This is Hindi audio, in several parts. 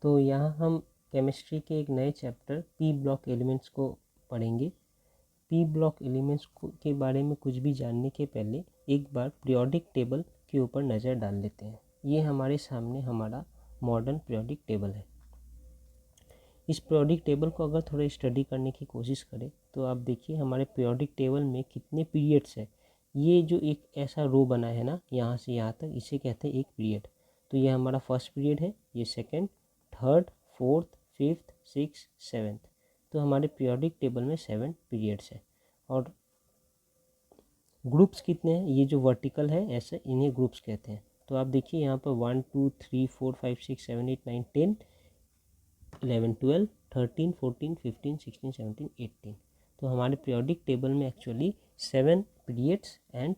तो यहाँ हम केमिस्ट्री के एक नए चैप्टर पी ब्लॉक एलिमेंट्स को पढ़ेंगे। पी ब्लॉक एलिमेंट्स के बारे में कुछ भी जानने के पहले एक बार पीरियोडिक टेबल के ऊपर नज़र डाल लेते हैं। ये हमारे सामने हमारा मॉडर्न पीरियोडिक टेबल है। इस पीरियोडिक टेबल को अगर थोड़ा स्टडी करने की कोशिश करें तो आप देखिए हमारे पीरियोडिक टेबल में कितने पीरियड्स है। ये जो एक ऐसा रो बना है ना, यहाँ से यहाँ तक, इसे कहते हैं एक पीरियड। तो ये हमारा फर्स्ट पीरियड है, ये second, third, fourth, fifth, six, seventh. तो हमारे पीरियोडिक टेबल में 7 पीरियड्स है। और ग्रुप्स कितने हैं, ये जो वर्टिकल है ऐसे, इन्हें ग्रुप्स कहते हैं। तो आप देखिए यहाँ पर 1 2 3 4 5 6 7 8 9 10 11 12 13 14 15 16 17 18। तो हमारे पीरियोडिक टेबल में एक्चुअली 7 पीरियड्स एंड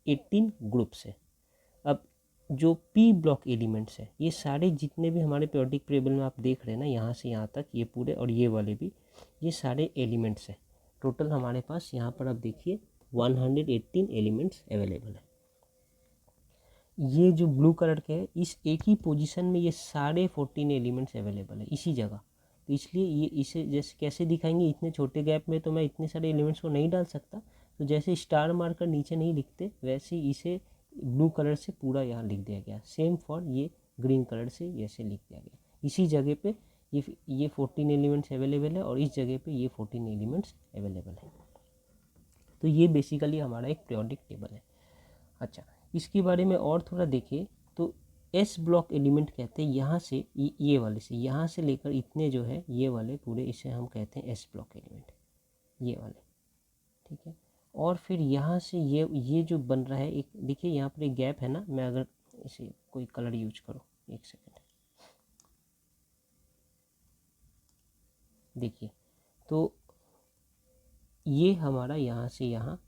18 ग्रुप्स है। अब जो पी ब्लॉक एलिमेंट्स है, ये सारे जितने भी हमारे पीरियोडिक टेबल में आप देख रहे हैं ना, यहाँ से यहाँ तक, ये पूरे और ये वाले भी, ये सारे एलिमेंट्स हैं। टोटल हमारे पास यहाँ पर आप देखिए 118 एलिमेंट्स अवेलेबल है। ये जो ब्लू कलर के है, इस एक ही पोजीशन में ये सारे 14 एलिमेंट्स अवेलेबल है इसी जगह। तो इसलिए ये इसे जैसे कैसे दिखाएंगे, इतने छोटे गैप में तो मैं इतने सारे एलिमेंट्स को नहीं डाल सकता। तो जैसे स्टार मार्कर नीचे नहीं लिखते, वैसे इसे ब्लू कलर से पूरा यहाँ लिख दिया गया। सेम फॉर ये ग्रीन कलर से ऐसे लिख दिया गया। इसी जगह पे ये 14 एलिमेंट्स अवेलेबल है और इस जगह पे ये 14 एलिमेंट्स अवेलेबल है। तो ये बेसिकली हमारा एक पीरियोडिक टेबल है। अच्छा, इसके बारे में और थोड़ा देखें तो एस ब्लॉक एलिमेंट कहते हैं, यहाँ से ये वाले से, यहाँ से लेकर इतने जो है ये वाले पूरे, इसे हम कहते हैं एस ब्लॉक एलिमेंट, ये वाले, ठीक है। और फिर यहाँ से ये जो बन रहा है, एक देखिए यहाँ पर एक गैप है ना, मैं अगर इसे कोई कलर यूज करूँ, एक सेकेंड, देखिए, तो ये हमारा यहाँ से यहाँ,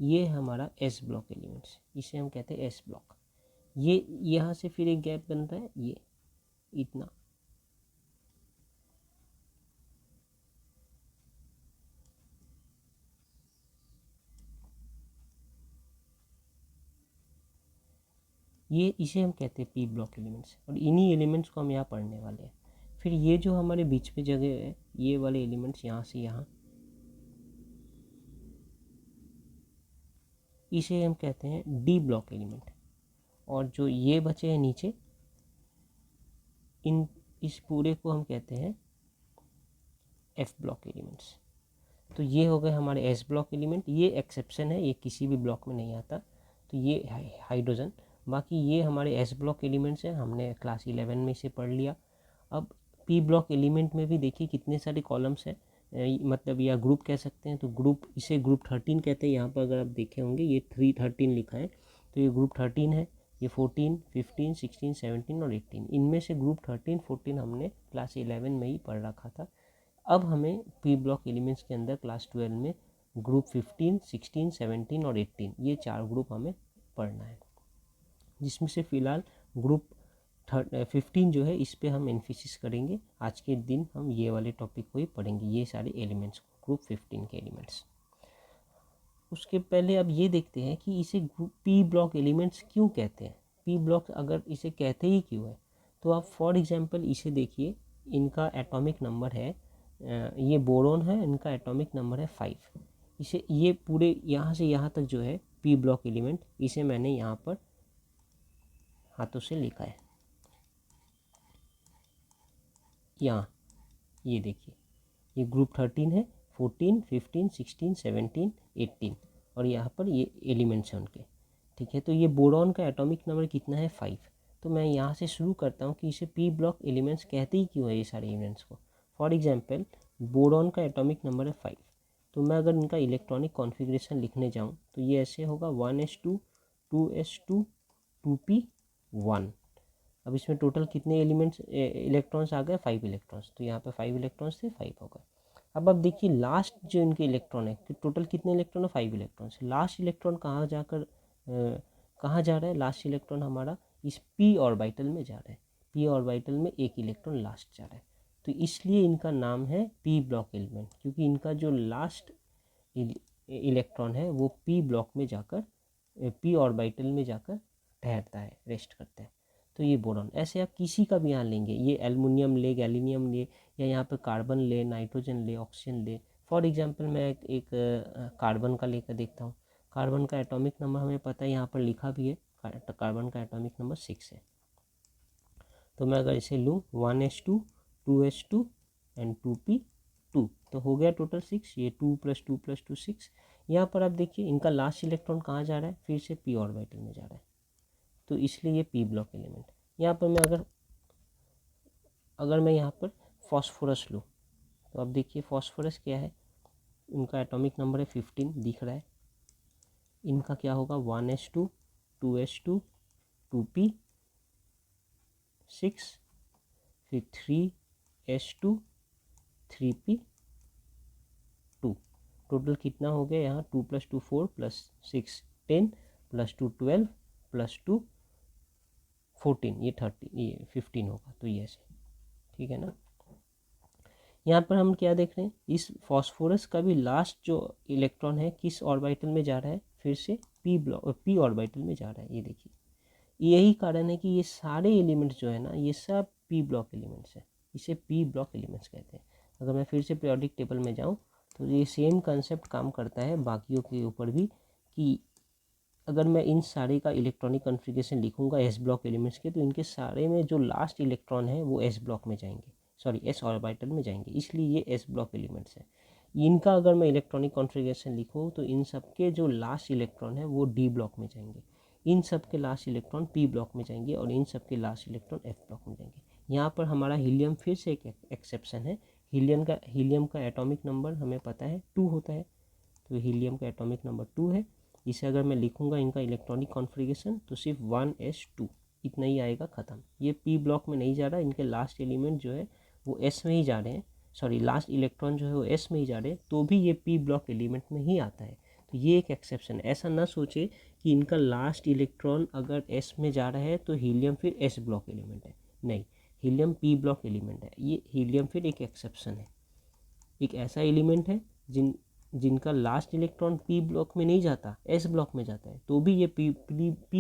ये हमारा एस ब्लॉक एलिमेंट्स, इसे हम कहते हैं एस ब्लॉक। ये यहाँ से फिर एक गैप बन रहा है, ये इतना, ये इसे हम कहते हैं पी ब्लॉक एलिमेंट्स। और इन्हीं एलिमेंट्स को हम यहाँ पढ़ने वाले हैं। फिर ये जो हमारे बीच में जगह है, ये वाले एलिमेंट्स यहाँ से यहाँ, इसे हम कहते हैं डी ब्लॉक एलिमेंट। और जो ये बचे हैं नीचे, इस पूरे को हम कहते हैं एफ ब्लॉक एलिमेंट्स। तो ये हो गए हमारे एस ब्लॉक एलिमेंट। ये एक्सेप्शन है, ये किसी भी ब्लॉक में नहीं आता, तो ये हाइड्रोजन। बाकी ये हमारे एस ब्लॉक एलिमेंट्स हैं, हमने क्लास 11 में इसे पढ़ लिया। अब पी ब्लॉक एलिमेंट में भी देखिए कितने सारे कॉलम्स हैं, मतलब या ग्रुप कह सकते हैं। तो ग्रुप, इसे ग्रुप 13 कहते हैं। यहाँ पर अगर आप देखे होंगे ये 313 लिखा है, तो ये ग्रुप 13 है। ये 14, 15, 16, 17 और 18, इनमें से ग्रुप 13, 14 हमने क्लास 11 में ही पढ़ रखा था। अब हमें पी ब्लॉक एलिमेंट्स के अंदर क्लास 12 में ग्रुप 15, 16, 17 और 18, ये 4 ग्रुप हमें पढ़ना है, जिसमें से फ़िलहाल ग्रुप 15 जो है, इस पे हम एम्फेसिस करेंगे। आज के दिन हम ये वाले टॉपिक को ही पढ़ेंगे, ये सारे एलिमेंट्स को, ग्रुप 15 के एलिमेंट्स। उसके पहले अब ये देखते हैं कि इसे ग्रुप पी ब्लॉक एलिमेंट्स क्यों कहते हैं। पी ब्लॉक अगर इसे कहते ही क्यों है, तो आप फॉर एग्जांपल इसे देखिए, इनका एटॉमिक नंबर है, ये बोरोन है, इनका एटॉमिक नंबर है 5। इसे ये पूरे यहाँ से यहाँ तक जो है पी ब्लॉक एलिमेंट, इसे मैंने यहाँ पर हाथों से लिखा है। यहाँ ये देखिए, ये ग्रुप 13 है, 14, 15, 16, 17, 18, और यहाँ पर ये एलिमेंट्स हैं उनके, ठीक है। तो ये बोरॉन का एटॉमिक नंबर कितना है, 5। तो मैं यहाँ से शुरू करता हूँ कि इसे पी ब्लॉक एलिमेंट्स कहते ही क्यों है ये सारे एलिमेंट्स को। फॉर एग्जांपल बोरॉन का एटॉमिक नंबर है 5, तो मैं अगर इनका इलेक्ट्रॉनिक कॉन्फ़िगरेशन लिखने जाऊँ तो ये ऐसे होगा 1s2, 2s2, 2p1। अब इसमें टोटल कितने एलिमेंट्स इलेक्ट्रॉन्स आ गए, 5 इलेक्ट्रॉन्स। तो यहाँ पे 5 इलेक्ट्रॉन्स थे, 5 हो गए। अब आप देखिए लास्ट जो इनके इलेक्ट्रॉन है, कि टोटल कितने इलेक्ट्रॉन है, 5 इलेक्ट्रॉन्स। लास्ट इलेक्ट्रॉन कहाँ जाकर कहाँ जा रहा है, लास्ट इलेक्ट्रॉन हमारा इस पी ऑर्बिटल में जा रहा है। पी ऑर्बिटल में एक इलेक्ट्रॉन लास्ट जा रहा है, तो इसलिए इनका नाम है पी ब्लॉक एलिमेंट, क्योंकि इनका जो लास्ट इलेक्ट्रॉन है वो पी ब्लॉक में जाकर, पी ऑर्बिटल में जाकर ठहरता है, रेस्ट करता है, तो ये बोरॉन। ऐसे आप किसी का भी यहाँ लेंगे, ये एल्युमिनियम ले, गैलीनियम ले, या यहाँ पे कार्बन ले, नाइट्रोजन ले, ऑक्सीजन ले। फॉर एग्जांपल मैं एक कार्बन का लेकर देखता हूँ। कार्बन का एटॉमिक नंबर हमें पता है, यहाँ पर लिखा भी है, कार्बन का एटॉमिक नंबर 6 है। तो मैं अगर इसे लूँ 1s2 2s2 एंड 2p2, तो हो गया टोटल 6। ये 2 + 2 + 2 6। यहाँ पर आप देखिए इनका लास्ट इलेक्ट्रॉन कहाँ जा रहा है, फिर से p ऑर्बिटल में जा रहा है, तो इसलिए ये p ब्लॉक एलिमेंट। यहाँ पर मैं अगर मैं यहाँ पर फॉस्फोरस लूँ, तो अब देखिए फॉस्फोरस क्या है, इनका एटॉमिक नंबर है 15 दिख रहा है। इनका क्या होगा 1s2 2s2 2p6, फिर 3s2 3p2। टोटल कितना हो गया यहाँ 2 + 2 4 + 6 10 + 2 12 + 2 14, ये 30, ये 15 होगा। तो ये ऐसे, ठीक है ना। यहाँ पर हम क्या देख रहे हैं, इस फॉस्फोरस का भी लास्ट जो इलेक्ट्रॉन है किस ऑर्बिटल में जा रहा है, फिर से p ऑर्बिटल में जा रहा है। ये देखिए, यही कारण है कि ये सारे एलिमेंट्स जो है ना, ये सब p ब्लॉक एलिमेंट्स है, इसे p ब्लॉक एलिमेंट्स कहते हैं। अगर मैं फिर से पीरियोडिक टेबल में जाऊँ तो ये सेम कंसेप्ट काम करता है बाकियों के ऊपर भी, कि अगर मैं इन सारे का इलेक्ट्रॉनिक कॉन्फ़िगरेशन लिखूंगा s ब्लॉक एलिमेंट्स के, तो इनके सारे में जो लास्ट इलेक्ट्रॉन है वो s ब्लॉक में जाएंगे, सॉरी s ऑर्बिटल में जाएंगे, इसलिए ये s ब्लॉक एलिमेंट्स है। इनका अगर मैं इलेक्ट्रॉनिक कॉन्फ़िगरेशन लिखूँ तो इन सब के जो लास्ट इलेक्ट्रॉन है वो d ब्लॉक में जाएंगे, इन सब के लास्ट इलेक्ट्रॉन p ब्लॉक में जाएंगे, और इन सब के लास्ट इलेक्ट्रॉन f ब्लॉक में जाएंगे। यहाँ पर हमारा हीलियम फिर से एक एक्सेप्शन है। हीलियम का एटॉमिक नंबर हमें पता है 2 होता है, तो हीलियम का एटॉमिक नंबर 2 है। इसे अगर मैं लिखूंगा इनका इलेक्ट्रॉनिक कॉन्फ़िगरेशन, तो सिर्फ 1s2 इतना ही आएगा, ख़त्म। ये p ब्लॉक में नहीं जा रहा, इनके लास्ट एलिमेंट जो है वो s में ही जा रहे हैं, सॉरी लास्ट इलेक्ट्रॉन जो है वो s में ही जा रहे हैं, तो भी ये p ब्लॉक एलिमेंट में ही आता है। तो ये एक एक्सेप्शन। ऐसा ना सोचे कि इनका लास्ट इलेक्ट्रॉन अगर s में जा रहा है तो हीलियम फिर s ब्लॉक एलिमेंट है, नहीं, हीलियम p ब्लॉक एलिमेंट है। ये हीलियम फिर एक एक्सेप्शन है, एक ऐसा एलिमेंट है जिनका लास्ट इलेक्ट्रॉन p ब्लॉक में नहीं जाता, s ब्लॉक में जाता है, तो भी ये p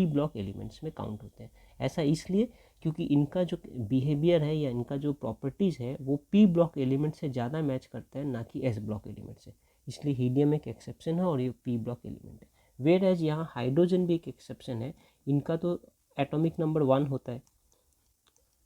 ब्लॉक एलिमेंट्स में काउंट होते हैं। ऐसा इसलिए क्योंकि इनका जो बिहेवियर है या इनका जो प्रॉपर्टीज़ है वो p ब्लॉक एलिमेंट से ज़्यादा मैच करता है, ना कि s ब्लॉक एलिमेंट से। इसलिए हीलियम एक एक्सेप्शन है और ये p ब्लॉक एलिमेंट है। वेयर एज यहाँ हाइड्रोजन भी एक एक्सेप्शन है, इनका तो एटॉमिक नंबर 1 होता है,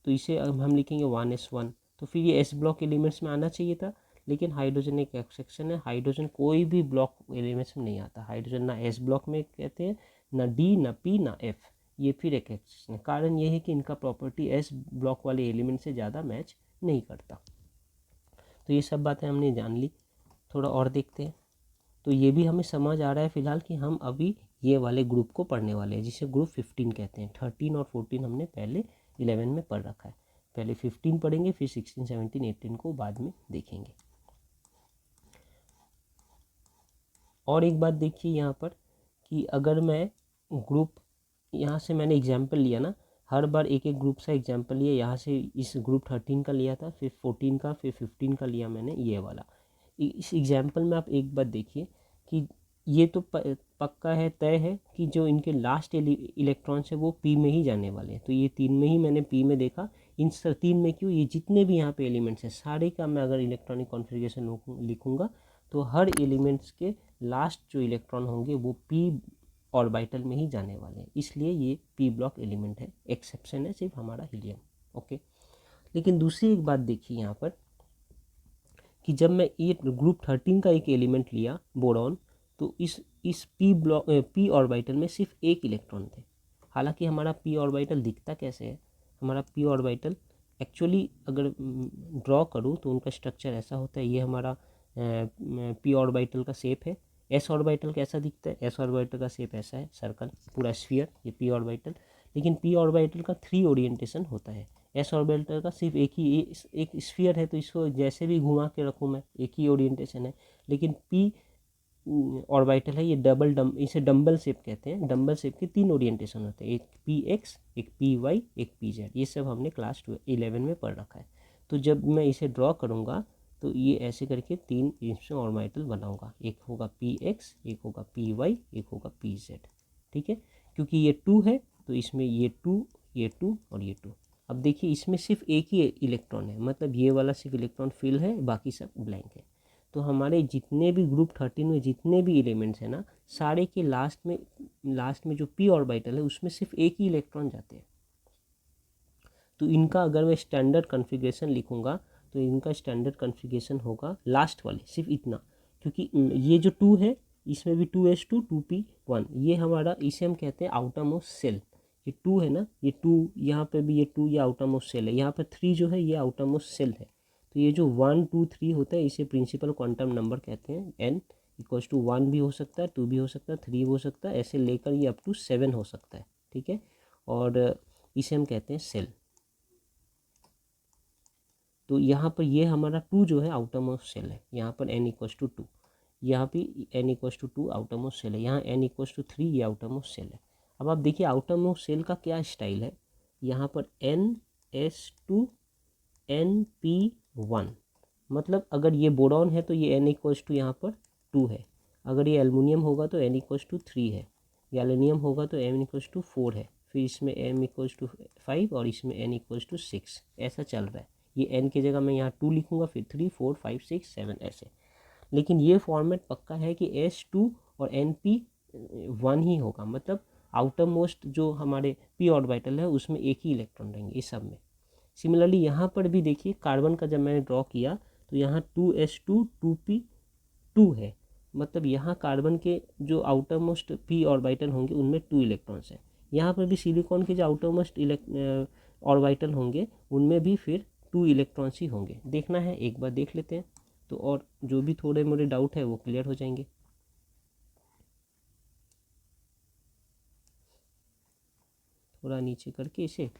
तो इसे हम लिखेंगे 1s1, तो फिर ये s ब्लॉक एलिमेंट्स में आना चाहिए था, लेकिन हाइड्रोजन एक एक्सेप्शन है। हाइड्रोजन कोई भी ब्लॉक एलिमेंट्स में नहीं आता, हाइड्रोजन ना s ब्लॉक में कहते हैं, ना d, ना p, ना f। ये फिर एक एक्सेप्शन है। कारण ये है कि इनका प्रॉपर्टी s ब्लॉक वाले एलिमेंट से ज़्यादा मैच नहीं करता। तो ये सब बातें हमने जान ली, थोड़ा और देखते हैं। तो ये भी हमें समझ आ रहा है फिलहाल कि हम अभी ये वाले ग्रुप को पढ़ने वाले हैं, जिसे ग्रुप 15 कहते हैं। 13 और 14 हमने पहले 11 में पढ़ रखा है, पहले 15 पढ़ेंगे, फिर 16 17 18 को बाद में देखेंगे। और एक बात देखिए यहाँ पर कि अगर मैं ग्रुप, यहाँ से मैंने एग्जाम्पल लिया ना, हर बार एक एक ग्रुप से एग्जाम्पल लिया। यहाँ से इस ग्रुप 13 का लिया था, फिर 14 का, फिर 15 का लिया मैंने ये वाला। इस एग्जाम्पल में आप एक बात देखिए कि ये तो पक्का है, तय है कि जो इनके लास्ट इलेक्ट्रॉन्स है वो p में ही जाने वाले हैं। तो ये 3 में ही मैंने p में देखा, इन 3 में क्यों, ये जितने भी यहाँ पे एलिमेंट्स हैं सारे का मैं अगर इलेक्ट्रॉनिक कॉन्फ़िगरेशन लिखूँगा तो हर एलिमेंट्स के लास्ट जो इलेक्ट्रॉन होंगे वो p ऑर्बिटल में ही जाने वाले हैं, इसलिए ये p ब्लॉक एलिमेंट है। एक्सेप्शन है सिर्फ हमारा हीलियम, ओके। लेकिन दूसरी एक बात देखिए यहाँ पर कि जब मैं ये ग्रुप 13 का एक एलिमेंट लिया बोरॉन, तो इस p ऑर्बिटल में सिर्फ एक इलेक्ट्रॉन थे। हालांकि हमारा p ऑर्बिटल दिखता कैसे है, हमारा p ऑर्बिटल एक्चुअली अगर ड्रॉ करूँ तो उनका स्ट्रक्चर ऐसा होता है। ये हमारा p ऑर्बिटल का शेप है। s ऑर्बिटल कैसा दिखता है, s ऑर्बिटल का शेप ऐसा है, सर्कल, पूरा स्फीयर, ये p ऑर्बिटल। लेकिन p ऑर्बिटल का 3 ओरिएंटेशन होता है, s ऑर्बिटल का सिर्फ एक स्फीयर है, तो इसको जैसे भी घुमा के रखूँ मैं एक ही ओरिएंटेशन है। लेकिन p ऑर्बिटल है, ये इसे डम्बल शेप कहते हैं। डम्बल शेप के 3 ओरिएंटेशन होते हैं, एक px, एक py, एक pz। ये सब हमने क्लास 11 में पढ़ रखा है। तो जब मैं इसे ड्रॉ करूँगा तो ये ऐसे करके 3 इसमें ऑर्बिटल बनाऊंगा, एक होगा px, एक होगा py, एक होगा pz, ठीक है। क्योंकि ये 2 है तो इसमें ये 2 और ये 2। अब देखिए इसमें सिर्फ एक ही इलेक्ट्रॉन है, मतलब ये वाला सिर्फ इलेक्ट्रॉन फिल है, बाकी सब ब्लैंक है। तो हमारे जितने भी ग्रुप 13 में जितने भी एलिमेंट्स हैं ना, सारे के लास्ट में जो p ऑर्बिटल है उसमें सिर्फ एक ही इलेक्ट्रॉन जाते हैं। तो इनका अगर मैं स्टैंडर्ड कॉन्फ़िगरेशन लिखूंगा तो इनका स्टैंडर्ड कॉन्फ़िगरेशन होगा लास्ट वाले सिर्फ इतना, क्योंकि ये जो 2 है इसमें भी 2s2 2p1, ये हमारा, इसे हम कहते हैं आउटर मोस्ट सेल। ये 2 है ना, ये 2 यहाँ पे भी, ये 2 ये आउटर मोस्ट सेल है, यहाँ पर 3 जो है ये आउटर मोस्ट सेल है। तो ये जो 1 2 3 होता है इसे प्रिंसिपल क्वांटम नंबर कहते हैं। n इक्वल्स टू 1 भी हो सकता है, 2 भी हो सकता है, 3 भी हो सकता है, ऐसे लेकर ये अप टू 7 हो सकता है, ठीक है। और इसे हम कहते हैं सेल। तो यहाँ पर ये हमारा 2 जो है आउटर मोस्ट सेल है, यहाँ पर n इक्वल्स टू 2, यहाँ पे n equals to 2 outermost shell है, यहाँ n इक्वल्स टू 3 ये आउटर मोस्ट सेल है। अब आप देखिए आउटर मोस्ट सेल का क्या स्टाइल है, यहाँ पर ns2 np1, मतलब अगर ये बोरॉन है तो ये n इक्वल्स टू यहाँ पर 2 है, अगर ये एल्युमिनियम होगा तो n इक्वल्स टू 3 है, गैलेनियम होगा तो n इक्वल्स टू 4 है, फिर इसमें m इक्वल्स टू 5 और इसमें n इक्वल्स टू 6, ऐसा चल रहा है। ये n की जगह मैं यहाँ 2 लिखूँगा, फिर 3 4 5 6 7 ऐसे। लेकिन ये फॉर्मेट पक्का है कि s2 और np1 ही होगा, मतलब आउटर मोस्ट जो हमारे p ऑर्बिटल है उसमें एक ही इलेक्ट्रॉन रहेंगे इस सब में। सिमिलरली यहाँ पर भी देखिए कार्बन का जब मैंने ड्रॉ किया तो यहाँ 2s2 2p2 है, मतलब यहाँ कार्बन के जो आउटर मोस्ट p ऑर्बिटल होंगे उनमें 2 इलेक्ट्रॉन्स हैं। यहाँ पर भी सिलिकॉन के जो आउटर मोस्ट ऑर्बिटल होंगे उनमें भी फिर 2 इलेक्ट्रॉन्स ही होंगे। देखना है, एक बार देख लेते हैं, तो और जो भी थोड़े मोड़े डाउट है वो क्लियर हो जाएंगे। थोड़ा नीचे करके इसे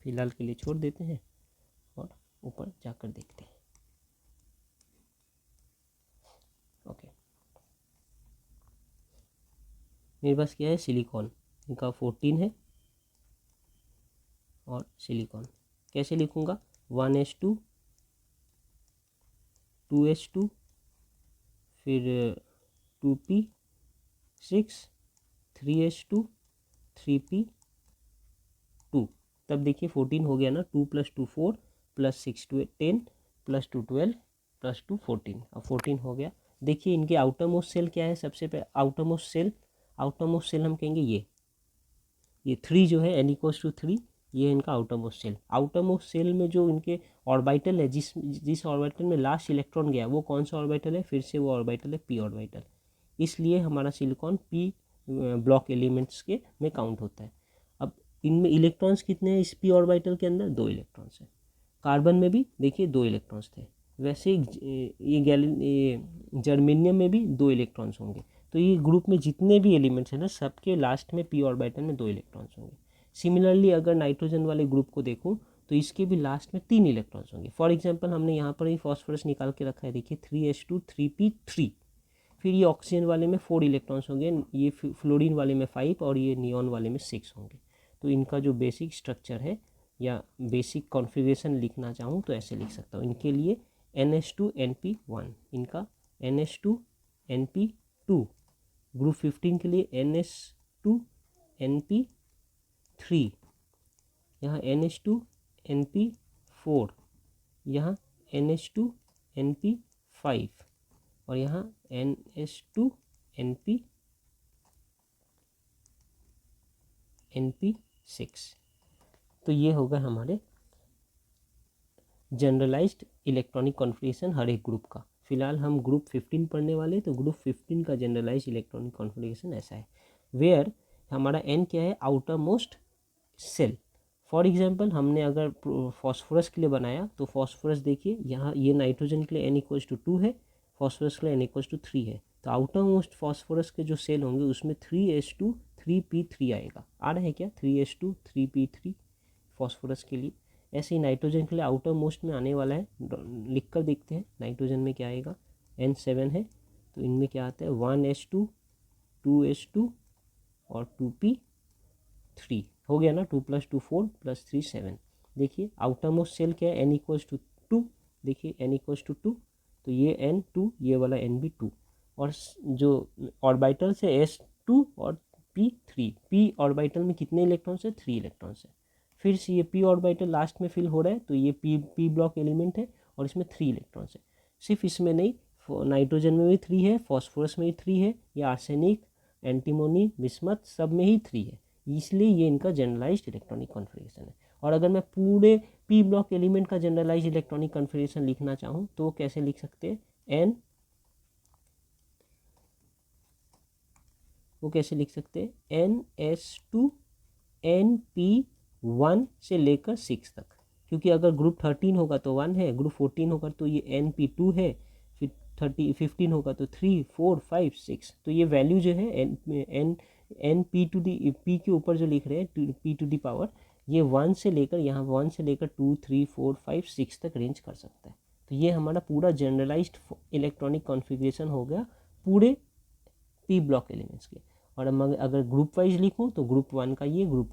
फिलहाल के लिए छोड़ देते हैं और ऊपर जाकर देखते हैं। ओके, मेरे पास क्या है, सिलिकॉन, इनका 14 है, और सिलिकॉन कैसे लिखूँगा, 1s2 2s2 फिर 2p6 3s2 3p2, तब देखिए 14 हो गया ना, 2 + 2 4 + 6 10 + 2 12 + 2 14, अब 14 हो गया। देखिए इनके आउटर मोस्ट सेल क्या है, सबसे पहले आउटर मोस्ट सेल हम कहेंगे ये 3 जो है n इक्वल्स टू 3, ये है इनका outermost shell. Outermost shell में जो इनके ऑर्बिटल है, जिस ऑर्बिटल में लास्ट इलेक्ट्रॉन गया वो कौन सा ऑर्बिटल है, फिर से वो ऑर्बिटल है p ऑर्बिटल, इसलिए हमारा सिलिकॉन p ब्लॉक एलिमेंट्स के में काउंट होता है। अब इनमें इलेक्ट्रॉन्स कितने हैं इस p ऑर्बिटल के अंदर, 2 इलेक्ट्रॉन्स हैं। कार्बन में भी देखिए 2 इलेक्ट्रॉन्स थे, वैसे ये जर्मेनियम में भी 2 इलेक्ट्रॉन्स होंगे। तो ये ग्रुप में जितने भी एलिमेंट्स हैं ना, सबके लास्ट में p ऑर्बिटल में 2 इलेक्ट्रॉन्स होंगे। सिमिलरली अगर नाइट्रोजन वाले ग्रुप को देखूं तो इसके भी लास्ट में 3 इलेक्ट्रॉन्स होंगे। फॉर एग्जांपल हमने यहाँ पर ही फॉस्फोरस निकाल के रखा है, देखिए 3s2 3p3, फिर ये ऑक्सीजन वाले में 4 इलेक्ट्रॉन्स होंगे, ये फ्लोरीन वाले में 5 और ये नियॉन वाले में 6 होंगे। तो इनका जो बेसिक स्ट्रक्चर है या बेसिक कॉन्फ़िगरेशन लिखना चाहूँ तो ऐसे लिख सकता हूँ। इनके लिए ns2 np1, इनका ns2 np2, ग्रुप 15 के लिए ns2 np3, यहाँ ns2 np4, यहाँ ns2 np5 और यहाँ ns2 np6। तो ये होगा हमारे जनरलाइज्ड इलेक्ट्रॉनिक कॉन्फ़िगरेशन हर एक ग्रुप का। फिलहाल हम ग्रुप 15 पढ़ने वाले, तो ग्रुप 15 का जनरलाइज्ड इलेक्ट्रॉनिक कॉन्फ़िगरेशन ऐसा है, वेयर हमारा n क्या है, outermost shell. For example हमने अगर फॉस्फोरस के लिए बनाया तो फॉस्फोरस देखिए यहाँ, ये नाइट्रोजन के लिए n इक्वल्स टू 2 है, फॉस्फोरस के लिए n इक्वल्स टू 3 है। तो आउटर मोस्ट फॉस्फोरस के जो सेल होंगे उसमें 3s2 3p3 आएगा। आ रहा है क्या, 3s2 3p3 फॉस्फोरस के लिए। ऐसे ही नाइट्रोजन के लिए आउटर मोस्ट में आने वाला है, लिख कर देखते हैं नाइट्रोजन में क्या आएगा, n7 है, तो इनमें क्या आता है 1s2 2s2 और 2p3 हो गया ना, 2 + 2 4 + 3 7। देखिए आउटर मोस्ट सेल क्या है, n इक्वल्स टू 2, देखिए n इक्वल्स टू 2, तो ये n 2, ये वाला n भी 2, और जो ऑर्बिटल्स है s2 और P3। p ऑर्बिटल में कितने इलेक्ट्रॉन्स है? 3 इलेक्ट्रॉन्स है। फिर से ये p ऑर्बिटल लास्ट में फिल हो रहा है, तो ये p ब्लॉक एलिमेंट है और इसमें 3 इलेक्ट्रॉन्स है। सिर्फ इसमें नहीं, नाइट्रोजन में भी 3 है, फॉस्फोरस में भी 3 है, ये आर्सेनिक, एंटीमोनी, बिस्मथ सब में ही 3 है, इसलिए ये इनका जनरलाइज्ड इलेक्ट्रॉनिक कॉन्फ़िगरेशन है। और अगर मैं पूरे p ब्लॉक एलिमेंट का जनरलाइज्ड इलेक्ट्रॉनिक कॉन्फ़िगरेशन लिखना चाहूँ तो कैसे लिख सकते हैं? वो कैसे लिख सकते हैं? NS2 NP1 से लेकर 6 तक, क्योंकि अगर ग्रुप 13 होगा तो 1 है, ग्रुप 14 होगा तो ये NP2 है, फिर 15 होगा तो 3 4 5 6। तो ये वैल्यू जो है n p to the p के ऊपर जो लिख रहे हैं p टू दी पावर, ये 1 से लेकर यहाँ 1 से लेकर 2 3 4 5 6 तक रेंज कर सकता है। तो ये हमारा पूरा जनरलाइज्ड इलेक्ट्रॉनिक कॉन्फ़िगरेशन हो गया पूरे p ब्लॉक एलिमेंट्स के। और अगर ग्रुप वाइज लिखूँ तो ग्रुप 1 का ये, ग्रुप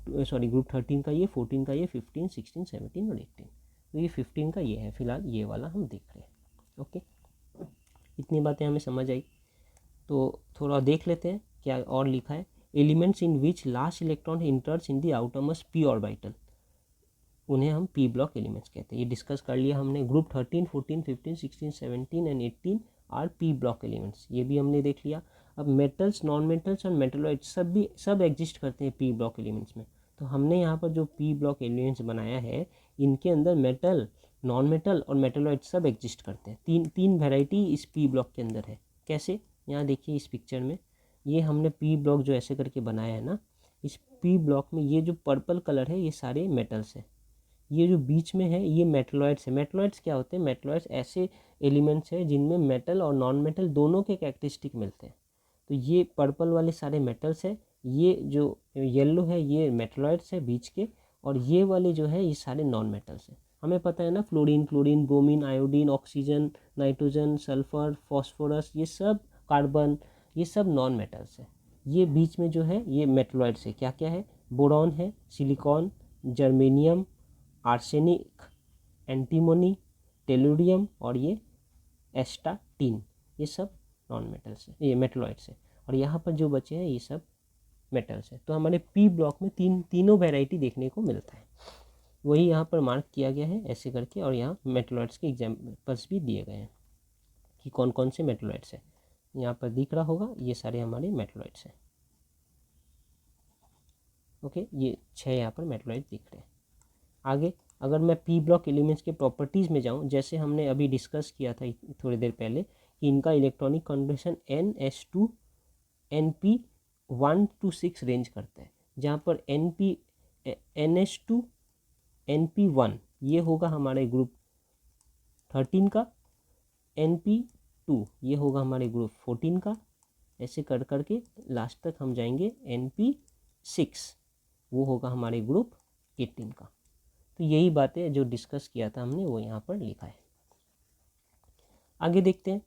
13 का ये, 14 का ये, 15 16 17 और 18। तो ये 15 का ये है, फिलहाल ये वाला हम देख रहे हैं। ओके, इतनी बातें हमें समझ आई, तो थोड़ा देख लेते हैं क्या और लिखा है। Elements in which last electron इंटर्स in the outermost p orbital, उन्हें हम p ब्लॉक एलिमेंट्स कहते हैं। ये डिस्कस कर लिया हमने। Group 13 14 15 16 17 and 18 are p block elements, ये भी हमने देख लिया। अब मेटल्स, नॉन मेटल्स और मेटलॉइड्स सब एग्जिस्ट करते हैं p ब्लॉक एलिमेंट्स में। तो हमने यहाँ पर जो p ब्लॉक एलिमेंट्स बनाया है, इनके अंदर मेटल, नॉन मेटल और मेटलॉइड सब एग्जिस्ट करते हैं। तीन वैरायटी इस p ब्लॉक के अंदर है। कैसे? यहाँ देखिए इस पिक्चर में, ये हमने p ब्लॉक जो ऐसे करके बनाया है ना, इस p ब्लॉक में ये जो पर्पल कलर है ये सारे मेटल्स है, ये जो बीच में है ये मेटलॉइड्स है। मेटलॉइड्स क्या होते हैं? मेटलॉइड्स ऐसे एलिमेंट्स हैं जिनमें मेटल और नॉन मेटल दोनों के कैरेक्टरिस्टिक मिलते हैं। तो ये पर्पल वाले सारे मेटल्स है, ये जो येलो है ये मेटलॉइड्स है बीच के, और ये वाले जो है ये सारे नॉन मेटल्स हैं। हमें पता है ना, fluorine, chlorine, bromine, iodine, oxygen, nitrogen, sulphur, phosphorus, ये सब, कार्बन, ये सब नॉन मेटल्स है। ये बीच में जो है ये मेटलॉइड्स है। क्या क्या है? बोरॉन है, silicon, germanium, arsenic, antimony, tellurium और ये एस्टाटीन, ये सब नॉन मेटल्स है, ये मेटलॉइड्स है। और यहाँ पर जो बचे हैं ये सब मेटल्स है। तो हमारे p ब्लॉक में तीनों वैरायटी देखने को मिलता है, वही यहाँ पर मार्क किया गया है ऐसे करके। और यहाँ मेटलॉइड्स के एग्जाम्पल्स भी दिए गए हैं कि कौन कौन से मेटलॉइड्स है। यहाँ पर दिख रहा होगा ये सारे हमारे मेटलॉइड्स हैं। ओके, ये 6 यहाँ पर मेटलॉइड दिख रहे हैं। आगे अगर मैं p ब्लॉक एलिमेंट्स के प्रॉपर्टीज़ में जाऊँ, जैसे हमने अभी डिस्कस किया था थोड़ी देर पहले कि इनका electronic configuration NS2 NP1 to 6 range करता है, जहाँ पर NS2 NP1 ये होगा हमारे ग्रुप 13 का, NP2 ये होगा हमारे ग्रुप 14 का, ऐसे कर करके लास्ट तक हम जाएंगे NP6 वो होगा हमारे ग्रुप 18 का। तो यही बातें जो डिस्कस किया था हमने वो यहाँ पर लिखा है। आगे देखते हैं,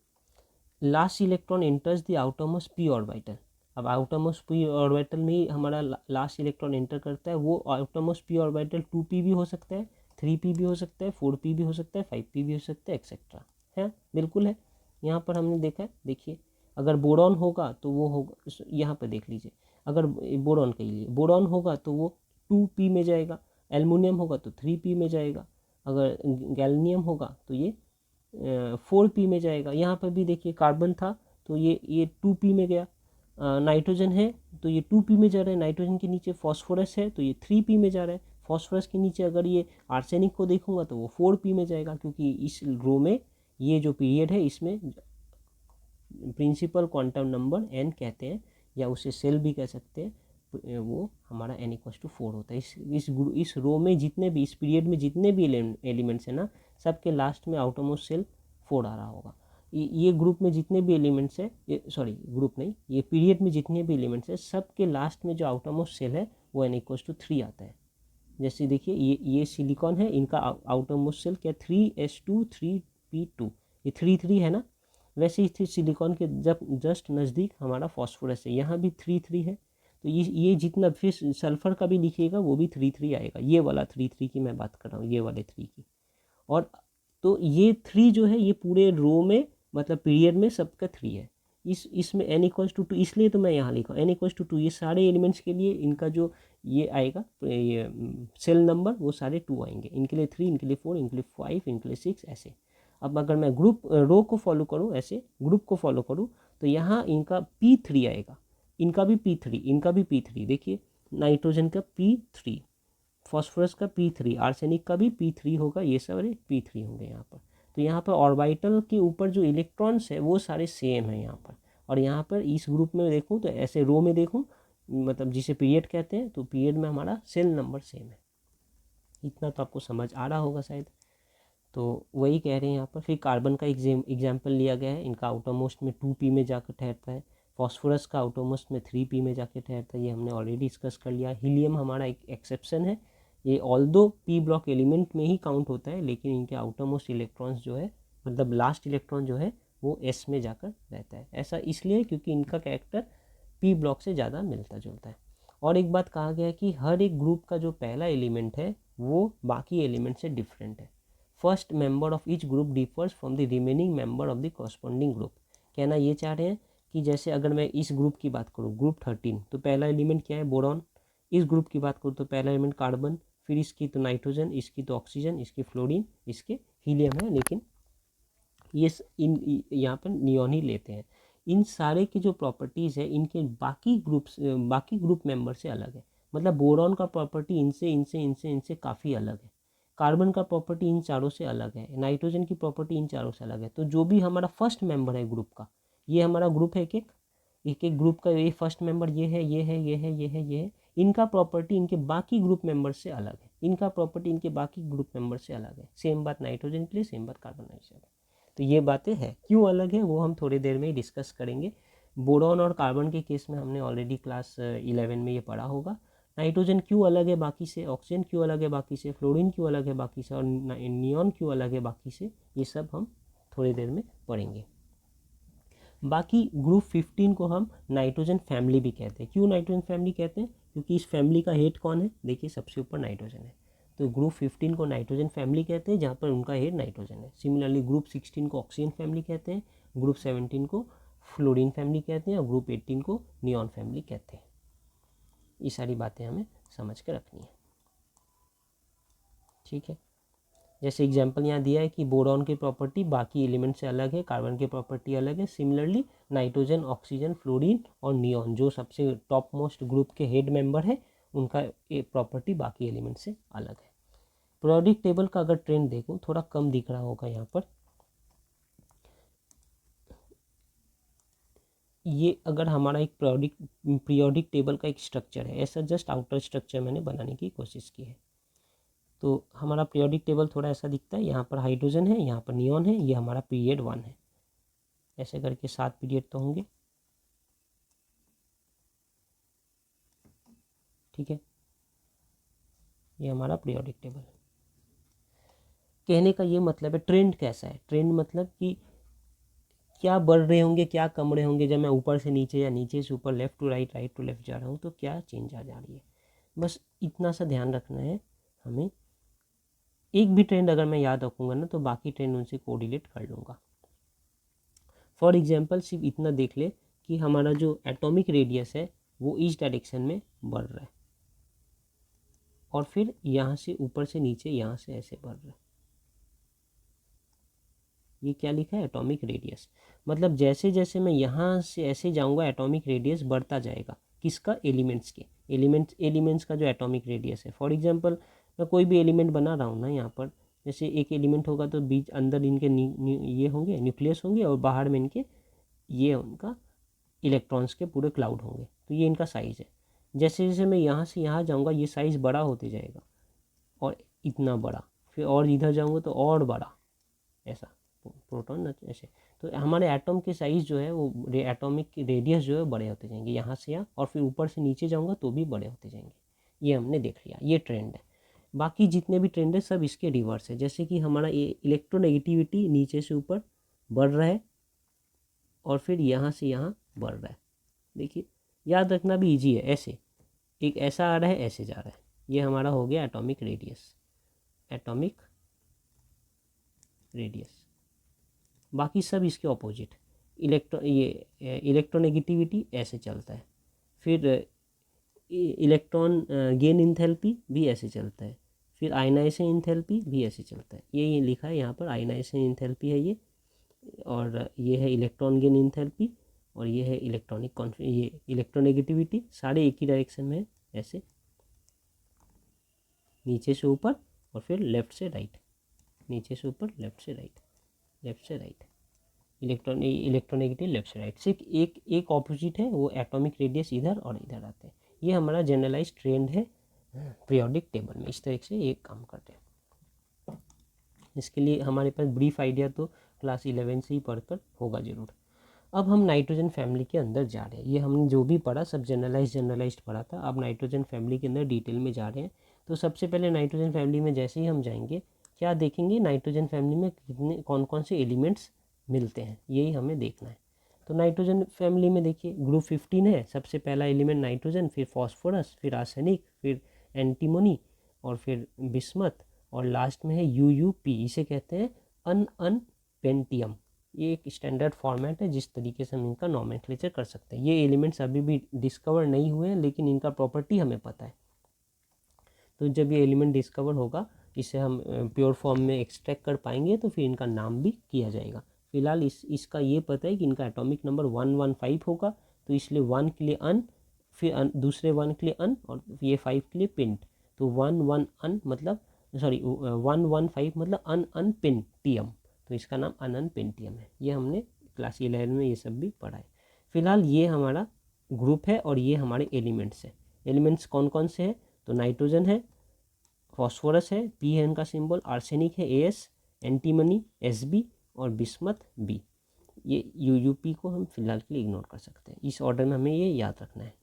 last electron enters the outermost p orbital. अब आउटरमोस्ट p ऑर्बिटल में ही हमारा लास्ट इलेक्ट्रॉन एंटर करता है। वो आउटरमोस्ट p ऑर्बिटल 2p भी हो सकता है, 3p भी हो सकता है, 4p भी हो सकता है, 5p भी हो सकता है, एक्सेट्रा है, बिल्कुल है। यहाँ पर हमने देखा है, देखिए अगर बोरॉन होगा तो वो होगा, यहाँ पर देख लीजिए, अगर बोरॉन के लिए बोरॉन होगा तो वो 2p में जाएगा, एल्युमिनियम होगा तो 3p में जाएगा, अगर गैलियम होगा तो ये 4p में जाएगा। यहाँ पर भी देखिए कार्बन था तो ये 2p में गया, नाइट्रोजन है तो ये 2p में जा रहा है, नाइट्रोजन के नीचे फॉस्फोरस है तो ये 3p में जा रहा है, फॉस्फोरस के नीचे अगर ये आर्सेनिक को देखूंगा तो वो 4p में जाएगा, क्योंकि इस रो में ये जो पीरियड है इसमें प्रिंसिपल क्वांटम नंबर n कहते हैं, या उसे सेल भी कह सकते हैं, वो हमारा n=4 होता है। इस रो में जितने भी, इस पीरियड में जितने भी एलिमेंट्स हैं ना, सबके लास्ट में आउटरमोस्ट सेल 4 आ रहा होगा। ये ग्रुप में जितने भी एलिमेंट्स है, सॉरी ग्रुप नहीं, ये पीरियड में जितने भी एलिमेंट्स है सबके लास्ट में जो आउटरमोस्ट सेल है वो n=3 आता है। जैसे देखिए ये सिलिकॉन है, इनका आउटरमोस्ट सेल क्या 3s2 3p2, ये 3 है ना। वैसे ही सिलिकॉन के जब जस्ट नज़दीक हमारा फॉस्फोरस है, यहाँ भी 3 है। तो ये जितना, फिर सल्फर का भी लिखिएगा वो भी 3 आएगा, ये वाला 3 की मैं बात कर रहा हूँ, ये वाले 3 की। और तो ये 3 जो है ये पूरे रो में, मतलब पीरियड में सबका 3 है। इसमें n इक्वल्स टू 2, इसलिए तो मैं यहाँ लिखा n इक्वल्स टू 2। ये सारे एलिमेंट्स के लिए इनका जो ये आएगा ये सेल नंबर वो सारे 2 आएंगे, इनके लिए 3, इनके लिए 4, इनके लिए 5, इनके लिए 6 ऐसे। अब अगर मैं ग्रुप रो को फॉलो करूँ, ऐसे ग्रुप को फॉलो करूँ, तो यहाँ इनका P3 आएगा, इनका भी P3, इनका भी P3। देखिए नाइट्रोजन का P3, फॉस्फोरस का P3, आर्सेनिक का भी P3 होगा, ये सारे P3 होंगे यहाँ पर। तो यहाँ पर ऑर्बिटल के ऊपर जो इलेक्ट्रॉन्स है वो सारे सेम है यहाँ पर। और यहाँ पर इस ग्रुप में देखूँ तो ऐसे रो में देखूँ, मतलब जिसे पीरियड कहते हैं, तो पीरियड में हमारा सेल नंबर सेम है। इतना तो आपको समझ आ रहा होगा शायद। तो वही कह रहे हैं यहाँ पर। फिर कार्बन का एग्जाम्पल लिया गया है, इनका आउटरमोस्ट में 2p में जाकर ठहरता है, फॉस्फोरस का आउटरमोस्ट में 3p में जाकर ठहरता है, ये हमने ऑलरेडी डिस्कस कर लिया। हीलियम हमारा एक एक्सेप्शन है, ये ऑल्दो पी ब्लॉक एलिमेंट में ही काउंट होता है, लेकिन इनके आउटरमोस्ट इलेक्ट्रॉन्स जो है, मतलब लास्ट इलेक्ट्रॉन जो है वो s में जाकर रहता है। ऐसा इसलिए क्योंकि इनका कैरेक्टर पी ब्लॉक से ज़्यादा मिलता जुलता है। और एक बात कहा गया है कि हर एक ग्रुप का जो पहला एलिमेंट है वो बाकी एलिमेंट से डिफरेंट है। First member of each group differs from the remaining member of the corresponding group. कहना ये चाह रहे हैं कि जैसे अगर मैं इस ग्रुप की बात करूँ, ग्रुप 13, तो पहला एलिमेंट क्या है, बोरॉन। इस ग्रुप की बात करूँ तो पहला एलिमेंट कार्बन, फिर इसकी तो नाइट्रोजन, इसकी तो ऑक्सीजन, इसकी फ्लोरीन, इसके हीलियम है, लेकिन ये इन यहाँ पर नियॉन ही लेते हैं। इन सारे की जो प्रॉपर्टीज़ है इनके बाकी ग्रुप मेंबर से अलग है। मतलब बोरॉन का प्रॉपर्टी इनसे इनसे इनसे इनसे काफ़ी अलग है, कार्बन का प्रॉपर्टी इन चारों से अलग है, नाइट्रोजन की प्रॉपर्टी इन चारों से अलग है। तो जो भी हमारा फर्स्ट मेंबर है ग्रुप का, ये हमारा ग्रुप है एक एक ग्रुप का, ये फर्स्ट मेंबर ये है, ये है, ये है, ये है, ये है, इनका प्रॉपर्टी इनके बाकी ग्रुप मेंबर से अलग है, इनका प्रॉपर्टी इनके बाकी ग्रुप मेंबर से अलग है। सेम बात नाइट्रोजन के लिए, सेम बात कार्बन के लिए। तो ये बातें हैं, क्यों अलग है वो हम थोड़ी देर में ही डिस्कस करेंगे। बोरॉन और कार्बन के केस में हमने ऑलरेडी क्लास 11 में ये पढ़ा होगा। नाइट्रोजन क्यों अलग है बाकी से, ऑक्सीजन क्यों अलग है बाकी से, फ्लोरीन क्यों अलग है बाकी से, और नियॉन क्यों अलग है बाकी से, ये सब हम थोड़ी देर में पढ़ेंगे। बाकी ग्रुप 15 को हम नाइट्रोजन फैमिली भी कहते हैं। क्यों नाइट्रोजन फैमिली कहते हैं, क्योंकि इस फैमिली का हेड कौन है, देखिए सबसे ऊपर नाइट्रोजन है, तो ग्रुप 15 को नाइट्रोजन फैमिली कहते हैं, जहाँ पर उनका हेड नाइट्रोजन है। सिमिलरली ग्रुप 16 को ऑक्सीजन फैमिली कहते हैं, ग्रुप 17 को फ्लोरीन फैमिली कहते हैं, और ग्रुप 18 को नियॉन फैमिली कहते हैं। ये सारी बातें हमें समझ कर रखनी है, ठीक है। जैसे एग्जांपल यहाँ दिया है कि बोरॉन की प्रॉपर्टी बाकी एलिमेंट से अलग है, कार्बन की प्रॉपर्टी अलग है। सिमिलरली नाइट्रोजन, ऑक्सीजन, फ्लोरीन और नियॉन जो सबसे टॉप मोस्ट ग्रुप के हेड मेंबर है, उनका प्रॉपर्टी बाकी एलिमेंट से अलग है। पीरियोडिक टेबल का अगर ट्रेंड देखो, थोड़ा कम दिख रहा होगा यहाँ पर। ये अगर हमारा एक पीरियोडिक टेबल का एक स्ट्रक्चर है, ऐसा जस्ट आउटर स्ट्रक्चर मैंने बनाने की कोशिश की है। तो हमारा पीरियोडिक टेबल थोड़ा ऐसा दिखता है, यहाँ पर हाइड्रोजन है, यहाँ पर नियॉन है, ये हमारा पीरियड 1 है। ऐसे करके 7 पीरियड तो होंगे, ठीक है। ये हमारा पीरियोडिक टेबल है। कहने का ये मतलब है ट्रेंड कैसा है, ट्रेंड मतलब कि क्या बढ़ रहे होंगे, क्या कम रहे होंगे, जब मैं ऊपर से नीचे या नीचे से ऊपर, left to right, right to left जा रहा हूँ, तो क्या चेंज आ जा रही है। बस इतना सा ध्यान रखना है हमें। एक भी ट्रेंड अगर मैं याद रखूँगा ना, तो बाकी ट्रेंड उनसे कोरिलेट कर लूँगा। फॉर एग्जांपल सिर्फ इतना देख ले कि हमारा जो एटॉमिक रेडियस है वो इस डायरेक्शन में बढ़ रहा है, और फिर यहाँ से ऊपर से नीचे, यहाँ से ऐसे बढ़ रहा है। ये क्या लिखा है, एटॉमिक रेडियस। मतलब जैसे जैसे मैं यहाँ से ऐसे जाऊँगा, एटॉमिक रेडियस बढ़ता जाएगा। किसका, एलिमेंट्स के, एलिमेंट्स का जो एटॉमिक रेडियस है। फॉर एग्जांपल मैं कोई भी एलिमेंट बना रहा हूँ ना, यहाँ पर जैसे एक एलिमेंट होगा तो बीच अंदर इनके ये होंगे, न्यूक्लियस होंगे, और बाहर में इनके ये उनका इलेक्ट्रॉन्स के पूरे क्लाउड होंगे। तो ये इनका साइज़ है। जैसे जैसे मैं यहाँ से यहाँ जाऊँगा, ये साइज़ बड़ा होते जाएगा, और इतना बड़ा, फिर और इधर जाऊँगा तो और बड़ा, ऐसा प्रोटॉन ऐसे। तो हमारे एटम के साइज़ जो है वो एटॉमिक रेडियस जो है बड़े होते जाएंगे यहाँ से यहाँ, और फिर ऊपर से नीचे जाऊँगा तो भी बड़े होते जाएंगे। ये हमने देख लिया, ये ट्रेंड है। बाकी जितने भी ट्रेंड है सब इसके रिवर्स है। जैसे कि हमारा ये इलेक्ट्रोनेगेटिविटी नीचे से ऊपर बढ़ रहा है, और फिर यहाँ से यहाँ बढ़ रहा है। देखिए याद रखना भी इजी है, ऐसे एक ऐसा आ रहा है, ऐसे जा रहा है। ये हमारा हो गया एटॉमिक रेडियस, एटॉमिक रेडियस। बाकी सब इसके ऑपोजिट। इलेक्ट्रोनेगेटिविटी ऐसे चलता है। फिर इलेक्ट्रॉन गेन इंथैल्पी भी ऐसे चलता है। फिर आयनाइजेशन इंथैल्पी भी ऐसे चलता है। ये लिखा है यहाँ पर, आयनाइजेशन इंथैल्पी है ये, और ये है इलेक्ट्रॉन गेन इंथैल्पी, और ये है ये इलेक्ट्रोनेगेटिविटी। सारे एक ही डायरेक्शन में है, ऐसे नीचे से ऊपर और फिर लेफ़्ट से राइट, नीचे से ऊपर लेफ़्ट से राइट, लेफ़्ट से राइट, इलेक्ट्रोनेगेटिव लेफ्ट से राइट। सिर्फ एक ऑपोजिट है, वो एटॉमिक रेडियस इधर और इधर आते हैं। ये हमारा जनरलाइज ट्रेंड है पीरियोडिक टेबल में। इस तरह से ये काम करते हैं। इसके लिए हमारे पास ब्रीफ आइडिया तो क्लास 11 से ही पढ़कर होगा ज़रूर। अब हम नाइट्रोजन फैमिली के अंदर जा रहे हैं। ये हमने जो भी पढ़ा सब जनरलाइज्ड पढ़ा था। अब नाइट्रोजन फैमिली के अंदर डिटेल में जा रहे हैं। तो सबसे पहले नाइट्रोजन फैमिली में जैसे ही हम जाएंगे, क्या देखेंगे, नाइट्रोजन फैमिली में कितने कौन कौन से एलिमेंट्स मिलते हैं, यही हमें देखना है। तो नाइट्रोजन फैमिली में देखिए ग्रुप 15 है। सबसे पहला एलिमेंट नाइट्रोजन, फिर फॉस्फोरस, फिर आर्सेनिक, फिर एंटीमोनी, और फिर बिस्मथ, और लास्ट में है यूयूपी। इसे कहते हैं अन पेंटियम। ये एक स्टैंडर्ड फॉर्मेट है जिस तरीके से हम इनका नॉमेनक्लेचर कर सकते हैं। ये एलिमेंट्स अभी भी डिस्कवर नहीं हुए हैं, लेकिन इनका प्रॉपर्टी हमें पता है। तो जब ये एलिमेंट डिस्कवर होगा, इसे हम प्योर फॉर्म में एक्सट्रैक्ट कर पाएंगे, तो फिर इनका नाम भी किया जाएगा। फिलहाल इसका ये पता है कि इनका एटॉमिक नंबर 115 होगा, तो इसलिए 1 के लिए अन, फिर दूसरे 1 के लिए अन, और ये 5 के लिए पिंट। तो 1 अन मतलब 115 मतलब अन पेंटियम, तो इसका नाम अन पेंटियम है। ये हमने क्लास 11 में ये सब भी पढ़ा है। फिलहाल ये हमारा ग्रुप है और ये हमारे एलिमेंट्स हैं। एलिमेंट्स कौन कौन से हैं? तो नाइट्रोजन है, फॉस्फोरस है, पी है इनका सिंबल, आर्सेनिक है AS, एंटीमनी SB, और बिस्मथ B। ये यूयूपी को हम फिलहाल के लिए इग्नोर कर सकते हैं। इस ऑर्डर में हमें ये याद रखना है।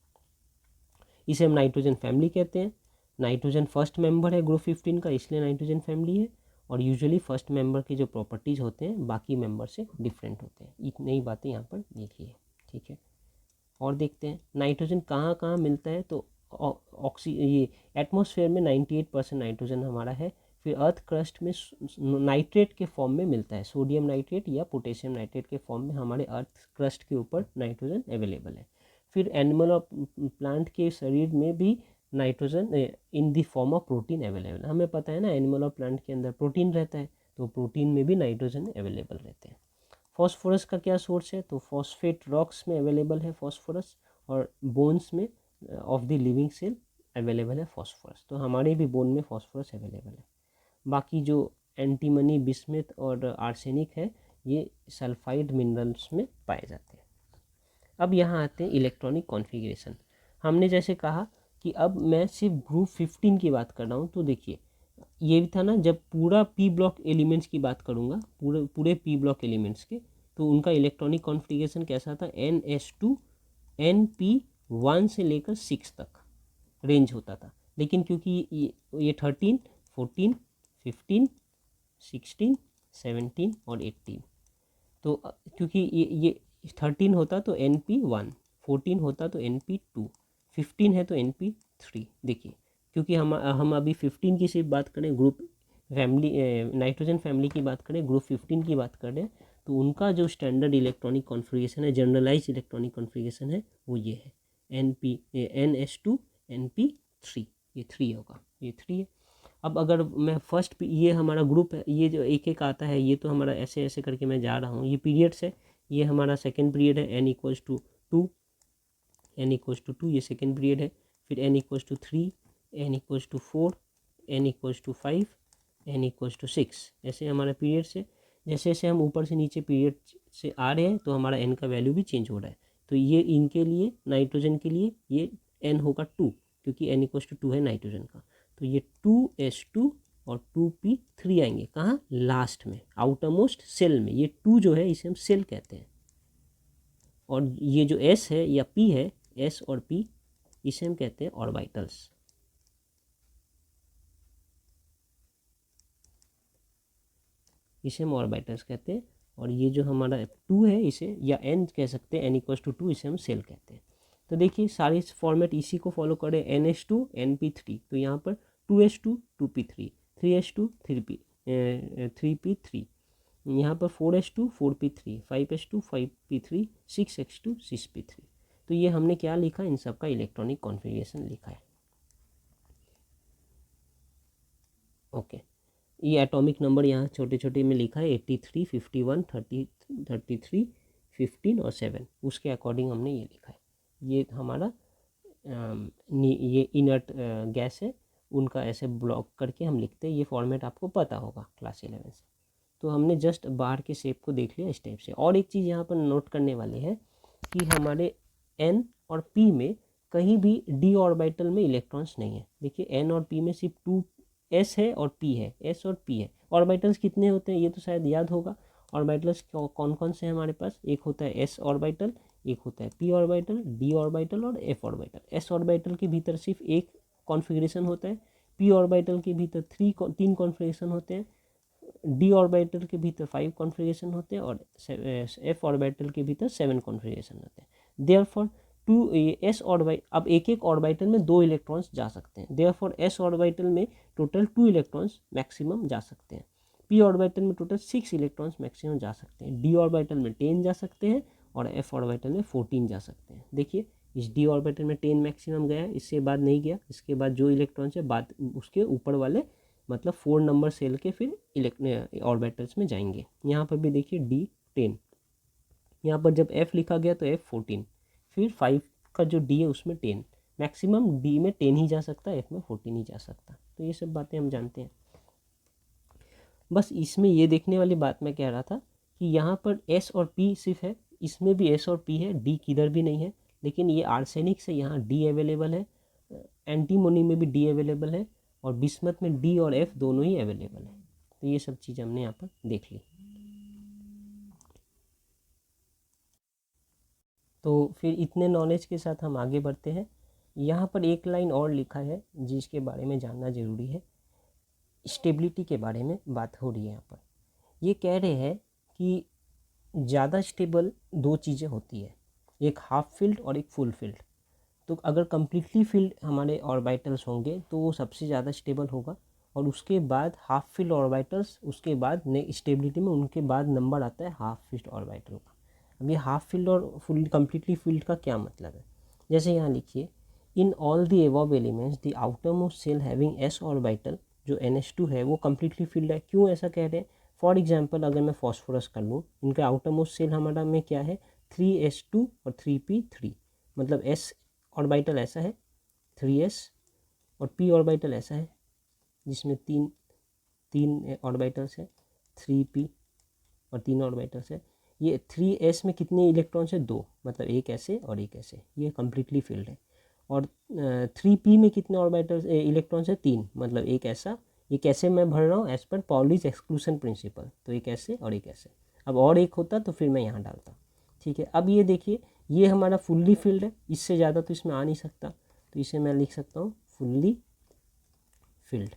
इसे हम नाइट्रोजन फैमिली कहते हैं। नाइट्रोजन फर्स्ट मेंबर है ग्रुप 15 का, इसलिए नाइट्रोजन फैमिली है। और यूजुअली फर्स्ट मेंबर के जो प्रॉपर्टीज़ होते हैं बाकी मेंबर से डिफरेंट होते हैं। इतनी ही बातें यहाँ पर लिखी है, ठीक है। और देखते हैं नाइट्रोजन कहाँ कहाँ मिलता है। तो ये एटमॉस्फेयर में 98% नाइट्रोजन हमारा है। फिर अर्थ क्रस्ट में नाइट्रेट के फॉर्म में मिलता है, सोडियम नाइट्रेट या पोटेशियम नाइट्रेट के फॉर्म में हमारे अर्थ क्रस्ट के ऊपर नाइट्रोजन अवेलेबल है। फिर एनिमल और प्लांट के शरीर में भी nitrogen in the form of protein available है। हमें पता है ना, एनिमल और प्लांट के अंदर प्रोटीन रहता है, तो प्रोटीन में भी नाइट्रोजन अवेलेबल रहते हैं। फॉस्फोरस का क्या सोर्स है? तो फॉस्फेट रॉक्स में अवेलेबल है फॉस्फोरस, और बोन्स में of the living cell available है फॉस्फोरस। तो हमारे भी बोन में फॉस्फोरस अवेलेबल है। बाकी जो एंटीमनी, बिस्मथ और आर्सेनिक है, ये सल्फाइड मिनरल्स में पाए जाते हैं। अब यहाँ आते हैं इलेक्ट्रॉनिक कॉन्फ़िगरेशन। हमने जैसे कहा कि अब मैं सिर्फ ग्रुप 15 की बात कर रहा हूँ। तो देखिए ये भी था ना, जब पूरा पी ब्लॉक एलिमेंट्स की बात करूँगा, पूरे पी ब्लॉक एलिमेंट्स के, तो उनका इलेक्ट्रॉनिक कॉन्फ़िगरेशन कैसा था? NS2 NP1 से लेकर 6 तक रेंज होता था। लेकिन क्योंकि ये 13, 14, 15, 16, 17 और 18, तो क्योंकि ये 13 होता तो NP1, 14 होता तो NP2, 15 है तो NP3। देखिए क्योंकि हम अभी 15 की सिर्फ बात करें, ग्रुप फैमिली नाइट्रोजन फैमिली की बात करें, ग्रुप 15 की बात करें, तो उनका जो स्टैंडर्ड इलेक्ट्रॉनिक कॉन्फ़िगरेशन है, जनरलाइज इलेक्ट्रॉनिक कॉन्फ़िगरेशन है, वो ये है NS2 NP3। ये 3 होगा, ये 3 है। अब अगर मैं फर्स्ट, ये हमारा ग्रुप है, ये जो एक एक आता है, ये तो हमारा ऐसे ऐसे करके मैं जा रहा हूँ, ये पीरियड्स है। ये हमारा सेकेंड पीरियड है, N=2, N=2, ये सेकेंड पीरियड है। फिर N=3, N=4, N=5, N=6, ऐसे हमारा पीरियड्स है। जैसे जैसे हम ऊपर से नीचे पीरियड से आ रहे हैं, तो हमारा N का वैल्यू भी चेंज हो रहा है। तो ये इनके लिए, नाइट्रोजन के लिए ये N होगा 2, क्योंकि N=2 है नाइट्रोजन का। तो ये 2S2 और 2P3 आएंगे कहाँ? लास्ट में, आउटर मोस्ट सेल में। ये 2 जो है इसे हम सेल कहते हैं, और ये जो S है या P है, S और P, इसे हम कहते हैं ऑर्बिटल्स। इसे हम ऑर्बिटल्स कहते हैं। और ये जो हमारा 2 है, इसे या N कह सकते हैं, N=2, इसे हम सेल कहते हैं। तो देखिए सारे फॉर्मेट इसी को फॉलो करें, NS2 NP3। तो यहाँ पर 2S2 2P3, 3S2 3P3, यहाँ पर 4s2 4p3, 5s2 5p3, 6x2 6p3। तो ये हमने क्या लिखा, इन सब का इलेक्ट्रॉनिक कॉन्फ़िगरेशन लिखा है। ओके, ये एटॉमिक नंबर यहाँ छोटे छोटे में लिखा है 83, 51, 33, 15 और 7, उसके अकॉर्डिंग हमने ये लिखा है। ये हमारा ये इनर्ट गैस है, उनका ऐसे ब्लॉक करके हम लिखते हैं। ये फॉर्मेट आपको पता होगा क्लास 11 से। तो हमने जस्ट बाहर के शेप को देख लिया इस टाइप से। और एक चीज़ यहाँ पर नोट करने वाली है कि हमारे N और P में कहीं भी d ऑर्बिटल में इलेक्ट्रॉन्स नहीं है। देखिए N और P में सिर्फ 2s है और P है, s और P है। ऑर्बिटल्स कितने होते हैं ये तो शायद याद होगा। ऑर्बिटल्स कौन कौन से हैं हमारे पास, एक होता है s ऑर्बिटल, एक होता है p ऑर्बिटल, d ऑर्बिटल और f ऑर्बिटल। s ऑर्बिटल के भीतर सिर्फ एक कॉन्फ़िगरेशन होता है, p ऑर्बिटल के भीतर तीन कॉन्फ़िगरेशन होते हैं, d ऑर्बिटल के भीतर 5 कॉन्फ़िगरेशन होते हैं और f ऑर्बिटल के भीतर 7 कॉन्फ़िगरेशन होते हैं। देयरफॉर s ऑर्बिटल, अब एक एक ऑर्बिटल में 2 इलेक्ट्रॉन्स जा सकते हैं। देयरफॉर s ऑर्बिटल में टोटल 2 इलेक्ट्रॉन्स मैक्सिमम जा सकते हैं। p ऑर्बिटल में टोटल 6 इलेक्ट्रॉन्स मैक्सिमम जा सकते हैं। d ऑर्बिटल में 10 जा सकते हैं और f ऑर्बिटल में 14 जा सकते हैं। देखिए इस d ऑर्बिटल में 10 मैक्सिमम गया है, इसके बाद नहीं गया। इसके बाद जो इलेक्ट्रॉन्स है बाद उसके ऊपर वाले मतलब 4 नंबर सेल के फिर ऑर्बिटल्स में जाएंगे। यहाँ पर भी देखिए d 10, यहाँ पर जब f लिखा गया तो f 14, फिर 5 का जो d है उसमें 10, मैक्सिमम d में 10 ही जा सकता है, f में 14 ही जा सकता। तो ये सब बातें हम जानते हैं। बस इसमें ये देखने वाली बात मैं कह रहा था कि यहाँ पर s और p सिर्फ है, इसमें भी s और p है, d किधर भी नहीं है। लेकिन ये आर्सेनिक से यहाँ d अवेलेबल है, एंटीमोनी में भी d अवेलेबल है और बिस्मथ में d और f दोनों ही अवेलेबल है। तो ये सब चीज़ हमने यहाँ पर देख ली। तो फिर इतने नॉलेज के साथ हम आगे बढ़ते हैं। यहाँ पर एक लाइन और लिखा है जिसके बारे में जानना ज़रूरी है। स्टेबिलिटी के बारे में बात हो रही है यहाँ पर। ये कह रहे हैं कि ज़्यादा स्टेबल 2 चीज़ें होती है, एक हाफ फील्ड और एक फुल फील्ड। तो अगर कम्प्लीटली फील्ड हमारे ऑर्बिटल्स होंगे तो वो सबसे ज़्यादा स्टेबल होगा, और उसके बाद हाफ फील्ड ऑर्बिटल्स, उसके बाद स्टेबिलिटी में उनके बाद नंबर आता है हाफ फील्ड ऑर्बिटल का। अब ये हाफ फील्ड और फुल कम्प्लीटली फील्ड का क्या मतलब है, जैसे यहाँ लिखिए, in all the above elements the outermost shell having s orbital, जो NH2 है वो कम्प्लीटली फील्ड है। क्यों ऐसा कह रहे हैं? फॉर एग्जाम्पल अगर मैं फॉस्फोरस कर लूँ, इनका आउटर मोस्ट सेल हमारा में क्या है 3s2 और 3p3, मतलब s ऑर्बिटल ऐसा है 3s और p ऑर्बिटल ऐसा है जिसमें तीन ऑर्बिटल्स है 3p और 3 ऑर्बिटल्स है। ये 3s में कितने इलेक्ट्रॉन्स है 2, मतलब एक ऐसे और एक ऐसे, ये कम्प्लीटली फील्ड है। और 3p में कितने ऑर्बिटल्स इलेक्ट्रॉन्स है 3, मतलब एक ऐसा। ये कैसे मैं भर रहा हूँ as per Pauli's exclusion principal, तो एक ऐसे और एक ऐसे। अब और एक होता तो फिर मैं यहाँ डालता, ठीक है। अब ये देखिए ये हमारा फुल्ली फील्ड है, इससे ज़्यादा तो इसमें आ नहीं सकता, तो इसे मैं लिख सकता हूँ फुल्ली फील्ड।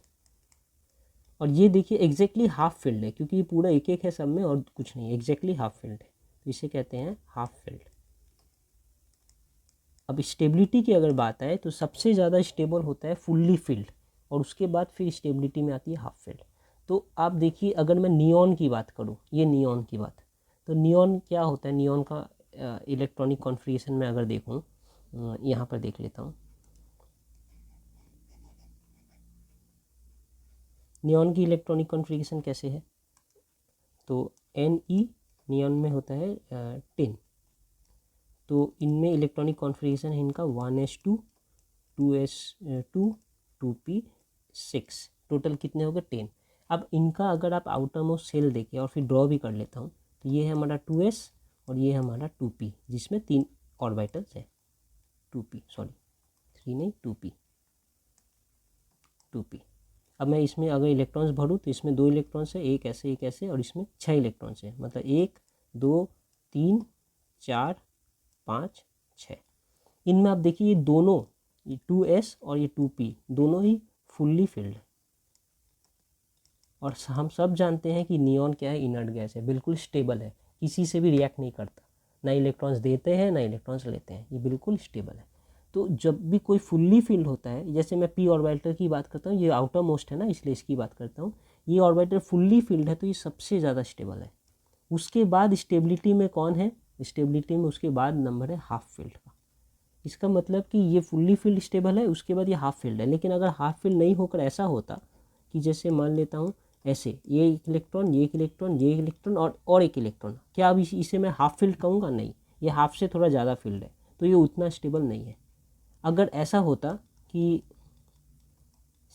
और ये देखिए एग्जैक्टली हाफ फील्ड है, क्योंकि ये पूरा एक एक है सब में और कुछ नहीं, एग्जैक्टली हाफ फील्ड है, तो इसे कहते हैं हाफ फील्ड। अब स्टेबिलिटी की अगर बात आए तो सबसे ज़्यादा स्टेबल होता है फुल्ली फील्ड, और उसके बाद फिर स्टेबिलिटी में आती है हाफ फील्ड। तो आप देखिए अगर मैं नियॉन की बात करूँ, ये नियॉन की बात, तो नियॉन क्या होता है, नियॉन का इलेक्ट्रॉनिक कॉन्फ़िगरेशन में अगर देखूँ, यहाँ पर देख लेता हूँ। नियॉन की इलेक्ट्रॉनिक कॉन्फ़िगरेशन कैसे है, तो Ne नियॉन में होता है 10। तो इनमें इलेक्ट्रॉनिक कॉन्फ़िगरेशन है इनका 1s2 2s2 2p6, टोटल कितने हो गए 10। अब इनका अगर आप आउटर मोस्ट सेल देखें और फिर ड्रॉ भी कर लेता हूँ, तो ये है हमारा 2s और ये है हमारा 2p, जिसमें 3 ऑर्बिटल्स है 2p, सॉरी 3 नहीं 2p। अब मैं इसमें अगर इलेक्ट्रॉन्स भरूँ तो इसमें 2 इलेक्ट्रॉन्स है, एक ऐसे और इसमें 6 इलेक्ट्रॉन्स है, मतलब 1 2 3 4 5 6। इनमें आप देखिए ये दोनों, ये 2s और ये 2p दोनों ही फुल्ली फिल्ड है। और हम सब जानते हैं कि नियॉन क्या है, इनर्ट गैस है, बिल्कुल स्टेबल है, किसी से भी रिएक्ट नहीं करता, ना इलेक्ट्रॉन्स देते हैं ना इलेक्ट्रॉन्स लेते हैं, ये बिल्कुल स्टेबल है। तो जब भी कोई फुल्ली फिल्ड होता है, जैसे मैं p ऑर्बिटल की बात करता हूँ, ये आउटर मोस्ट है ना इसलिए इसकी बात करता हूँ, ये ऑर्बिटल फुल्ली फिल्ड है तो ये सबसे ज़्यादा स्टेबल है। उसके बाद स्टेबिलिटी में कौन है, स्टेबिलिटी में उसके बाद नंबर है हाफ फिल्ड का। इसका मतलब कि ये फुल्ली फिल्ड स्टेबल है, उसके बाद ये हाफ फिल्ड है। लेकिन अगर हाफ फिल्ड नहीं होकर ऐसा होता कि जैसे मान लेता हूँ ऐसे, ये एक इलेक्ट्रॉन, ये एक इलेक्ट्रॉन, ये एक इलेक्ट्रॉन और एक इलेक्ट्रॉन, क्या अब इसे मैं हाफ फील्ड कहूँगा? नहीं, ये हाफ से थोड़ा ज़्यादा फील्ड है तो ये उतना स्टेबल नहीं है। अगर ऐसा होता कि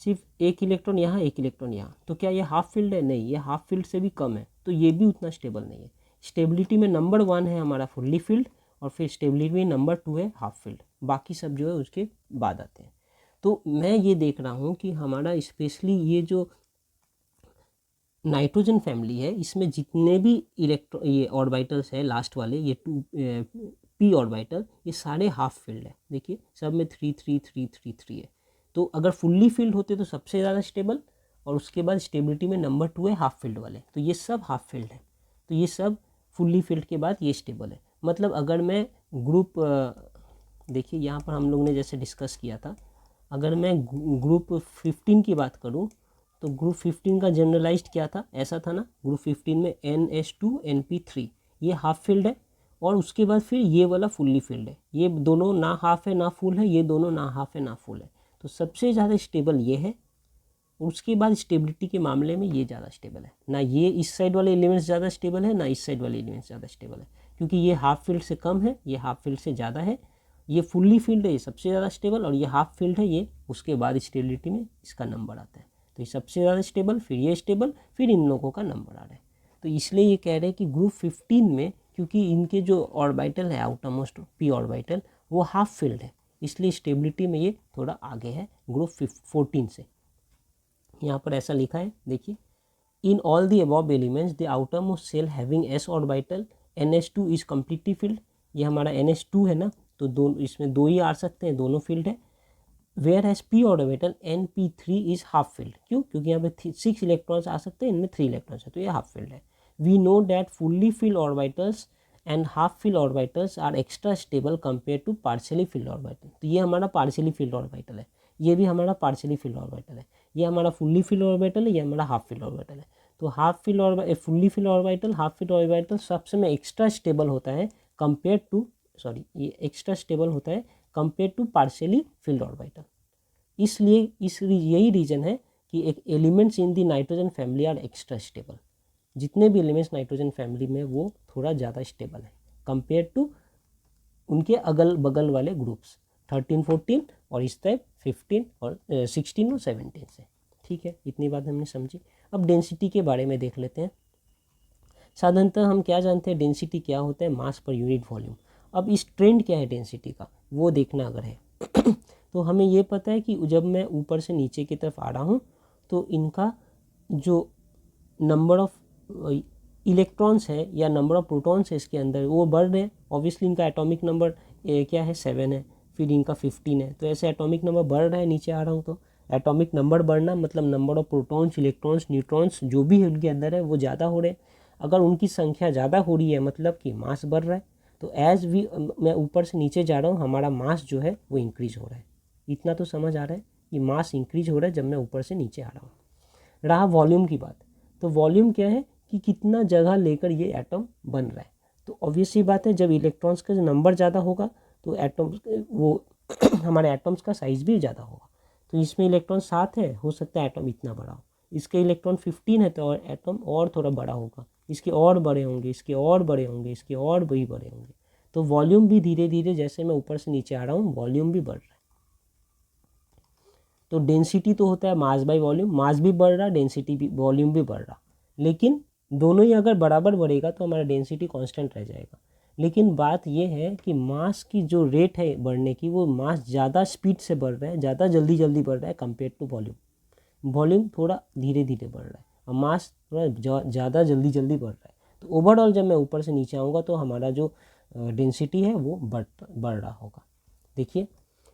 सिर्फ एक इलेक्ट्रॉन यहाँ, एक इलेक्ट्रॉन यहाँ, तो क्या ये हाफ फील्ड है? नहीं, ये हाफ फील्ड से भी कम है, तो ये भी उतना स्टेबल नहीं है। स्टेबिलिटी में नंबर 1 है हमारा फुल्ली फील्ड, और फिर स्टेबिलिटी में नंबर 2 है हाफ फील्ड, बाकी सब जो है उसके बाद आते हैं। तो मैं ये देख रहा हूँ कि हमारा स्पेशली ये जो नाइट्रोजन फैमिली है, इसमें जितने भी ये ऑर्बिटल्स है लास्ट वाले, ये 2 पी ऑर्बिटल, ये सारे हाफ फील्ड है। देखिए सब में 3 3 3 3 3 है। तो अगर फुल्ली फील्ड होते तो सबसे ज़्यादा स्टेबल, और उसके बाद स्टेबिलिटी में नंबर 2 है हाफ फील्ड वाले, तो ये सब हाफ फील्ड है। तो ये सब फुल्ली फील्ड के बाद ये स्टेबल है। मतलब अगर मैं ग्रुप, देखिए यहाँ पर हम लोग ने जैसे डिस्कस किया था, अगर मैं ग्रुप 15 की बात करूँ तो ग्रुप 15 का जनरलाइज्ड क्या था, ऐसा था ना, ग्रुप 15 में NH2 NP3 ये हाफ फील्ड है, और उसके बाद फिर ये वाला फुल्ली फील्ड है। ये दोनों ना हाफ है ना फुल है, ये दोनों ना हाफ है ना फुल है। तो सबसे ज़्यादा स्टेबल ये है। उसके बाद स्टेबिलिटी के मामले में ये ज़्यादा स्टेबल है, ना ये इस साइड वाले एलिमेंट्स ज़्यादा स्टेबल है, ना इस साइड वाले एलिमेंट्स ज़्यादा स्टेबल है, क्योंकि ये हाफ फील्ड से कम है, ये हाफ फील्ड से ज़्यादा है। ये फुल्ली फील्ड है, ये सबसे ज़्यादा स्टेबल, और ये हाफ फील्ड है, ये उसके बाद स्टेबिलिटी में इसका नंबर आता है। तो ये सबसे ज़्यादा स्टेबल, फिर ये स्टेबल, फिर इन लोगों का नंबर आ रहा है। तो इसलिए ये कह रहे हैं कि ग्रुप 15 में, क्योंकि इनके जो ऑर्बिटल है आउटरमोस्ट पी ऑर्बिटल, वो हाफ फील्ड है, इसलिए स्टेबिलिटी में ये थोड़ा आगे है ग्रुप 14 से। यहाँ पर ऐसा लिखा है, देखिए, in all the above elements the outermost shell having s orbital NH2 is completely filled. ये हमारा NH2 है ना, तो दोनों इसमें 2 ही आ सकते हैं, दोनों फील्ड है। Where has p orbital NP3 is half filled. क्यों? क्योंकि यहाँ पे 6 इलेक्ट्रॉन्स आ सकते हैं, इनमें 3 इलेक्ट्रॉन्स है, तो ये हाफ फील्ड है। We know that fully filled orbitals and half filled orbitals are extra stable compare to partially filled orbital. तो ये हमारा पार्शियली फील्ड ऑर्बिटल है, ये भी हमारा पार्शियली फील्ड ऑर्बिटल है, ये हमारा फुल्ली फील्ड ऑर्बिटल है, ये हमारा हाफ फील्ड ऑर्बिटल है। तो हाफ फील्ड और fully filled orbital, half filled orbital सबसे में एक्स्ट्रा स्टेबल होता है कंपेयर टू, सॉरी, ये एक्स्ट्रा स्टेबल होता है compare to partially filled orbital. इसलिए यही रीज़न है कि एक elements in the nitrogen family are extra stable. जितने भी एलिमेंट्स नाइट्रोजन फैमिली में वो थोड़ा ज़्यादा स्टेबल है कंपेयर टू उनके अगल बगल वाले ग्रुप्स 13 14 और इस टाइप 15 और 16 और 17 से। ठीक है, इतनी बात हमने समझी। अब डेंसिटी के बारे में देख लेते हैं। साधारणतः हम क्या जानते हैं, डेंसिटी क्या होता है, मास पर यूनिट वॉल्यूम। अब इस ट्रेंड क्या है डेंसिटी का, वो देखना अगर है तो हमें ये पता है कि जब मैं ऊपर से नीचे की तरफ आ रहा हूँ तो इनका जो नंबर ऑफ इलेक्ट्रॉन्स है या नंबर ऑफ प्रोटॉन्स है इसके अंदर, वो बढ़ रहे हैं। ऑब्वियसली इनका एटॉमिक नंबर क्या है, 7 है, फिर इनका 15 है, तो ऐसे एटॉमिक नंबर बढ़ रहा है, नीचे आ रहा हूँ तो एटॉमिक नंबर बढ़ना मतलब number of protons, electrons, neutrons जो भी है उनके अंदर है वो ज़्यादा हो रहे हैं। अगर उनकी संख्या ज़्यादा हो रही है मतलब कि मास बढ़ रहा है। तो एज वी मैं ऊपर से नीचे जा रहा हूँ, हमारा मास जो है वो इंक्रीज हो रहा है। इतना तो समझ आ रहा है कि मास इंक्रीज हो रहा है जब मैं ऊपर से नीचे आ रहा हूँ। रहा वॉल्यूम की बात, तो वॉल्यूम क्या है कि कितना जगह लेकर ये एटम बन रहा है। तो ऑब्वियस सी बात है, जब इलेक्ट्रॉन्स का नंबर ज़्यादा होगा तो एटम्स वो हमारे एटम्स का साइज़ भी ज़्यादा होगा। तो इसमें इलेक्ट्रॉन 7 है, हो सकता है एटम इतना बड़ा हो। इसके इलेक्ट्रॉन 15 है तो और एटम और थोड़ा बड़ा होगा, इसके और बड़े होंगे, इसके और बड़े होंगे, इसके और भी बड़े होंगे। तो वॉल्यूम भी धीरे धीरे जैसे मैं ऊपर से नीचे आ रहा हूँ वॉल्यूम भी बढ़ रहा है। तो डेंसिटी तो होता है मास बाय वॉल्यूम, मास भी बढ़ रहा, डेंसिटी भी, वॉल्यूम भी बढ़ रहा, लेकिन दोनों ही अगर बराबर बढ़ेगा तो हमारा डेंसिटी कांस्टेंट रह जाएगा। लेकिन बात यह है कि मास की जो रेट है बढ़ने की, वो मास ज़्यादा स्पीड से बढ़ रहा है, ज़्यादा जल्दी जल्दी बढ़ रहा है कंपेयर टू वॉल्यूम। वॉल्यूम थोड़ा धीरे धीरे बढ़ रहा है और मास थोड़ा ज़्यादा जल्दी जल्दी बढ़ रहा है। तो ओवरऑल जब मैं ऊपर से नीचे आऊँगा तो हमारा जो डेंसिटी है वो बढ़ रहा होगा। देखिए,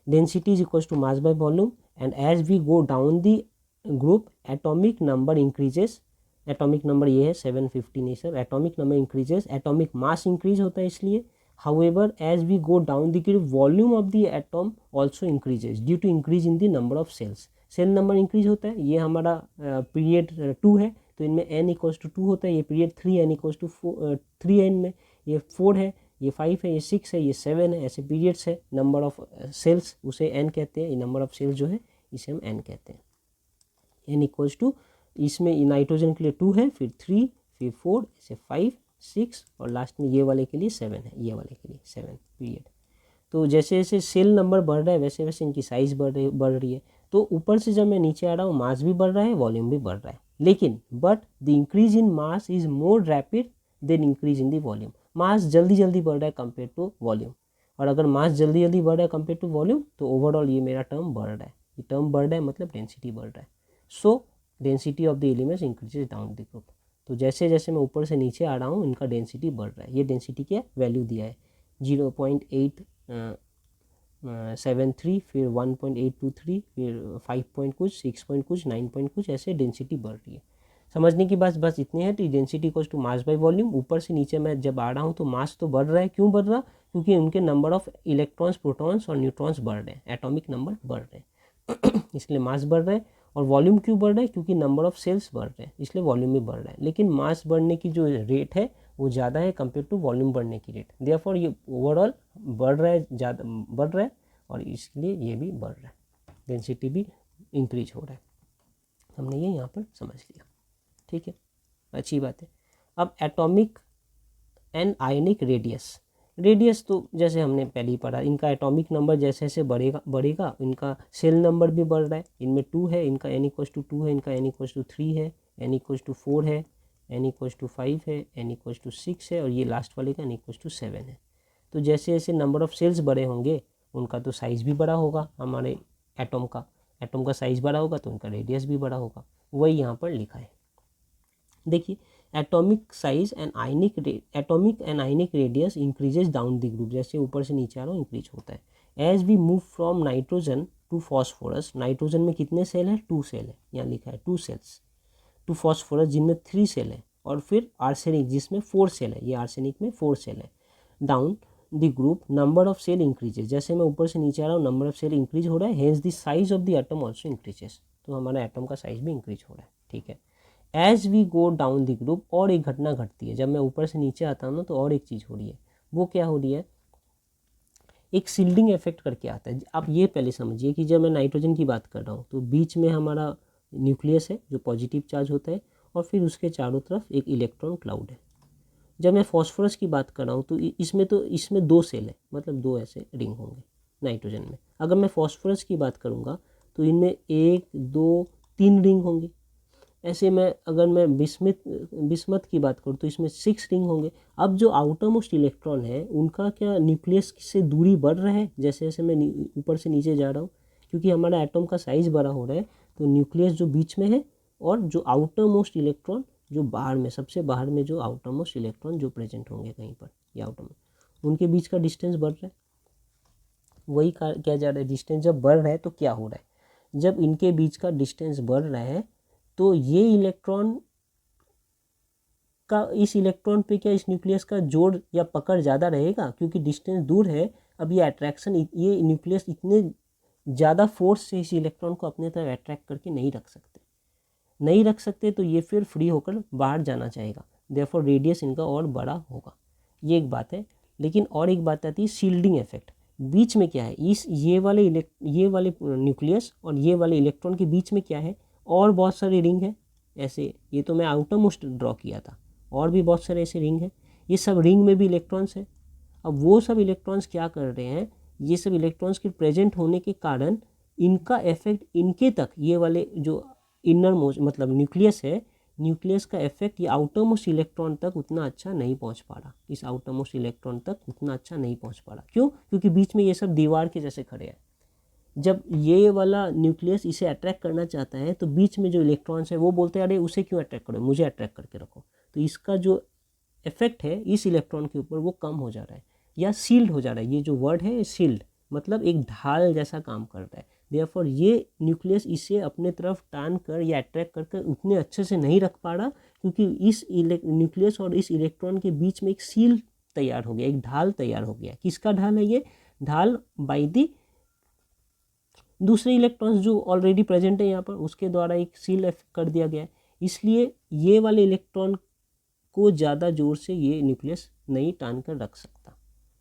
density is equals to mass by volume, and as we go down the group atomic number increases. Atomic number ये है 750 नहीं sir, atomic number increases, atomic mass increase होता है इसलिए। However as we go down the group volume of the atom also increases due to increase in the number of shells. Shell number increase होता है, ये हमारा पीरियड 2 है तो इनमें n इक्वल्स टू 2 होता है, ये period 3 n equals to 3n में ये 4 है, ये 5 है, ये 6 है, ये 7 है, ऐसे पीरियड्स है। नंबर ऑफ सेल्स उसे n कहते हैं, ये नंबर ऑफ सेल्स जो है इसे हम n कहते हैं। n इक्वल्स टू, इसमें नाइट्रोजन के लिए 2 है, फिर 3, फिर 4, ऐसे 5, 6 और लास्ट में ये वाले के लिए 7 है, ये वाले के लिए 7 पीरियड। तो जैसे जैसे सेल नंबर बढ़ रहा है वैसे वैसे इनकी साइज़ बढ़ रही है। तो ऊपर से जब मैं नीचे आ रहा हूँ मास भी बढ़ रहा है, वॉल्यूम भी बढ़ रहा है, लेकिन but the increase in mass is more rapid than increase in the volume. Mass जल्दी जल्दी बढ़ रहा है कंपेयर टू वॉल्यूम, और अगर मास जल्दी जल्दी बढ़ रहा है कंपेयर टू वॉल्यूम तो ओवरऑल ये मेरा टर्म बढ़ रहा है, ये टर्म बढ़ रहा है मतलब डेंसिटी बढ़ रहा है। सो density of the elements increases down the group. तो जैसे जैसे मैं ऊपर से नीचे आ रहा हूँ इनका डेंसिटी बढ़ रहा है। ये डेंसिटी क्या वैल्यू दिया है 0.873, फिर 1.823, फिर 5 पॉइंट कुछ, 6 पॉइंट कुछ, 9 पॉइंट कुछ, ऐसे डेंसिटी बढ़ रही है। समझने की बात बस इतनी है। तो density equals to mass by volume. ऊपर से नीचे मैं जब आ रहा हूँ तो मास तो बढ़ रहा है, क्यों बढ़ रहा? क्योंकि उनके नंबर ऑफ इलेक्ट्रॉन्स, प्रोटॉन्स और न्यूट्रॉन्स बढ़ रहे हैं, एटॉमिक नंबर बढ़ रहे हैं इसलिए मास बढ़ रहा है। और वॉल्यूम क्यों बढ़ रहा है? क्योंकि नंबर ऑफ सेल्स बढ़ रहे हैं, इसलिए वॉल्यूम भी बढ़ रहा है। लेकिन मास बढ़ने की जो रेट है वो ज़्यादा है कंपेयर टू वॉल्यूम बढ़ने की रेट। देयरफॉर ये ओवरऑल बढ़ रहा है, ज़्यादा बढ़ रहा है, और इसलिए ये भी बढ़ रहा है, डेंसिटी भी इंक्रीज हो रहा है। हमने ये यहाँ पर समझ लिया, ठीक है, अच्छी बात है। अब atomic and ionic radius. Radius तो जैसे हमने पहले ही पढ़ा, इनका एटॉमिक नंबर जैसे जैसे बढ़ेगा इनका सेल नंबर भी बढ़ रहा है। इनमें 2 है, इनका n इक्वल्स टू 2 है, इनका n इक्वल्स टू 3 है, n इक्वल्स टू 4 है, n इक्वल्स टू 5 है, n इक्वल्स टू 6 है, और ये लास्ट वाले का n इक्वल्स टू 7 है। तो जैसे जैसे नंबर ऑफ सेल्स बड़े होंगे उनका तो साइज़ भी बड़ा होगा, हमारे एटम का साइज़ बड़ा होगा तो उनका रेडियस भी बड़ा होगा। वही यहाँ पर लिखा है, देखिए, atomic size and ionic radius increases down the group. जैसे ऊपर से नीचे आ रहा हूँ इंक्रीज होता है। As we move from nitrogen to phosphorus, nitrogen में कितने सेल है? 2 सेल है, यहाँ लिखा है 2 सेल्स, टू फॉस्फोरस जिनमें 3 सेल है, और फिर आर्सेनिक जिसमें 4 सेल है, ये आर्सेनिक में 4 सेल है। Down the group number of shells increases, जैसे मैं ऊपर से नीचे आ रहा हूँ नंबर ऑफ सेल इंक्रीज हो रहा है, hence the size of the atom also increases, तो हमारा एटम का साइज भी इंक्रीज हो रहा है, ठीक है। As we go down the group, और एक घटना घटती है, जब मैं ऊपर से नीचे आता हूँ ना तो और एक चीज़ हो रही है। वो क्या हो रही है? एक सील्डिंग इफेक्ट करके आता है। आप ये पहले समझिए कि जब मैं नाइट्रोजन की बात कर रहा हूँ तो बीच में हमारा न्यूक्लियस है जो पॉजिटिव चार्ज होता है, और फिर उसके चारों तरफ एक इलेक्ट्रॉन क्लाउड है। जब मैं फॉस्फोरस की बात कर रहा हूँ तो इसमें 2 सेल है, मतलब 2 ऐसे रिंग होंगे नाइट्रोजन में। अगर मैं फॉस्फोरस की बात करूँगा तो इनमें 1, 2, 3 रिंग होंगे। ऐसे में अगर मैं बिस्मथ की बात करूँ तो इसमें 6 रिंग होंगे। अब जो आउटर मोस्ट इलेक्ट्रॉन है उनका क्या न्यूक्लियस से दूरी बढ़ रहा है जैसे जैसे मैं ऊपर से नीचे जा रहा हूँ? क्योंकि हमारा एटम का साइज़ बड़ा हो रहा है, तो न्यूक्लियस जो बीच में है और जो आउटर मोस्ट इलेक्ट्रॉन जो बाहर में, सबसे बाहर में जो आउटर मोस्ट इलेक्ट्रॉन जो प्रेजेंट होंगे कहीं पर या आउटर में, उनके बीच का डिस्टेंस बढ़ रहा है। वही क्या जा रहा है, डिस्टेंस जब बढ़ रहा है तो क्या हो रहा है? जब इनके बीच का डिस्टेंस बढ़ रहा है तो ये इलेक्ट्रॉन का, इस इलेक्ट्रॉन पे क्या इस न्यूक्लियस का जोड़ या पकड़ ज़्यादा रहेगा? क्योंकि डिस्टेंस दूर है, अब ये अट्रैक्शन, ये न्यूक्लियस इतने ज़्यादा फोर्स से इस इलेक्ट्रॉन को अपने तरफ अट्रैक्ट करके नहीं रख सकते, तो ये फिर फ्री होकर बाहर जाना चाहेगा, देयरफॉर रेडियस इनका और बड़ा होगा। ये एक बात है। लेकिन और एक बात आती है शील्डिंग इफेक्ट। बीच में क्या है, ये वाले न्यूक्लियस और ये वाले इलेक्ट्रॉन के बीच में क्या है? और बहुत सारे रिंग है ऐसे, ये तो मैं आउटर मोस्ट ड्रॉ किया था, और भी बहुत सारे ऐसे रिंग हैं। ये सब रिंग में भी इलेक्ट्रॉन्स हैं। अब वो सब इलेक्ट्रॉन्स क्या कर रहे हैं? ये सब इलेक्ट्रॉन्स के प्रेजेंट होने के कारण इनका इफेक्ट इनके तक, ये वाले जो इनर मोस्ट मतलब न्यूक्लियस है, न्यूक्लियस का इफेक्ट ये आउटर मोस्ट इलेक्ट्रॉन तक उतना अच्छा नहीं पहुंच पा रहा, इस आउटर मोस्ट इलेक्ट्रॉन तक उतना अच्छा नहीं पहुंच पा रहा। क्यों? क्योंकि बीच में ये सब दीवार के जैसे खड़े हैं। जब ये वाला न्यूक्लियस इसे अट्रैक्ट करना चाहता है तो बीच में जो इलेक्ट्रॉन्स है वो बोलते हैं अरे उसे क्यों अट्रैक्ट करो, मुझे अट्रैक्ट करके रखो। तो इसका जो इफेक्ट है इस इलेक्ट्रॉन के ऊपर वो कम हो जा रहा है या सील्ड हो जा रहा है। ये जो वर्ड है सील्ड, मतलब एक ढाल जैसा काम कर रहा है। देयरफॉर ये न्यूक्लियस इसे अपने तरफ टान कर या अट्रैक्ट करके उतने अच्छे से नहीं रख पा रहा, क्योंकि इस न्यूक्लियस और इस इलेक्ट्रॉन के बीच में एक सील तैयार हो गया, एक ढाल तैयार हो गया। किसका ढाल है ये? ढाल बाय द दूसरे इलेक्ट्रॉन्स जो ऑलरेडी प्रेजेंट है यहाँ पर उसके द्वारा एक सील कर दिया गया है, इसलिए ये वाले इलेक्ट्रॉन को ज़्यादा जोर से ये न्यूक्लियस नहीं टान कर रख सकता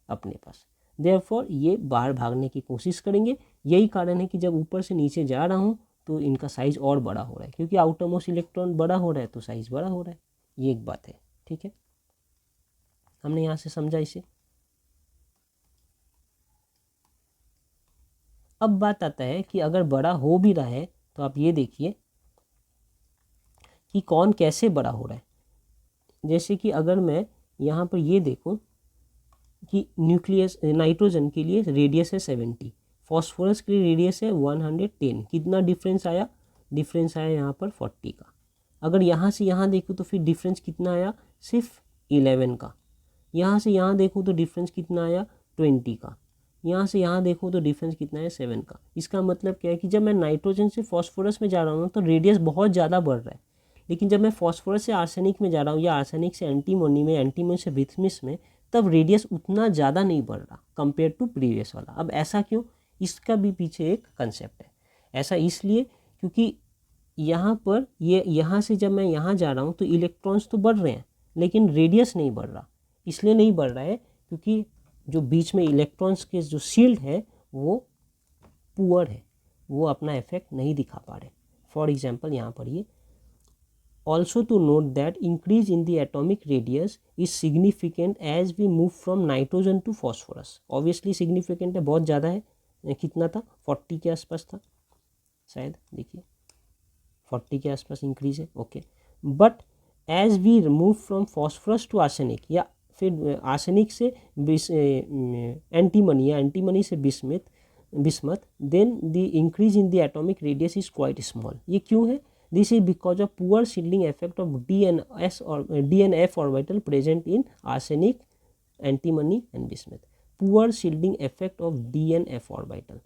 अपने पास। देयरफॉर ये बाहर भागने की कोशिश करेंगे। यही कारण है कि जब ऊपर से नीचे जा रहा हूँ तो इनका साइज़ और बड़ा हो रहा है, क्योंकि आउटर मोस्ट इलेक्ट्रॉन बड़ा हो रहा है तो साइज़ बड़ा हो रहा है। ये एक बात है, ठीक है, हमने यहाँ से समझा इसे। अब बात आता है कि अगर बड़ा हो भी रहा है तो आप ये देखिए कि कौन कैसे बड़ा हो रहा है। जैसे कि अगर मैं यहाँ पर ये देखूँ कि न्यूक्लियस नाइट्रोजन के लिए रेडियस है 70, फॉस्फोरस के लिए रेडियस है 110, कितना डिफरेंस आया? डिफरेंस आया यहाँ पर 40 का। अगर यहाँ से यहाँ देखूँ तो फिर डिफरेंस कितना आया? सिर्फ 11 का। यहाँ से यहाँ देखूँ तो डिफरेंस कितना आया? 20 का। यहाँ से यहाँ देखूँ तो डिफरेंस कितना है? 7 का। इसका मतलब क्या है कि जब मैं नाइट्रोजन से फॉस्फोरस में जा रहा हूँ तो रेडियस बहुत ज़्यादा बढ़ रहा है, लेकिन जब मैं फॉस्फोरस से आर्सेनिक में जा रहा हूँ या आर्सेनिक से एंटीमोनी में, एंटीमोनी से बिस्मथ में, तब रेडियस उतना ज़्यादा नहीं बढ़ रहा कंपेयर टू प्रीवियस वाला। अब ऐसा क्यों? इसका भी पीछे एक कंसेप्ट है। ऐसा इसलिए क्योंकि यहाँ पर यहाँ से जब मैं यहाँ जा रहा हूँ तो इलेक्ट्रॉन्स तो बढ़ रहे हैं लेकिन रेडियस नहीं बढ़ रहा। इसलिए नहीं बढ़ रहा है क्योंकि जो बीच में इलेक्ट्रॉन्स के जो शील्ड है वो पुअर है, वो अपना इफेक्ट नहीं दिखा पा रहे। फॉर एग्जाम्पल यहाँ पर ये also to note that increase in the atomic radius is significant as we move from nitrogen to phosphorus. Obviously significant है, बहुत ज़्यादा है। कितना था? 40 के आसपास था शायद, देखिए 40 के आसपास इंक्रीज है, okay. But as we move from phosphorus to arsenic या फिर आर्सेनिक से एंटीमनी या एंटीमनी से bismuth, then the increase in the atomic radius is quite small. ये क्यों है? This is because of poor shielding effect of D and F orbital present in arsenic, antimony and bismuth. Poor shielding effect of D and F orbital.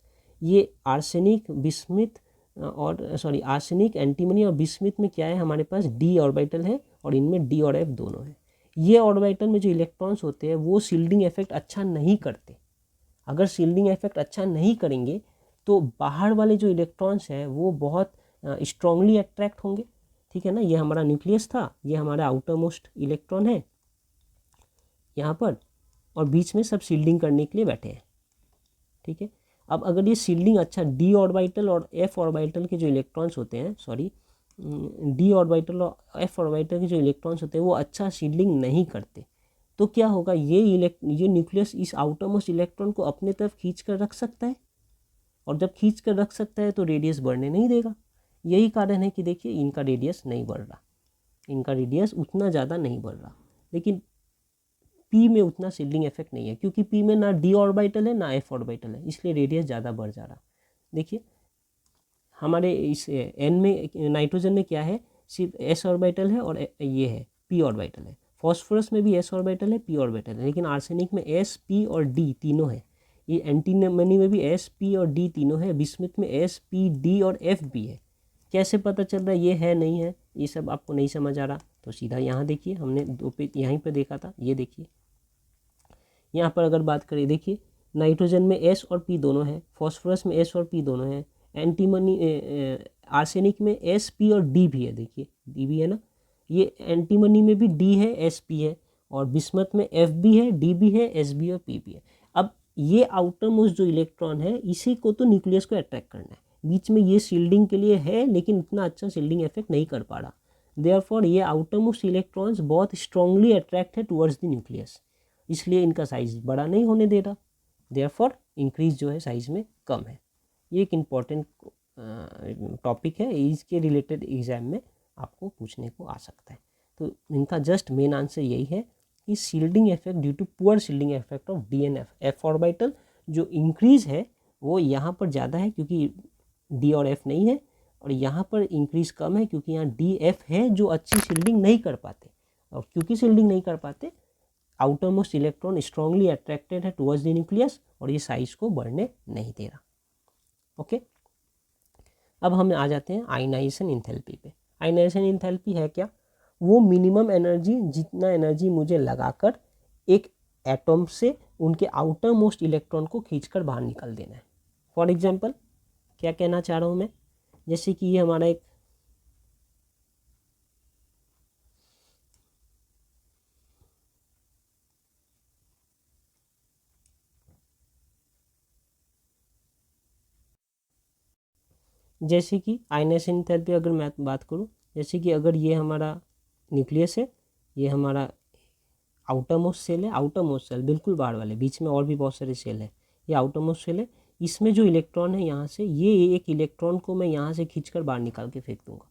ये आर्सेनिक बिस्मिथ और आर्सेनिक एंटीमनी और बिस्मिथ में क्या है? हमारे पास D ऑर्बिटल है और इनमें D और F दोनों है। ये ऑर्बिटल में जो इलेक्ट्रॉन्स होते हैं वो शील्डिंग इफेक्ट अच्छा नहीं करते। अगर शील्डिंग इफेक्ट अच्छा नहीं करेंगे तो बाहर वाले जो इलेक्ट्रॉन्स हैं वो बहुत स्ट्रांगली अट्रैक्ट होंगे, ठीक है ना। ये हमारा न्यूक्लियस था, ये हमारा आउटर मोस्ट इलेक्ट्रॉन है यहाँ पर, और बीच में सब शील्डिंग करने के लिए बैठे हैं, ठीक है। अब अगर ये शील्डिंग अच्छा डी ऑर्बिटल और एफ ऑर्बिटल के जो इलेक्ट्रॉन्स होते हैं, डी ऑर्बिटल और एफ ऑर्बिटल के जो इलेक्ट्रॉन्स होते हैं वो अच्छा शील्डिंग नहीं करते, तो क्या होगा? ये न्यूक्लियस इस आउटर मोस्ट इलेक्ट्रॉन को अपने तरफ खींच कर रख सकता है, और जब खींच कर रख सकता है तो रेडियस बढ़ने नहीं देगा। यही कारण है कि देखिए इनका रेडियस नहीं बढ़ रहा, इनका रेडियस उतना ज़्यादा नहीं बढ़ रहा, लेकिन पी में उतना शील्डिंग इफेक्ट नहीं है क्योंकि पी में ना डी ऑर्बिटल है ना एफ ऑर्बिटल है, इसलिए रेडियस ज़्यादा बढ़ जा रहा। देखिए हमारे इस एन में नाइट्रोजन में क्या है? सिर्फ एस ऑर्बिटल है और ये है पी ऑर्बिटल है। फॉस्फोरस में भी एस ऑर्बिटल है, पी ऑर्बिटल है, लेकिन आर्सेनिक में एस, पी और डी तीनों है। ये एंटीमनी में भी एस, पी और डी तीनों है। बिस्मिथ में एस, पी, डी और एफ भी है। कैसे पता चल रहा है ये है नहीं है? ये सब आपको नहीं समझ आ रहा तो सीधा यहाँ देखिए, हमने दो पे यहीं पे देखा था, ये देखिए यहाँ पर अगर बात करें, देखिए नाइट्रोजन में एस और पी दोनों है, फॉस्फोरस में एस और पी दोनों है, एंटीमनी आर्सेनिक में एस, पी और डी भी है, देखिए डी भी है ना। ये एंटीमनी में भी डी है, एस, पी है, और बिस्मथ में एफ भी है, डी भी है, एस भी और पी भी है। अब ये आउटर मोस्ट जो इलेक्ट्रॉन है इसी को तो न्यूक्लियस को अट्रैक्ट करना है। बीच में ये शील्डिंग के लिए है लेकिन इतना अच्छा शील्डिंग इफेक्ट नहीं कर पा रहा। देयरफॉर ये आउटर मोस्ट इलेक्ट्रॉन्स बहुत स्ट्रांगली अट्रैक्ट है टुवर्ड्स द न्यूक्लियस, इसलिए इनका साइज बड़ा नहीं होने दे रहा। देयरफॉर इंक्रीज जो है साइज में कम है। ये एक इम्पॉर्टेंट टॉपिक है, इसके रिलेटेड एग्जाम में आपको पूछने को आ सकता है। तो इनका जस्ट मेन आंसर यही है कि shielding effect due to poor shielding effect of d and f. F orbital जो इंक्रीज है वो यहाँ पर ज़्यादा है क्योंकि डी और एफ नहीं है, और यहाँ पर इंक्रीज कम है क्योंकि यहाँ डी एफ है जो अच्छी शील्डिंग नहीं कर पाते, और क्योंकि शील्डिंग नहीं कर पाते outer most electron strongly attracted है टुवर्ड्स द न्यूक्लियस और ये साइज को बढ़ने नहीं दे रहा। ओके, अब हम आ जाते हैं आयनाइजेशन इंथैल्पी पे। आयनाइजेशन इंथैल्पी है क्या? वो मिनिमम एनर्जी, जितना एनर्जी मुझे लगाकर एक एटॉम से उनके आउटर मोस्ट इलेक्ट्रॉन को खींचकर बाहर निकाल देना है। फॉर एग्जांपल क्या कहना चाह रहा हूँ मैं, जैसे कि ये हमारा एक जैसे कि आयनेशन एंथैल्पी अगर मैं बात करूँ, जैसे कि अगर ये हमारा न्यूक्लियस है, ये हमारा आउटर मोस्ट सेल है, आउटर मोस्ट सेल बिल्कुल बाहर वाले, बीच में और भी बहुत सारे सेल है, ये आउटर मोस्ट सेल है। इसमें जो इलेक्ट्रॉन है यहाँ से, ये एक इलेक्ट्रॉन को मैं यहाँ से खींचकर बाहर निकाल के फेंक दूंगा।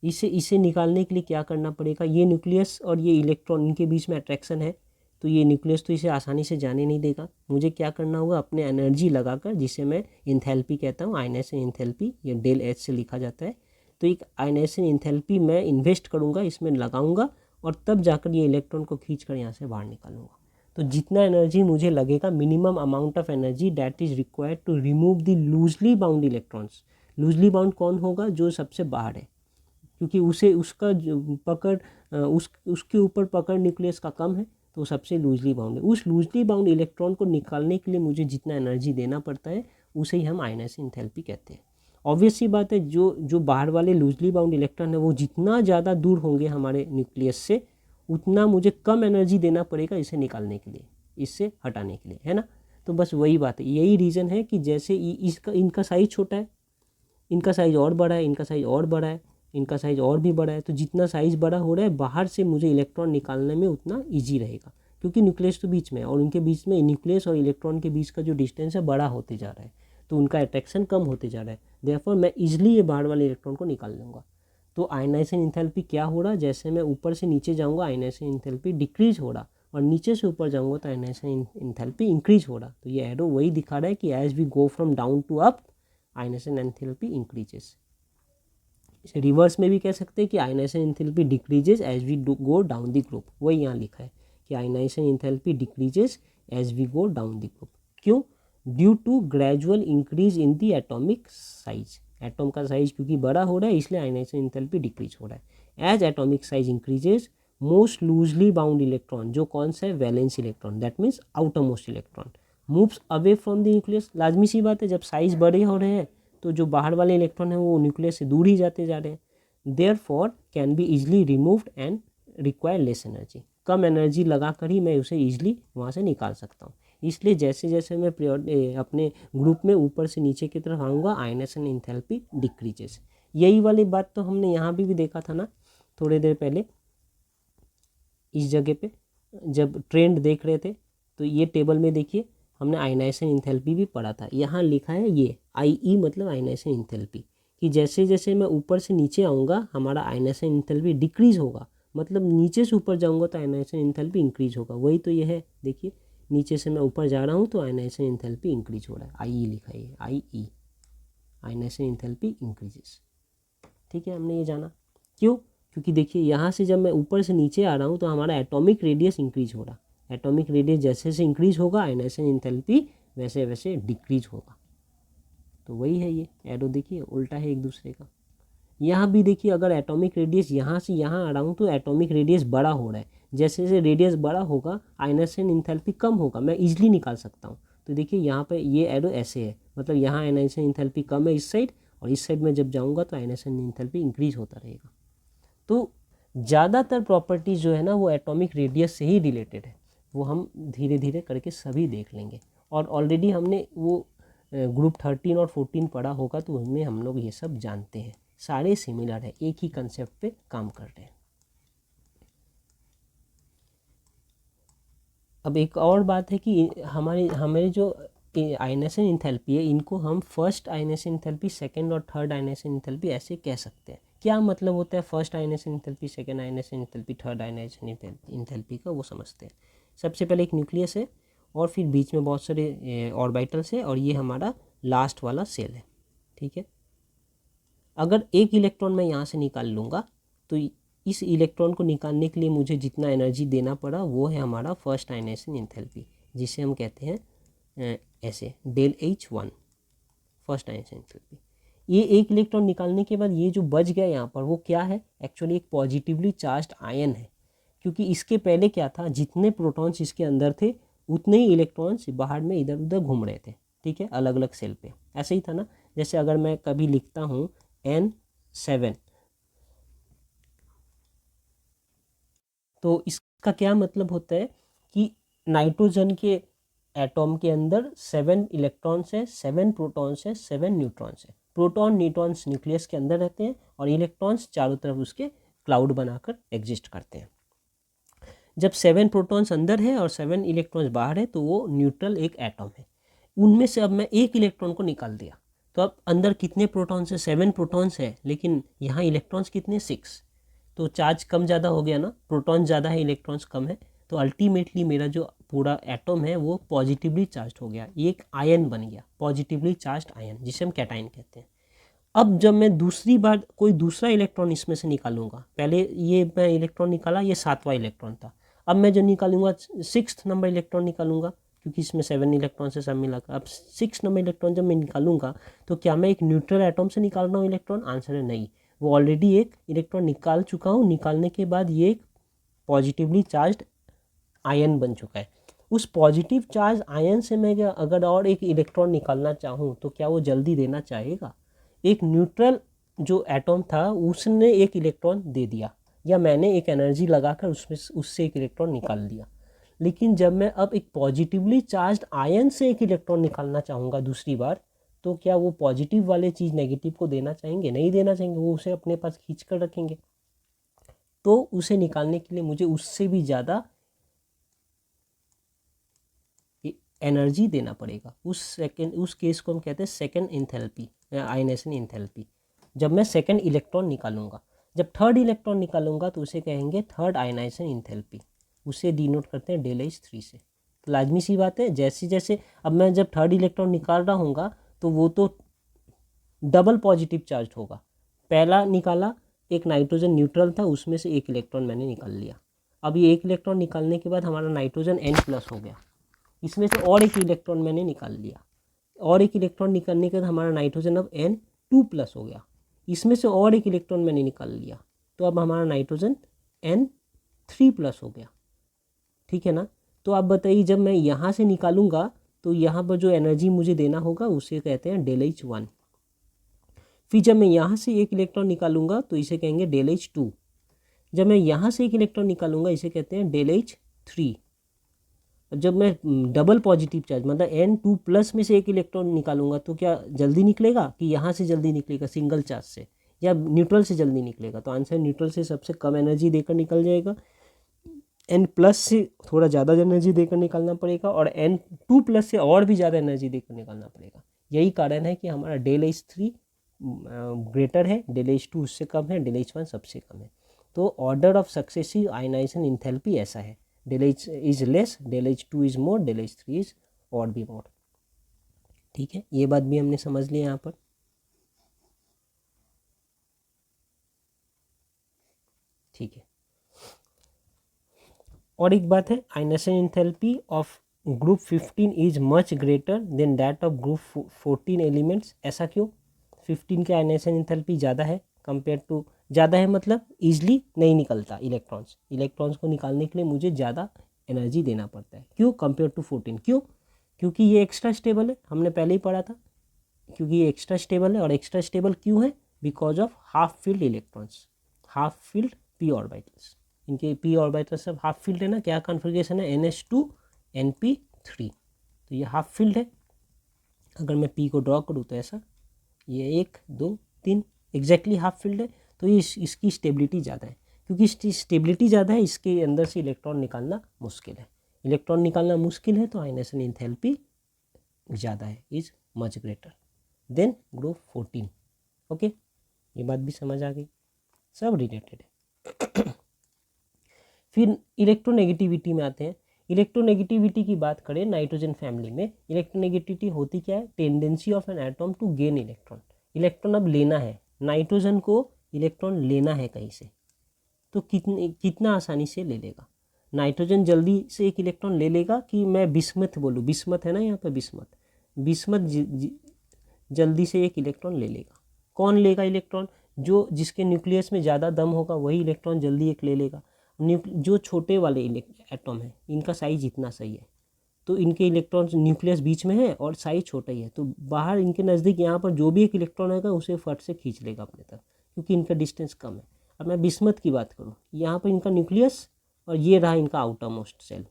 इसे निकालने के लिए क्या करना पड़ेगा, ये न्यूक्लियस और ये इलेक्ट्रॉन इनके बीच में अट्रैक्शन है, तो ये न्यूक्लियस तो इसे आसानी से जाने नहीं देगा। मुझे क्या करना होगा, अपने एनर्जी लगाकर, जिसे मैं इंथैल्पी कहता हूँ, आयनेशन इंथैल्पी, ये डेल एच से लिखा जाता है। तो एक आयनेशन इंथैल्पी मैं इन्वेस्ट करूँगा, इसमें लगाऊंगा, और तब जाकर ये इलेक्ट्रॉन को खींच कर यहाँ से बाहर निकालूंगा। तो जितना एनर्जी मुझे लगेगा, minimum amount of energy that is required to remove the loosely bound electrons. Loosely bound कौन होगा, जो सबसे बाहर है, क्योंकि उसे उसका पकड़ उसके ऊपर पकड़ न्यूक्लियस का कम है, तो वो सबसे लूजली बाउंड है। उस लूजली बाउंड इलेक्ट्रॉन को निकालने के लिए मुझे जितना एनर्जी देना पड़ता है, उसे ही हम आयनेशन एंथैल्पी कहते हैं। ऑब्वियस सी बात है, जो बाहर वाले लूजली बाउंड इलेक्ट्रॉन है, वो जितना ज़्यादा दूर होंगे हमारे न्यूक्लियस से, उतना मुझे कम एनर्जी देना पड़ेगा इसे निकालने के लिए, इससे हटाने के लिए, है ना। तो बस वही बात है, यही रीज़न है कि जैसे इसका इनका साइज़ छोटा है, इनका साइज़ और बड़ा है, इनका साइज़ और बड़ा है, इनका साइज़ और भी बड़ा है, तो जितना साइज़ बड़ा हो रहा है, बाहर से मुझे इलेक्ट्रॉन निकालने में उतना ईजी रहेगा, क्योंकि न्यूक्लियस तो बीच में है, और उनके बीच में, न्यूक्लियस और इलेक्ट्रॉन के बीच का जो डिस्टेंस है बड़ा होते जा रहा है, तो उनका अट्रैक्शन कम होते जा रहा है। देयरफॉर मैं ईजिली ये बाहर वाले इलेक्ट्रॉन को निकाल लूँगा। तो आयनाइजेशन एंथैल्पी क्या हो रहा, जैसे मैं ऊपर से नीचे जाऊँगा आयनाइजेशन एंथैल्पी डिक्रीज हो रहा, और नीचे से ऊपर जाऊँगा तो आयनाइजेशन एंथैल्पी इंक्रीज हो रहा। तो ये एरो वही दिखा रहा है कि as we go from down to up, ionization enthalpy increases. इसे रिवर्स में भी कह सकते हैं कि ionization enthalpy decreases as we go down the group. वही यहाँ लिखा है कि ionization enthalpy decreases as we go down the group. क्यों? Due to gradual increase in the atomic size. Atom का साइज क्योंकि बड़ा हो रहा है, इसलिए आयनाइजेशन एंथैल्पी डिक्रीज हो रहा है। As atomic size increases, most loosely bound electron, जो कौन सा है, valence electron, that means outermost electron, moves away from the nucleus. लाजमी सी बात है, जब साइज बड़े हो रहे हैं तो जो बाहर वाले इलेक्ट्रॉन हैं वो न्यूक्लियस से दूर ही जाते जा रहे हैं। Therefore can be easily removed and require less energy. Come energy लगा कर ही मैं उसे ईजिली वहाँ से निकाल सकता हूँ। इसलिए जैसे जैसे मैं अपने ग्रुप में ऊपर से नीचे की तरफ आऊँगा, आयनेशन एंथैल्पी डिक्रीजेस। यही वाली बात तो हमने यहाँ भी देखा था ना थोड़ी देर पहले, इस जगह पे जब ट्रेंड देख रहे थे, तो ये टेबल में देखिए हमने आयनाइजेशन एंथैल्पी भी पढ़ा था। यहाँ लिखा है ये IE मतलब आयनाइजेशन एंथैल्पी, कि जैसे जैसे मैं ऊपर से नीचे आऊँगा हमारा आयनाइजेशन एंथैल्पी डिक्रीज होगा, मतलब नीचे से ऊपर जाऊँगा तो आयनाइजेशन एंथैल्पी इंक्रीज होगा। वही तो ये है, देखिए नीचे से मैं ऊपर जा रहा हूँ तो आयनाइजेशन एंथैल्पी इंक्रीज हो रहा है। IE लिखा है, IE आयनाइजेशन एंथैल्पी इंक्रीजेस। ठीक है, हमने ये जाना। क्यों? क्योंकि देखिए यहाँ से जब मैं ऊपर से नीचे आ रहा हूँ तो हमारा एटॉमिक रेडियस इंक्रीज हो रहा। एटॉमिक रेडियस जैसे जैसे इंक्रीज होगा, आयनाइजेशन एंथैल्पी वैसे वैसे डिक्रीज होगा। तो वही है, ये एरो देखिए उल्टा है एक दूसरे का। यहाँ भी देखिए, अगर एटॉमिक रेडियस यहाँ से यहाँ आ रहा हूँ तो एटॉमिक रेडियस बड़ा हो रहा है, जैसे जैसे रेडियस बड़ा होगा आयनाइजेशन एंथैल्पी कम होगा, मैं इजीली निकाल सकता हूँ। तो देखिए यहाँ पे ये एरो ऐसे है, मतलब यहाँ आयनाइजेशन एंथैल्पी कम है इस साइड, और इस साइड में जब जाऊँगा तो आयनाइजेशन एंथैल्पी इंक्रीज होता रहेगा। तो ज़्यादातर प्रॉपर्टीज़ जो है ना वो एटॉमिक रेडियस से ही रिलेटेड है, वो हम धीरे धीरे करके सभी देख लेंगे। और ऑलरेडी हमने वो ग्रुप 13 और 14 पढ़ा होगा, तो उनमें हम लोग ये सब जानते हैं, सारे सिमिलर है, एक ही कंसेप्ट पे काम कर रहे हैं। अब एक और बात है कि हमारे जो आयनेशन एंथैल्पी है, इनको हम फर्स्ट आयनेशन एंथैल्पी, सेकंड और थर्ड आयनेशन एंथैल्पी ऐसे कह सकते हैं। क्या मतलब होता है first ionisation enthalpy, second ionisation enthalpy, third ionisation enthalpy का, वो समझते हैं। सबसे पहले एक न्यूक्लियस है, और फिर बीच में बहुत सारे ऑर्बिटल्स है, और ये हमारा लास्ट वाला सेल है। ठीक है, अगर एक इलेक्ट्रॉन मैं यहाँ से निकाल लूँगा तो इस इलेक्ट्रॉन को निकालने के लिए मुझे जितना एनर्जी देना पड़ा वो है हमारा फर्स्ट आयनेशन एंथैल्पी, जिसे हम कहते हैं ऐसे del H1 first ionisation enthalpy. ये एक इलेक्ट्रॉन निकालने के बाद ये जो बच गया यहाँ पर वो क्या है, एक्चुअली एक पॉजिटिवली चार्ज्ड आयन है, क्योंकि इसके पहले क्या था, जितने प्रोटॉन्स इसके अंदर थे उतने ही इलेक्ट्रॉन्स बाहर में इधर उधर घूम रहे थे। ठीक है, अलग अलग सेल पे ऐसे ही था ना, जैसे अगर मैं कभी लिखता हूँ N7, तो इसका क्या मतलब होता है कि नाइट्रोजन के एटॉम के अंदर 7 इलेक्ट्रॉन्स है, 7 प्रोटॉन्स है, 7 न्यूट्रॉन्स है। प्रोटॉन न्यूट्रॉन्स न्यूक्लियस के अंदर रहते हैं और इलेक्ट्रॉन्स चारों तरफ उसके क्लाउड बनाकर एग्जिस्ट करते हैं। जब 7 प्रोटॉन्स अंदर है और 7 इलेक्ट्रॉन्स बाहर है तो वो न्यूट्रल एक एटॉम है। उनमें से अब मैं एक इलेक्ट्रॉन को निकाल दिया, तो अब अंदर कितने प्रोटॉन्स है? 7 प्रोटॉन्स है, लेकिन यहाँ इलेक्ट्रॉन्स कितने? 6। तो चार्ज कम ज़्यादा हो गया ना, प्रोटॉन ज़्यादा है, इलेक्ट्रॉन्स कम है, तो अल्टीमेटली मेरा जो पूरा एटॉम है वो पॉजिटिवली चार्ज हो गया, ये एक आयन बन गया, पॉजिटिवली चार्ज आयन, जिसे हम कैटाइन कहते हैं। अब जब मैं दूसरी बार कोई दूसरा इलेक्ट्रॉन इसमें से निकालूंगा, पहले ये मैं इलेक्ट्रॉन निकाला, ये 7वां इलेक्ट्रॉन था, अब मैं जो निकालूंगा 6th नंबर इलेक्ट्रॉन निकालूंगा, क्योंकि इसमें 7 इलेक्ट्रॉन से सब मिलाकर। अब 6 नंबर इलेक्ट्रॉन जब मैं निकालूंगा तो क्या मैं एक न्यूट्रल एटॉम से निकाल रहा हूँ इलेक्ट्रॉन? आंसर है नहीं, वो ऑलरेडी एक इलेक्ट्रॉन निकाल चुका हूँ, निकालने के बाद ये एक पॉजिटिवली चार्ज आयन बन चुका है। उस पॉजिटिव चार्ज आयन से मैं अगर और एक इलेक्ट्रॉन निकालना चाहूँ तो क्या वो जल्दी देना चाहेगा? एक न्यूट्रल जो एटॉम था उसने एक इलेक्ट्रॉन दे दिया, या मैंने एक एनर्जी लगाकर उससे एक इलेक्ट्रॉन निकाल लिया। लेकिन जब मैं अब एक पॉजिटिवली चार्ज आयन से एक इलेक्ट्रॉन निकालना चाहूँगा दूसरी बार, तो क्या वो पॉजिटिव वाले चीज़ नेगेटिव को देना चाहेंगे? नहीं देना चाहेंगे, वो उसे अपने पास खींच कर रखेंगे। तो उसे निकालने के लिए मुझे उससे भी ज़्यादा एनर्जी देना पड़ेगा। उस केस को हम कहते हैं सेकंड इंथैल्पी या आयनेशन इंथैल्पी। जब मैं सेकंड इलेक्ट्रॉन निकालूंगा, जब थर्ड इलेक्ट्रॉन निकालूंगा तो उसे कहेंगे थर्ड आयनाइजेशन इंथैल्पी, उसे डिनोट करते हैं ΔH3 से। तो लाजमी सी बात है, जैसे जैसे अब मैं जब थर्ड इलेक्ट्रॉन निकाल रहा हूँगा तो वो तो डबल पॉजिटिव चार्ज होगा। पहला निकाला एक नाइट्रोजन न्यूट्रल था, उसमें से एक इलेक्ट्रॉन मैंने निकाल लिया। अब ये एक इलेक्ट्रॉन निकालने के बाद हमारा नाइट्रोजन N+ हो गया, इसमें से और एक इलेक्ट्रॉन मैंने निकाल लिया, और एक इलेक्ट्रॉन निकालने के बाद हमारा नाइट्रोजन अब N2+ हो गया, इसमें से और एक इलेक्ट्रॉन मैंने निकाल लिया, तो अब हमारा नाइट्रोजन N3+ हो गया। ठीक है ना? तो आप बताइए, जब मैं यहाँ से निकालूंगा तो यहाँ पर जो एनर्जी मुझे देना होगा उसे कहते हैं ΔH1। फिर जब मैं यहाँ से एक इलेक्ट्रॉन निकालूंगा तो इसे कहेंगे ΔH2। जब मैं यहाँ से एक इलेक्ट्रॉन निकालूंगा इसे कहते हैं ΔH3। जब मैं डबल पॉजिटिव चार्ज मतलब N2+ में से एक इलेक्ट्रॉन निकालूंगा तो क्या जल्दी निकलेगा कि यहाँ से जल्दी निकलेगा सिंगल चार्ज से, या न्यूट्रल से जल्दी निकलेगा? तो आंसर न्यूट्रल से सबसे कम एनर्जी देकर निकल जाएगा। N+ से थोड़ा ज़्यादा एनर्जी देकर निकालना पड़ेगा, और N2+ से और भी ज़्यादा एनर्जी देकर निकालना पड़ेगा। यही कारण है कि हमारा ΔH3 ग्रेटर है, ΔH2 उससे कम है, ΔH1 सबसे कम है। तो order of successive ionization enthalpy ऐसा है, ΔH is less, ΔH2 is more, ΔH3 is और भी मोर। ठीक है, ये बात भी हमने समझ लिया यहाँ पर। ठीक है, और एक बात है, ionization enthalpy of group 15 is much greater than that of group 14 elements. ऐसा क्यों? 15 के आयनाइजेशन इंथैल्पी ज़्यादा है कंपेयर टू, ज़्यादा है मतलब ईजिली नहीं निकलता इलेक्ट्रॉन्स को निकालने के लिए मुझे ज़्यादा एनर्जी देना पड़ता है। क्यों कंपेयर टू 14? क्यों? क्योंकि ये एक्स्ट्रा स्टेबल है, हमने पहले ही पढ़ा था, क्योंकि ये एक्स्ट्रा स्टेबल है। और एक्स्ट्रा स्टेबल क्यों है? Because of half field electrons, half field p orbitals. इनके p ऑर्बिटल सब हाफ फील्ड है ना। क्या कॉन्फ़िगरेशन है? NH2 NP3। तो ये हाफ फील्ड है। अगर मैं p को ड्रॉ करूँ तो ऐसा, ये 1 2 3 एग्जैक्टली हाफ फील्ड है। तो ये इसकी स्टेबिलिटी ज़्यादा है। क्योंकि इसकी स्टेबिलिटी ज़्यादा है, इसके अंदर से इलेक्ट्रॉन निकालना मुश्किल है। इलेक्ट्रॉन निकालना मुश्किल है तो आयनाइजेशन इंथैल्पी ज़्यादा है, is much greater then group 14। Okay, ये बात भी समझ आ गई, सब रिलेटेड है। फिर इलेक्ट्रोनेगेटिविटी में आते हैं। इलेक्ट्रोनेगेटिविटी की बात करें नाइट्रोजन फैमिली में, इलेक्ट्रोनेगेटिविटी होती क्या है? Tendency of an atom to gain electron. Electron अब लेना है, नाइट्रोजन को इलेक्ट्रॉन लेना है कहीं से, तो कितना आसानी से ले लेगा? नाइट्रोजन जल्दी से एक इलेक्ट्रॉन ले लेगा कि मैं बिस्मथ बोलूँ, बिस्मथ है ना यहाँ पर, बिस्मथ जल्दी से एक इलेक्ट्रॉन ले लेगा। कौन लेगा इलेक्ट्रॉन? जो जिसके न्यूक्लियस में ज़्यादा दम होगा वही इलेक्ट्रॉन जल्दी एक ले लेगा। जो छोटे वाले एटॉम है इनका साइज इतना सही है, तो इनके इलेक्ट्रॉन्स न्यूक्लियस बीच में है और साइज छोटा ही है, तो बाहर इनके नज़दीक यहाँ पर जो भी एक इलेक्ट्रॉन आएगा उसे फट से खींच लेगा अपने तरफ, क्योंकि इनका डिस्टेंस कम है। अब मैं बिस्मथ की बात करूँ, यहाँ पर इनका न्यूक्लियस और ये रहा इनका आउटर मोस्ट सेल,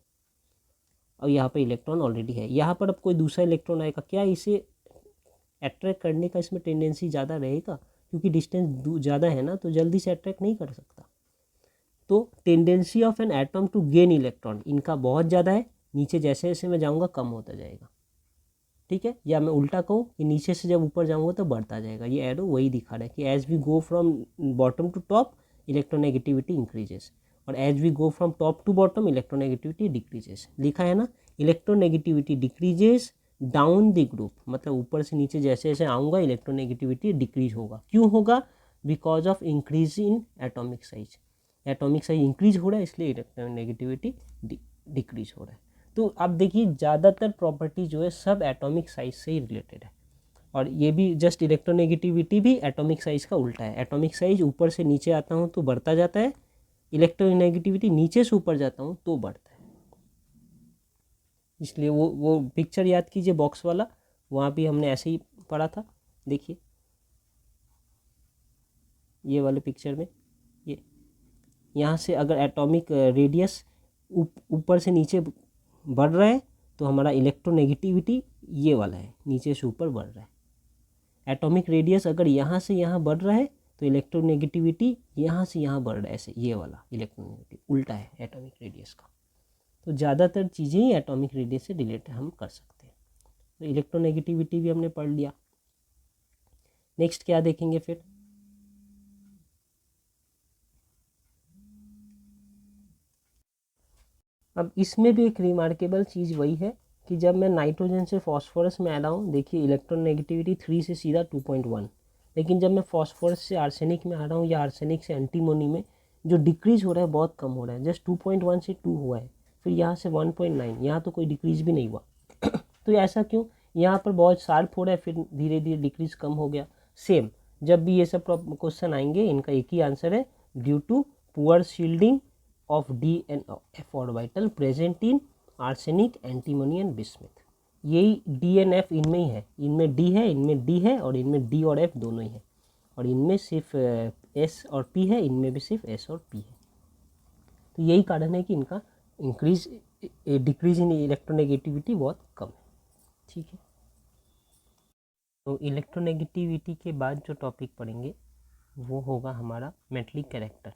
और यहाँ पर इलेक्ट्रॉन ऑलरेडी है। यहाँ पर अब कोई दूसरा इलेक्ट्रॉन आएगा, क्या इसे अट्रैक्ट करने का इसमें टेंडेंसी ज़्यादा रहेगा? क्योंकि डिस्टेंस ज़्यादा है ना, तो जल्दी से अट्रैक्ट नहीं कर सकता। तो tendency of an atom to gain electron इनका बहुत ज़्यादा है, नीचे जैसे जैसे मैं जाऊँगा कम होता जाएगा, ठीक है। या मैं उल्टा कहूँ कि नीचे से जब ऊपर जाऊँगा तो बढ़ता जाएगा। ये एरो वही दिखा रहा है कि as we go from bottom to top electronegativity increases, और as we go from top to bottom electronegativity decreases. लिखा है ना, electronegativity decreases down the group, मतलब ऊपर से नीचे जैसे जैसे आऊँगा इलेक्ट्रोनेगेटिविटी डिक्रीज होगा। क्यों होगा? Because of increase in atomic size. Atomic size increase हो रहा है, इसलिए इलेक्ट्रोनेगेटिविटी डिक्रीज हो रहा है। तो आप देखिए ज़्यादातर प्रॉपर्टी जो है सब एटॉमिक साइज से ही रिलेटेड है, और ये भी जस्ट इलेक्ट्रोनेगेटिविटी भी एटॉमिक साइज का उल्टा है। एटॉमिक साइज ऊपर से नीचे आता हूँ तो बढ़ता जाता है, इलेक्ट्रोनेगेटिविटी नीचे से ऊपर जाता हूँ तो बढ़ता है। इसलिए वो पिक्चर याद कीजिए बॉक्स वाला, वहाँ भी हमने ऐसे ही पढ़ा था। देखिए ये वाले पिक्चर में, ये यहाँ से अगर एटॉमिक रेडियस ऊपर से नीचे बढ़ रहा है तो हमारा इलेक्ट्रोनेगेटिविटी ये वाला है, नीचे से ऊपर बढ़ रहा है। एटॉमिक रेडियस अगर यहाँ से यहाँ बढ़ रहा है तो इलेक्ट्रोनेगेटिविटी यहाँ से यहाँ बढ़ रहा है, ऐसे ये वाला इलेक्ट्रोनेगेटिव उल्टा है एटॉमिक रेडियस का। तो ज़्यादातर चीज़ें ही एटॉमिक रेडियस से रिलेटेड हम कर सकते हैं। तो इलेक्ट्रोनेगेटिविटी भी हमने पढ़ लिया। नेक्स्ट क्या देखेंगे फिर? अब इसमें भी एक रिमार्केबल चीज़ वही है कि जब मैं नाइट्रोजन से फॉस्फोरस में आ रहा हूँ, देखिए इलेक्ट्रोनेगेटिविटी 3 से सीधा 2.1, लेकिन जब मैं फॉस्फोरस से आर्सेनिक में आ रहा हूँ या आर्सेनिक से एंटीमोनी में, जो डिक्रीज हो रहा है बहुत कम हो रहा है, जस्ट 2.1 से 2 हुआ है, फिर यहाँ से 1.9, यहाँ तो कोई डिक्रीज भी नहीं हुआ। तो ऐसा क्यों? यहाँ पर बहुत शार्प हो रहा है, फिर धीरे धीरे डिक्रीज कम हो गया। सेम जब भी ये सब क्वेश्चन आएंगे इनका एक ही आंसर है, due to poor shielding of D and F orbital present in arsenic, antimony and bismuth। यही D and F इनमें ही है, इनमें D है, इनमें D है, और इनमें D और F दोनों ही है, और इनमें सिर्फ S और P है, इनमें भी सिर्फ S और P है। तो यही कारण है कि इनका डिक्रीज इन इलेक्ट्रोनेगेटिविटी बहुत कम है, ठीक है। तो इलेक्ट्रोनेगेटिविटी के बाद जो टॉपिक पढ़ेंगे वो होगा हमारा मेटलिक कैरेक्टर।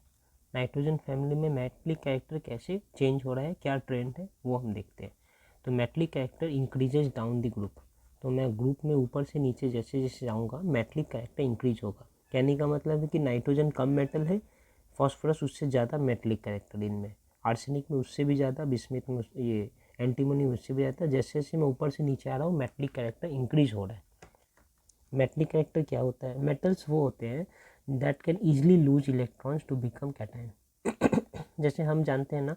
नाइट्रोजन फैमिली में मेटलिक कैरेक्टर कैसे चेंज हो रहा है, क्या ट्रेंड है, वो हम देखते हैं। तो metallic character increases down the group, तो मैं ग्रुप में ऊपर से नीचे जैसे जैसे जाऊँगा मेटलिक कैरेक्टर इंक्रीज होगा। कहने का मतलब है कि नाइट्रोजन कम मेटल है, फॉस्फोरस उससे ज़्यादा मेटलिक कैरेक्टर इनमें, आर्सेनिक में उससे भी ज़्यादा, बिस्मिथ में ये एंटीमोनी में उससे भी ज़्यादा। जैसे जैसे मैं ऊपर से नीचे आ रहा हूँ मेटलिक कैरेक्टर इंक्रीज हो रहा है। मेटलिक कैरेक्टर क्या होता है? मेटल्स वो होते हैं that can easily lose electrons to become cation. जैसे हम जानते हैं ना,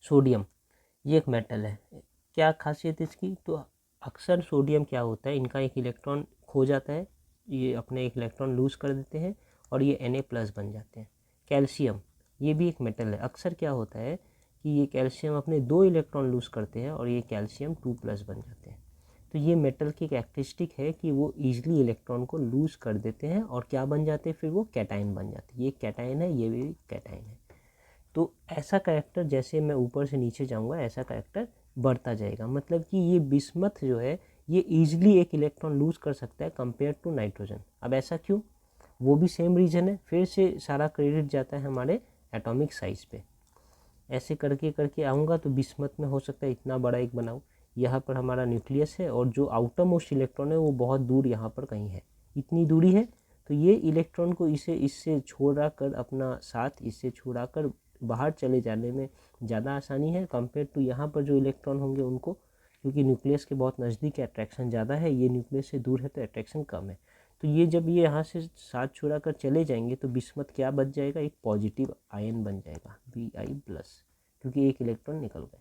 सोडियम ये एक मेटल है, क्या खासियत इसकी? तो अक्सर सोडियम क्या होता है, इनका एक इलेक्ट्रॉन खो जाता है, ये अपने एक इलेक्ट्रॉन लूज कर देते हैं और ये Na+ बन जाते हैं। कैल्शियम ये भी एक मेटल है, अक्सर क्या होता है कि ये कैल्शियम अपने 2 इलेक्ट्रॉन लूज करते हैं और ये कैल्शियम 2+ बन जाते हैं। तो ये मेटल की कैरेक्टरिस्टिक है कि वो ईजिली इलेक्ट्रॉन को लूज कर देते हैं और क्या बन जाते हैं, फिर वो कैटायन बन जाते हैं। ये कैटायन है, ये भी कैटायन है। तो ऐसा कैरेक्टर जैसे मैं ऊपर से नीचे जाऊंगा ऐसा कैरेक्टर बढ़ता जाएगा, मतलब कि ये बिस्मथ जो है ये ईजिली एक इलेक्ट्रॉन लूज कर सकता है कंपेयर टू नाइट्रोजन। अब ऐसा क्यों? वो भी सेम रीजन है, फिर से सारा क्रेडिट जाता है हमारे एटॉमिक साइज पे। ऐसे करके करके आऊँगा तो बिस्मथ में हो सकता है इतना बड़ा एक बनाऊँ, यहाँ पर हमारा न्यूक्लियस है और जो आउटर मोस्ट इलेक्ट्रॉन है वो बहुत दूर यहाँ पर कहीं है, इतनी दूरी है। तो ये इलेक्ट्रॉन को इससे छोड़ा कर अपना साथ इससे छुड़ा कर बाहर चले जाने में ज़्यादा आसानी है कंपेयर टू यहाँ पर जो इलेक्ट्रॉन होंगे उनको, क्योंकि न्यूक्लियस के बहुत नज़दीक अट्रैक्शन ज़्यादा है, ये न्यूक्लियस से दूर है तो अट्रैक्शन कम है। तो ये जब ये यहाँ से साथ छुड़ा कर चले जाएंगे तो बिस्मथ क्या बच जाएगा, एक पॉजिटिव आयन बन जाएगा Bi+, क्योंकि एक इलेक्ट्रॉन निकल गए।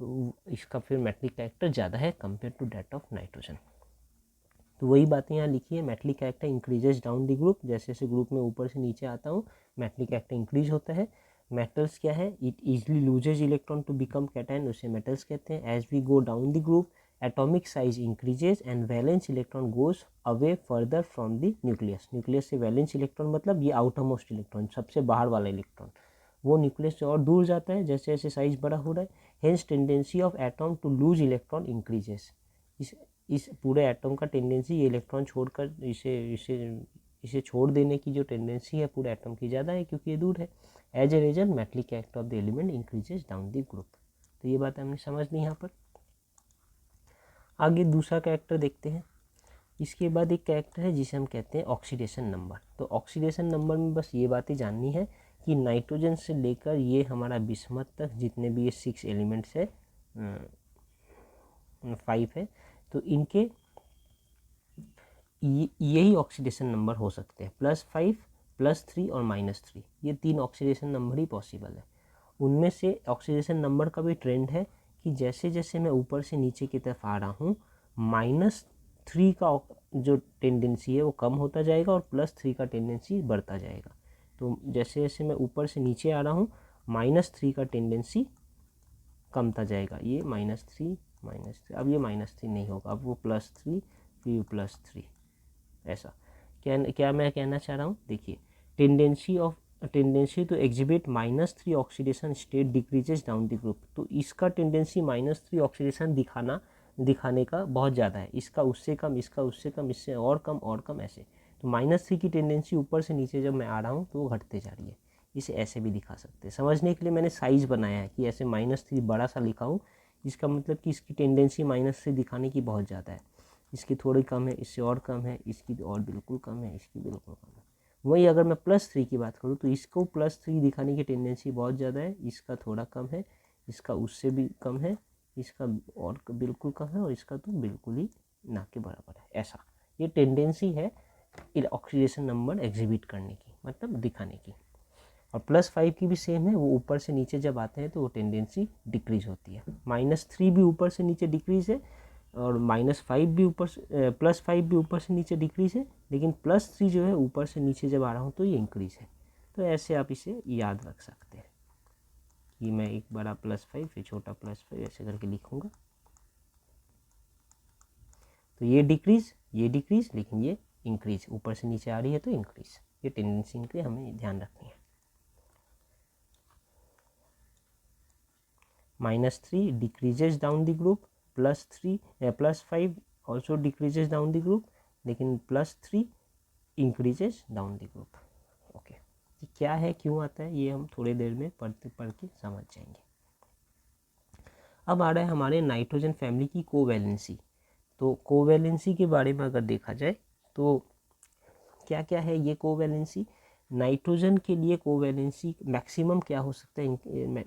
तो इसका फिर मेटलिक कैरेक्टर ज़्यादा है compare to that of nitrogen. तो वही बातें यहाँ लिखी है, metallic character increases down the group, जैसे जैसे ग्रुप में ऊपर से नीचे आता हूँ मेटलिक कैरेक्टर इंक्रीज होता है। मेटल्स क्या है, it easily loses electron to become cation, उसे मेटल्स कहते हैं। As we go down the group atomic size increases and valence electron goes away further from the nucleus. Nucleus से वैलेंस इलेक्ट्रॉन मतलब ये आउटर मोस्ट इलेक्ट्रॉन, सबसे बाहर वाला इलेक्ट्रॉन, वो न्यूक्लियस से और दूर जाता है जैसे जैसे साइज बड़ा हो रहा है। Hence tendency of atom to lose electron increases. इस पूरे एटॉम का टेंडेंसी ये इलेक्ट्रॉन छोड़कर इसे छोड़ देने की जो टेंडेंसी है पूरे एटम की ज़्यादा है क्योंकि ये दूर है। As a result metallic character of the element increases down the group. तो ये बात हमने समझ ली यहाँ पर। आगे दूसरा कैरेक्टर देखते हैं। इसके बाद एक कैरेक्टर है जिसे हम कहते हैं ऑक्सीडेशन नंबर। तो ऑक्सीडेशन नंबर में बस ये बातें जाननी है कि नाइट्रोजन से लेकर ये हमारा बिस्मथ तक जितने भी ये 6 एलिमेंट्स है, 5 है, तो इनके यही ऑक्सीडेशन नंबर हो सकते हैं, +5, +3 और -3। ये 3 ऑक्सीडेशन नंबर ही पॉसिबल है। उनमें से ऑक्सीडेशन नंबर का भी ट्रेंड है कि जैसे जैसे मैं ऊपर से नीचे की तरफ आ रहा हूँ -3 का जो टेंडेंसी है वो कम होता जाएगा और +3 का टेंडेंसी बढ़ता जाएगा। तो जैसे जैसे मैं ऊपर से नीचे आ रहा हूँ -3 का टेंडेंसी कमता जाएगा। ये -3 अब ये -3 नहीं होगा, अब वो +3 फिर +3 ऐसा। क्या मैं कहना चाह रहा हूँ, देखिए tendency to exhibit -3 oxidation state decreases down the group. तो इसका टेंडेंसी -3 ऑक्सीडेशन दिखाने का बहुत ज़्यादा है, इसका उससे कम, इसका उससे कम, इससे और कम ऐसे। तो -3 की टेंडेंसी ऊपर से नीचे जब मैं आ रहा हूँ तो वो घटते जा रही है। इसे ऐसे भी दिखा सकते हैं। समझने के लिए मैंने साइज बनाया है कि ऐसे -3 बड़ा सा लिखा हूँ, इसका मतलब कि इसकी टेंडेंसी -3 दिखाने की बहुत ज़्यादा है। इसकी थोड़ी कम है, इससे और कम है, इसकी और बिल्कुल कम है, इसकी बिल्कुल कम है। वही अगर मैं +3 की बात करूँ तो इसको +3 दिखाने की टेंडेंसी बहुत ज़्यादा है, इसका थोड़ा कम है, इसका उससे भी कम है, इसका और बिल्कुल कम है और इसका तो बिल्कुल ही ना के बराबर है। ऐसा ये टेंडेंसी है ऑक्सीडेशन नंबर एग्जिबिट करने की, मतलब दिखाने की। और +5 की भी सेम है, वो ऊपर से नीचे जब आते हैं तो वो टेंडेंसी डिक्रीज होती है। -3 भी ऊपर से नीचे डिक्रीज है और -5 भी ऊपर से +5 भी ऊपर से नीचे डिक्रीज है, लेकिन +3 जो है ऊपर से नीचे जब आ रहा हूँ तो ये इंक्रीज है। तो ऐसे आप इसे याद रख सकते हैं कि मैं एक बड़ा +5 फिर छोटा +5 ऐसे करके लिखूँगा। तो ये डिक्रीज लेकिन ये इंक्रीज, ऊपर से नीचे आ रही है तो इंक्रीज। ये टेंडेंसी इनके हमें ध्यान रखनी है। -3 decreases down the group, +5 also decreases down the group, लेकिन +3 increases down the group। Okay, क्या है, क्यों आता है, ये हम थोड़ी देर में पढ़ के समझ जाएंगे। अब आ रहा है हमारे नाइट्रोजन फैमिली की कोवैलेंसी। तो कोवैलेंसी के बारे में अगर देखा जाए तो क्या क्या है ये कोवैलेंसी। नाइट्रोजन के लिए कोवैलेंसी मैक्सिमम क्या हो सकता है,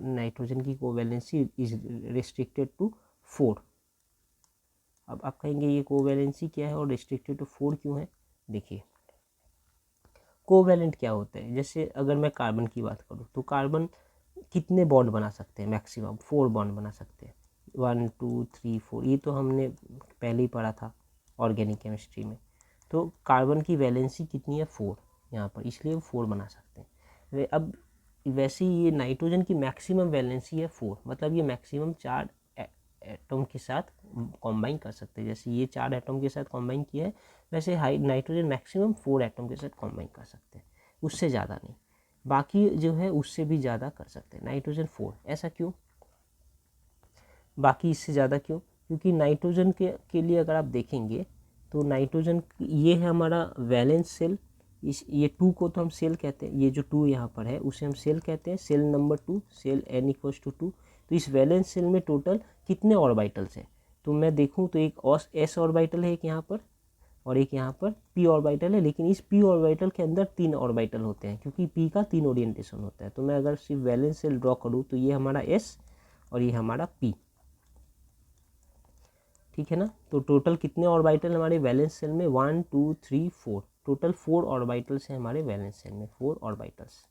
नाइट्रोजन की कोवैलेंसी इज रिस्ट्रिक्टेड टू 4। अब आप कहेंगे ये कोवैलेंसी क्या है और रिस्ट्रिक्टेड टू 4 क्यों है। देखिए कोवैलेंट क्या होता है, जैसे अगर मैं कार्बन की बात करूँ तो कार्बन कितने बॉन्ड बना सकते हैं, मैक्सिमम 4 बॉन्ड बना सकते हैं, 1 2 3 4। ये तो हमने पहले ही पढ़ा था ऑर्गेनिक केमिस्ट्री में। तो कार्बन की वैलेंसी कितनी है, 4 यहाँ पर, इसलिए वो 4 बना सकते हैं। अब वैसे ही ये नाइट्रोजन की मैक्सिमम वैलेंसी है 4, मतलब ये मैक्सिमम 4 एटम के साथ कॉम्बाइन कर सकते हैं। जैसे ये 4 एटम के साथ कॉम्बाइन किया है, वैसे नाइट्रोजन मैक्सिमम 4 एटम के साथ कॉम्बाइन कर सकते हैं, उससे ज़्यादा नहीं। बाकी जो है उससे भी ज़्यादा कर सकते हैं, नाइट्रोजन 4। ऐसा क्यों, बाकी इससे ज़्यादा क्यों, क्योंकि नाइट्रोजन के लिए अगर आप देखेंगे तो नाइट्रोजन ये है हमारा वैलेंस सेल। इस ये 2 को तो हम सेल कहते हैं, ये जो 2 यहाँ पर है उसे हम सेल कहते हैं, सेल नंबर 2, सेल n=2। तो इस वैलेंस सेल में टोटल कितने ऑर्बिटल्स हैं, तो मैं देखूँ तो एक s ऑर्बिटल है एक यहाँ पर और एक यहाँ पर p ऑर्बिटल है, लेकिन इस p ऑर्बिटल के अंदर 3 ऑर्बिटल होते हैं क्योंकि p का 3 ओरिएंटेशन होता है। तो मैं अगर सिर्फ वैलेंस सेल ड्रॉ करूँ तो ये हमारा s और ये हमारा p, ठीक है ना। तो टोटल कितने ऑर्बिटल हमारे वैलेंस सेल में, 1 2 3 4, टोटल 4 ऑर्बिटल्स हैं हमारे वैलेंस सेल में, 4 ऑर्बिटल्स।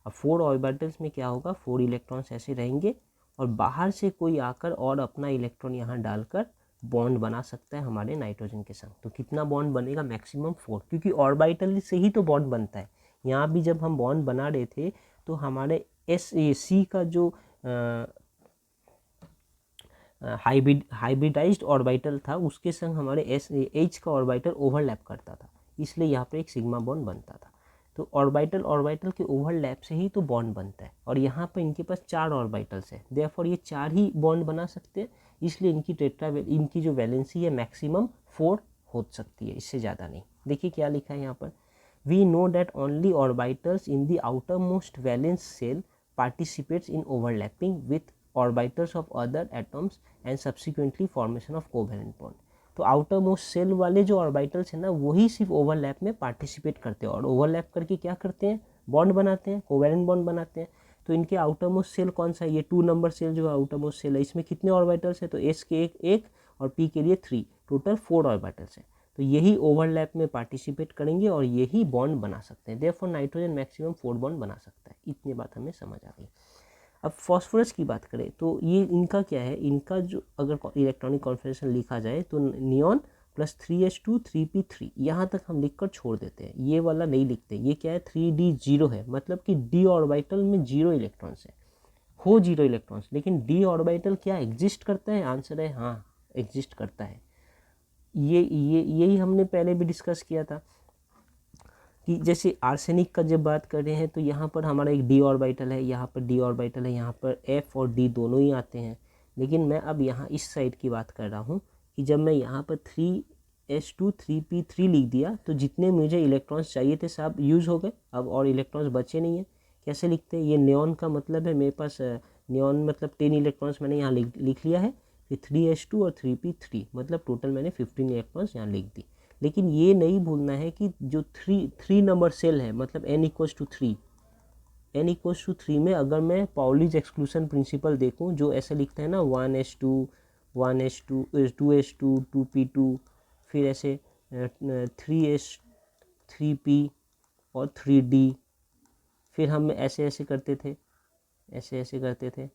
अब 4 ऑर्बिटल्स में क्या होगा, 4 इलेक्ट्रॉन्स ऐसे रहेंगे और बाहर से कोई आकर और अपना इलेक्ट्रॉन यहाँ डालकर बॉन्ड बना सकता है हमारे नाइट्रोजन के संग। तो कितना बॉन्ड बनेगा, मैक्सिमम 4, क्योंकि ऑर्बिटल से ही तो बॉन्ड बनता है। यहाँ भी जब हम बॉन्ड बना रहे थे तो हमारे सी का जो हाइब्रिडाइज्ड ऑर्बिटल था उसके संग हमारे एच का ऑर्बिटल ओवरलैप करता था, इसलिए यहाँ पर एक सिग्मा बॉन्ड बनता था। तो ऑर्बिटल के ओवरलैप से ही तो बॉन्ड बनता है, और यहाँ पर इनके पास 4 ऑर्बिटल्स है, देयरफॉर ये 4 ही बॉन्ड बना सकते हैं, इसलिए इनकी जो वैलेंसी है मैक्सिमम 4 हो सकती है, इससे ज़्यादा नहीं। देखिए क्या लिखा है यहाँ पर, we know that only orbitals in the outermost valence shell participates in overlapping with orbitals of other atoms and subsequently formation of covalent bond। तो आउटर मोस्ट सेल वाले जो ऑर्बिटल्स हैं ना वही सिर्फ ओवरलैप में पार्टिसिपेट करते हैं, और ओवरलैप करके क्या करते हैं, बॉन्ड बनाते हैं, कोवेलेंट बॉन्ड बनाते हैं। तो इनके आउटर मोस्ट सेल कौन सा है, ये 2 नंबर सेल जो आउटर मोस्ट सेल है, इसमें कितने ऑर्बिटल्स है, तो एस के एक और पी के लिए 3, टोटल 4 ऑर्बिटल्स है। तो यही ओवरलैप में पार्टिसिपेट करेंगे और यही बॉन्ड बना सकते हैं, देयरफॉर नाइट्रोजन मैक्सिमम 4 बॉन्ड बना सकता है। इतनी बात हमें समझ आ गई। अब फॉस्फोरस की बात करें तो ये इनका क्या है, इनका जो अगर इलेक्ट्रॉनिक कॉन्फिगरेशन लिखा जाए तो नियॉन प्लस 3s2 3p3 यहाँ तक हम लिखकर छोड़ देते हैं, ये वाला नहीं लिखते। ये क्या है, 3d0 है, मतलब कि डी ऑर्बिटल में 0 इलेक्ट्रॉन्स है, हो 0 इलेक्ट्रॉन्स, लेकिन डी ऑर्बिटल क्या एग्जिस्ट करता है, आंसर है हाँ एग्जिस्ट करता है। यही हमने पहले भी डिस्कस किया था कि जैसे आर्सेनिक का जब बात कर रहे हैं तो यहाँ पर हमारा एक डी ऑर्बिटल है, यहाँ पर डी ऑर्बिटल है, यहाँ पर एफ और डी दोनों ही आते हैं। लेकिन मैं अब यहाँ इस साइड की बात कर रहा हूँ कि जब मैं यहाँ पर 3s2 3p3 लिख दिया तो जितने मुझे इलेक्ट्रॉन्स चाहिए थे सब यूज़ हो गए, अब और इलेक्ट्रॉन्स बचे नहीं है। कैसे लिखते हैं, ये नियॉन का मतलब है मेरे पास, नियॉन मतलब 10 इलेक्ट्रॉन्स मैंने यहाँ लिख लिया है, फिर 3s2 और 3p3 मतलब टोटल मैंने 15 इलेक्ट्रॉन्स यहाँ लिख दी। लेकिन ये नहीं भूलना है कि जो 3 नंबर सेल है, मतलब n=3 में अगर मैं पाउलीज एक्सक्लूशन प्रिंसिपल देखूं जो ऐसे लिखता है ना 1s2 1s2 2s2 2p2 फिर ऐसे 3s 3p और 3d, फिर हम ऐसे ऐसे करते थे।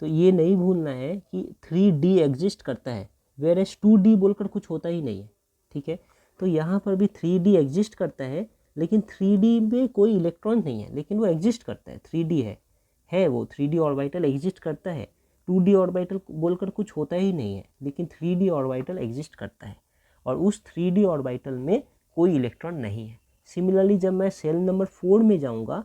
तो ये नहीं भूलना है कि 3d एग्जिस्ट करता है, वेयर एज 2d बोलकर कुछ होता ही नहीं है, ठीक है। तो यहाँ पर भी 3d एग्जिस्ट करता है, लेकिन 3d में कोई इलेक्ट्रॉन नहीं है, लेकिन वो एग्जिस्ट करता है, 3d है वो 3d ऑर्बिटल एग्जिस्ट करता है। 2d ऑर्बिटल बोलकर कुछ होता ही नहीं है, लेकिन 3d ऑर्बिटल एग्जिस्ट करता है, और उस 3d ऑर्बिटल में कोई इलेक्ट्रॉन नहीं है। सिमिलरली जब मैं सेल नंबर 4 में जाऊँगा,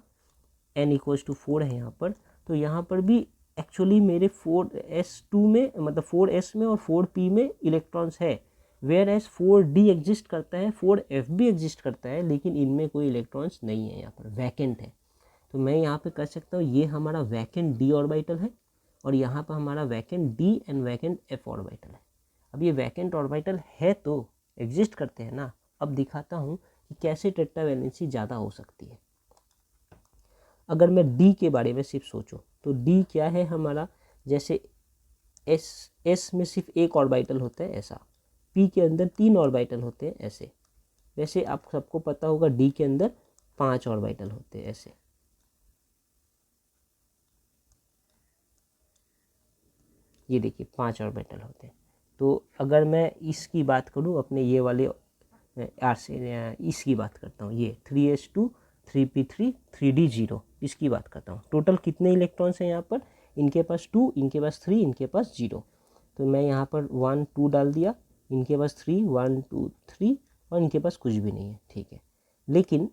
n=4 है यहाँ पर, तो यहाँ पर भी एक्चुअली मेरे 4s2 में मतलब 4s में और 4p में इलेक्ट्रॉन्स है, वेयर एज 4d एग्जिस्ट करता है, 4f भी एग्जिस्ट करता है, लेकिन इनमें कोई इलेक्ट्रॉन्स नहीं है, यहाँ पर वैकेंट है। तो मैं यहाँ पे कर सकता हूँ ये हमारा वैकेंट d ऑर्बिटल है, और यहाँ पर हमारा vacant d and vacant f orbital है। अब ये वैकेंट ऑर्बिटल है तो एग्जिस्ट करते हैं ना। अब दिखाता हूँ कि कैसे टेट्रावैलेंसी ज़्यादा हो सकती है। अगर मैं D के बारे में सिर्फ सोचूं तो D क्या है हमारा, जैसे S में सिर्फ एक ऑर्बिटल होता है ऐसा, P के अंदर 3 ऑर्बिटल होते हैं ऐसे, वैसे आप सबको पता होगा D के अंदर 5 ऑर्बिटल होते हैं ऐसे। ये देखिए 5 ऑर्बिटल होते हैं। तो अगर मैं इसकी बात करूं अपने ये वाले इसकी बात करता हूँ, ये 3s2 3p3 3d0 इसकी बात करता हूँ। टोटल कितने इलेक्ट्रॉन्स हैं यहाँ पर, इनके पास 2, इनके पास 3, इनके पास 0। तो मैं यहाँ पर 1 2 डाल दिया, इनके पास 3 1 2 3, और इनके पास कुछ भी नहीं है, ठीक है। लेकिन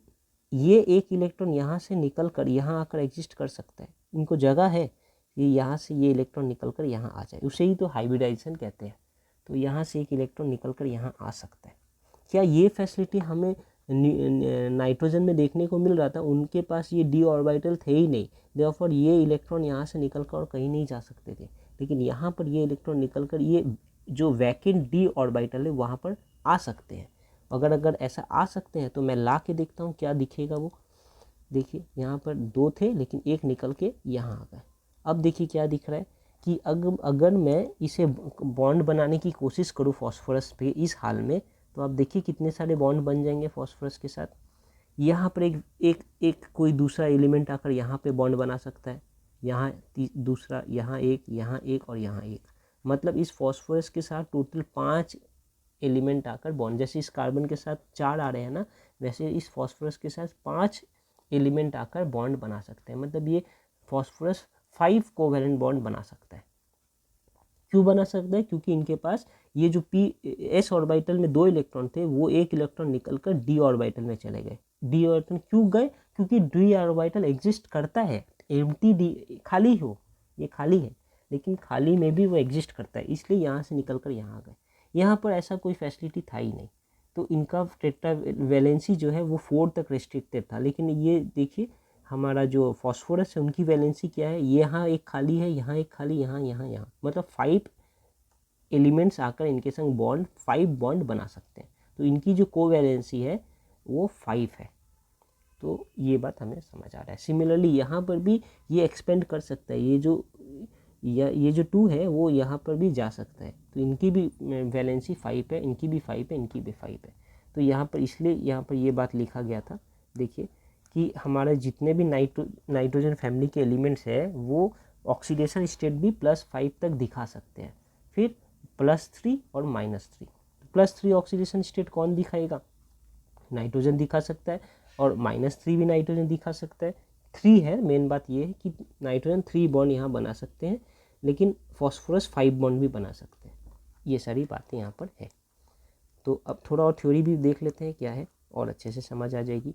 ये एक इलेक्ट्रॉन यहाँ से निकल कर यहाँ आकर एग्जिस्ट कर सकता है, इनको जगह है कि यहाँ से ये इलेक्ट्रॉन निकल कर यहाँ आ जाए, उसे ही तो हाइब्रिडाइजेशन कहते हैं। तो यहाँ से एक इलेक्ट्रॉन निकल कर यहाँ आ सकता है। क्या ये फैसिलिटी हमें नाइट्रोजन में देखने को मिल रहा था, उनके पास ये d ऑर्बिटल थे ही नहीं, देयरफॉर ये इलेक्ट्रॉन यहाँ से निकल कर और कहीं नहीं जा सकते थे। लेकिन यहाँ पर ये इलेक्ट्रॉन निकल कर ये जो वैकेंट d ऑर्बिटल है वहाँ पर आ सकते हैं। अगर ऐसा आ सकते हैं तो मैं ला के देखता हूँ क्या दिखेगा वो। देखिए यहाँ पर 2 थे लेकिन एक निकल के यहाँ आ गए। अब देखिए क्या दिख रहा है कि अगर मैं इसे बॉन्ड बनाने की कोशिश करूँ फॉस्फोरस पे इस हाल में, तो आप देखिए कितने सारे बॉन्ड बन जाएंगे फॉस्फोरस के साथ। यहाँ पर एक कोई दूसरा एलिमेंट आकर यहाँ पे बॉन्ड बना सकता है, यहाँ दूसरा, यहाँ एक और यहाँ एक, मतलब इस फॉस्फोरस के साथ टोटल 5 एलिमेंट आकर बॉन्ड, जैसे इस कार्बन के साथ 4 आ रहे हैं ना, वैसे इस फॉस्फोरस के साथ 5 एलिमेंट आकर बॉन्ड बना सकते हैं। मतलब ये फॉस्फोरस 5 कोवैलेंट बॉन्ड बना सकता है। क्यों बना सकता है? क्योंकि इनके पास ये जो s ऑर्बिटल में 2 इलेक्ट्रॉन थे वो एक इलेक्ट्रॉन निकलकर d ऑर्बिटल में चले गए। d ऑर्बिटल क्यों गए? क्योंकि d ऑर्बिटल एग्जिस्ट करता है, एम्प्टी डी खाली हो, ये खाली है लेकिन खाली में भी वो एग्जिस्ट करता है, इसलिए यहाँ से निकल कर यहाँ आ गए। यहाँ पर ऐसा कोई फैसिलिटी था ही नहीं, तो इनका टेट्रा वैलेंसी जो है वो 4 तक रिस्ट्रिक्टेड था। लेकिन ये देखिए हमारा जो फॉस्फोरस है उनकी वैलेंसी क्या है, यहाँ एक खाली है, यहाँ एक खाली, यहाँ, मतलब 5 एलिमेंट्स आकर इनके संग बॉन्ड 5 बॉन्ड बना सकते हैं। तो इनकी जो कोवैलेंसी है वो 5 है। तो ये बात हमें समझ आ रहा है। सिमिलरली यहाँ पर भी ये एक्सपेंड कर सकता है, ये जो 2 है वो यहाँ पर भी जा सकता है। तो इनकी भी वैलेंसी 5 है, इनकी भी 5 है, इनकी भी 5 है। तो यहाँ पर इसलिए यहाँ पर ये बात लिखा गया था, देखिए कि हमारे जितने भी नाइट्रोजन फैमिली के एलिमेंट्स है वो ऑक्सीडेशन स्टेट भी +5 तक दिखा सकते हैं, फिर +3 और -3। +3 ऑक्सीडेशन स्टेट कौन दिखाएगा? नाइट्रोजन दिखा सकता है, और -3 भी नाइट्रोजन दिखा सकता है। 3 है, मेन बात ये है कि नाइट्रोजन 3 बॉन्ड यहाँ बना सकते हैं, लेकिन फॉस्फोरस 5 बॉन्ड भी बना सकते हैं। ये सारी बातें यहाँ पर है। तो अब थोड़ा और थ्योरी भी देख लेते हैं क्या है, और अच्छे से समझ आ जाएगी।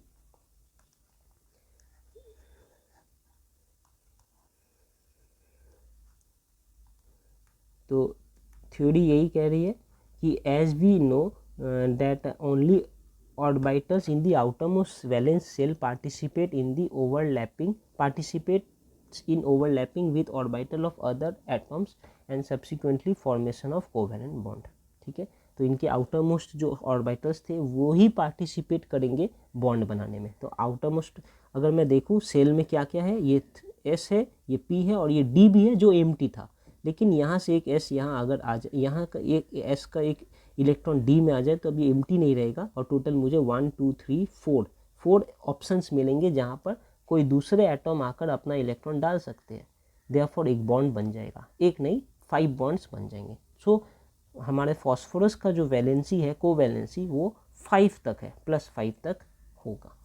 तो थ्योरी यही कह रही है कि as we know that only orbitals in the outermost valence shell participate in overlapping with orbital of other atoms and subsequently formation of covalent bond। ठीक है, तो इनके आउटर मोस्ट जो ऑर्बिटल्स थे वो ही पार्टिसिपेट करेंगे बॉन्ड बनाने में। तो आउटर मोस्ट अगर मैं देखूँ सेल में क्या क्या है, ये S है, ये P है और ये D भी है जो एम्प्टी था। लेकिन यहाँ से एक S यहाँ अगर आ जाए, यहाँ का एक S का एक इलेक्ट्रॉन D में आ जाए तो अब ये एम्प्टी नहीं रहेगा, और टोटल मुझे 1 2 3 4 ऑप्शंस मिलेंगे जहाँ पर कोई दूसरे एटम आकर अपना इलेक्ट्रॉन डाल सकते हैं। देयरफॉर एक बॉन्ड बन जाएगा, एक नहीं 5 बॉन्ड्स बन जाएंगे। सो हमारे फॉस्फोरस का जो वैलेंसी है, कोवैलेंसी, वो 5 तक है, +5 तक होगा।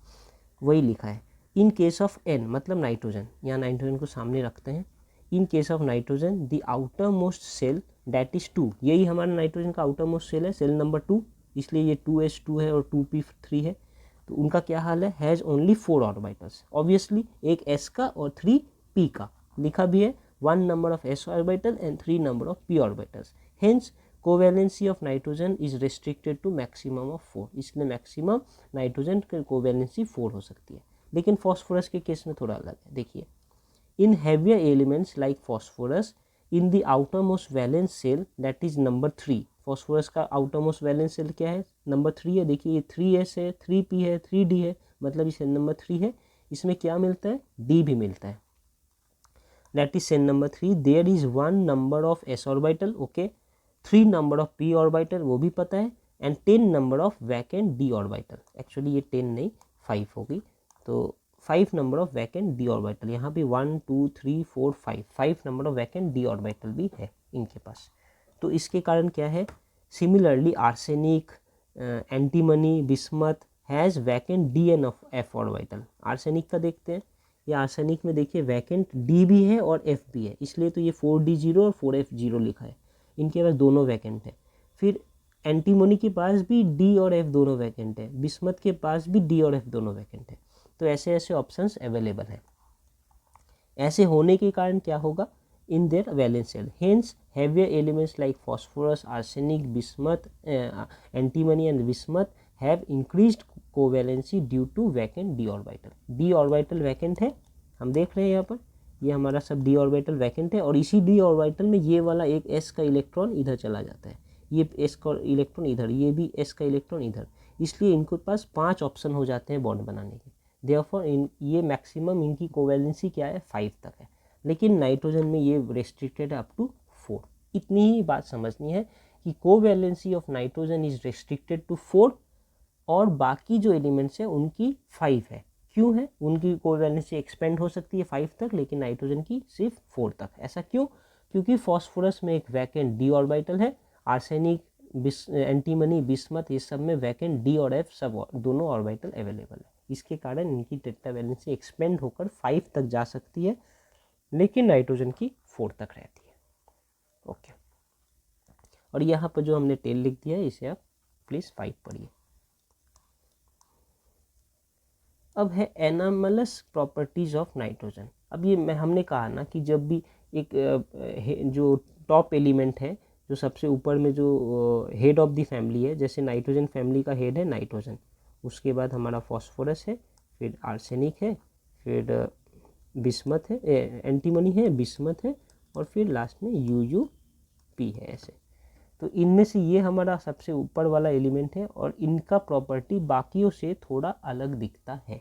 वही लिखा है इन केस ऑफ N, मतलब नाइट्रोजन, यहाँ नाइट्रोजन को सामने रखते हैं। In case of nitrogen the outermost shell that is 2, यही हमारा नाइट्रोजन का आउटर मोस्ट सेल है, सेल नंबर 2, इसलिए ये 2s2 है और 2p3 है। तो उनका क्या हाल है, हैज़ ओनली 4 ऑर्बिटल्स। ऑब्वियसली एक s का और 3 p का, लिखा भी है 1 number of s orbital and 3 number of p orbitals. Hence covalency of nitrogen is restricted to maximum of 4, इसलिए मैक्सिमम नाइट्रोजन की कोवैलेंसी 4 हो सकती है। लेकिन फॉस्फोरस के केस में थोड़ा अलग है। देखिए in heavier elements like phosphorus in the outermost valence shell that is number 3, फॉस्फोरस का आउटर मोस्ट वैलेंस सेल क्या है, नंबर 3 है। देखिए ये 3s है, 3p है, 3d है, मतलब ये सेल नंबर 3 है। इसमें क्या मिलता है, d भी मिलता है, that is shell number 3। There is 1 number of s orbital, okay, 3 number of p orbital, वो भी पता है, and 10 number of vacant d orbital. Actually ये 10 नहीं 5 होगी, तो 5 number of vacant d orbital, यहाँ भी 1 2 3 4 5 number of vacant d orbital भी है इनके पास। तो इसके कारण क्या है, similarly arsenic, antimony, bismuth has vacant d and of f orbital. Arsenic का देखते हैं, ये आर्सेनिक में देखिए वैकेंट डी भी है और एफ भी है, इसलिए तो ये 4d0 और 4f0 लिखा है, इनके पास दोनों वैकेंट है। फिर एंटीमोनी के पास भी डी और एफ दोनों वैकेंट है, बिस्मथ के पास भी डी और एफ दोनों वैकेंट है। तो ऐसे ऐसे ऑप्शंस अवेलेबल हैं। ऐसे होने के कारण क्या होगा, in their valence shell. Hence, heavier elements like phosphorus, arsenic, bismuth, antimony and bismuth have increased covalency due to vacant d orbital. d orbital vacant है, हम देख रहे हैं यहाँ पर, ये हमारा सब d orbital vacant है, और इसी d orbital में ये वाला एक s का इलेक्ट्रॉन इधर चला जाता है, ये s का इलेक्ट्रॉन इधर, ये भी s का इलेक्ट्रॉन इधर, इसलिए इनके पास 5 ऑप्शन हो जाते हैं बॉन्ड बनाने के। देयरफॉर ये मैक्सिमम इनकी कोवैलेंसी क्या है, 5 तक है। लेकिन नाइट्रोजन में ये रेस्ट्रिक्टेड है अप टू 4। इतनी ही बात समझनी है कि covalency of nitrogen is restricted to 4, और बाकी जो एलिमेंट्स है उनकी 5 है। क्यों है, उनकी कोवैलेंसी एक्सपेंड हो सकती है 5 तक, लेकिन नाइट्रोजन की सिर्फ 4 तक। ऐसा क्यों, क्योंकि फॉस्फोरस में एक वैकेंट डी ऑर्बिटल है, आर्सेनिक एंटीमनी, बिस्मथ, ये सब में वैकेंट डी और एफ सब दोनों ऑर्बिटल अवेलेबल है। इसके कारण इनकी टेट्रावैलेंसी एक्सपेंड होकर 5 तक जा सकती है, लेकिन नाइट्रोजन की 4 तक रहती है। ओके, और यहाँ पर जो हमने टेल लिख दिया है इसे आप प्लीज 5 पढ़िए। अब है एनामलस प्रॉपर्टीज ऑफ नाइट्रोजन। अब ये हमने कहा ना कि जब भी एक जो टॉप एलिमेंट है, जो सबसे ऊपर में जो हेड ऑफ द फैमिली है, जैसे नाइट्रोजन फैमिली का हेड है नाइट्रोजन, उसके बाद हमारा फॉस्फोरस है, फिर आर्सेनिक है, फिर बिस्मथ है, एंटीमनी है, बिस्मथ है, और फिर लास्ट में UuP है। ऐसे तो इनमें से ये हमारा सबसे ऊपर वाला एलिमेंट है और इनका प्रॉपर्टी बाकियों से थोड़ा अलग दिखता है।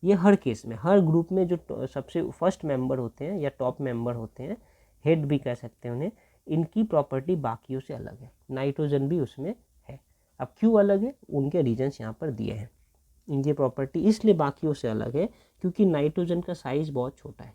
ये हर केस में, हर ग्रुप में जो सबसे फर्स्ट मेंबर होते हैं या टॉप मेंबर होते हैं, हेड भी कह सकते हैं उन्हें, इनकी प्रॉपर्टी बाकियों से अलग है। नाइट्रोजन भी उसमें है। अब क्यों अलग है, उनके रीजन्स यहाँ पर दिए हैं। इनकी प्रॉपर्टी इसलिए बाकियों से अलग है क्योंकि नाइट्रोजन का साइज बहुत छोटा है।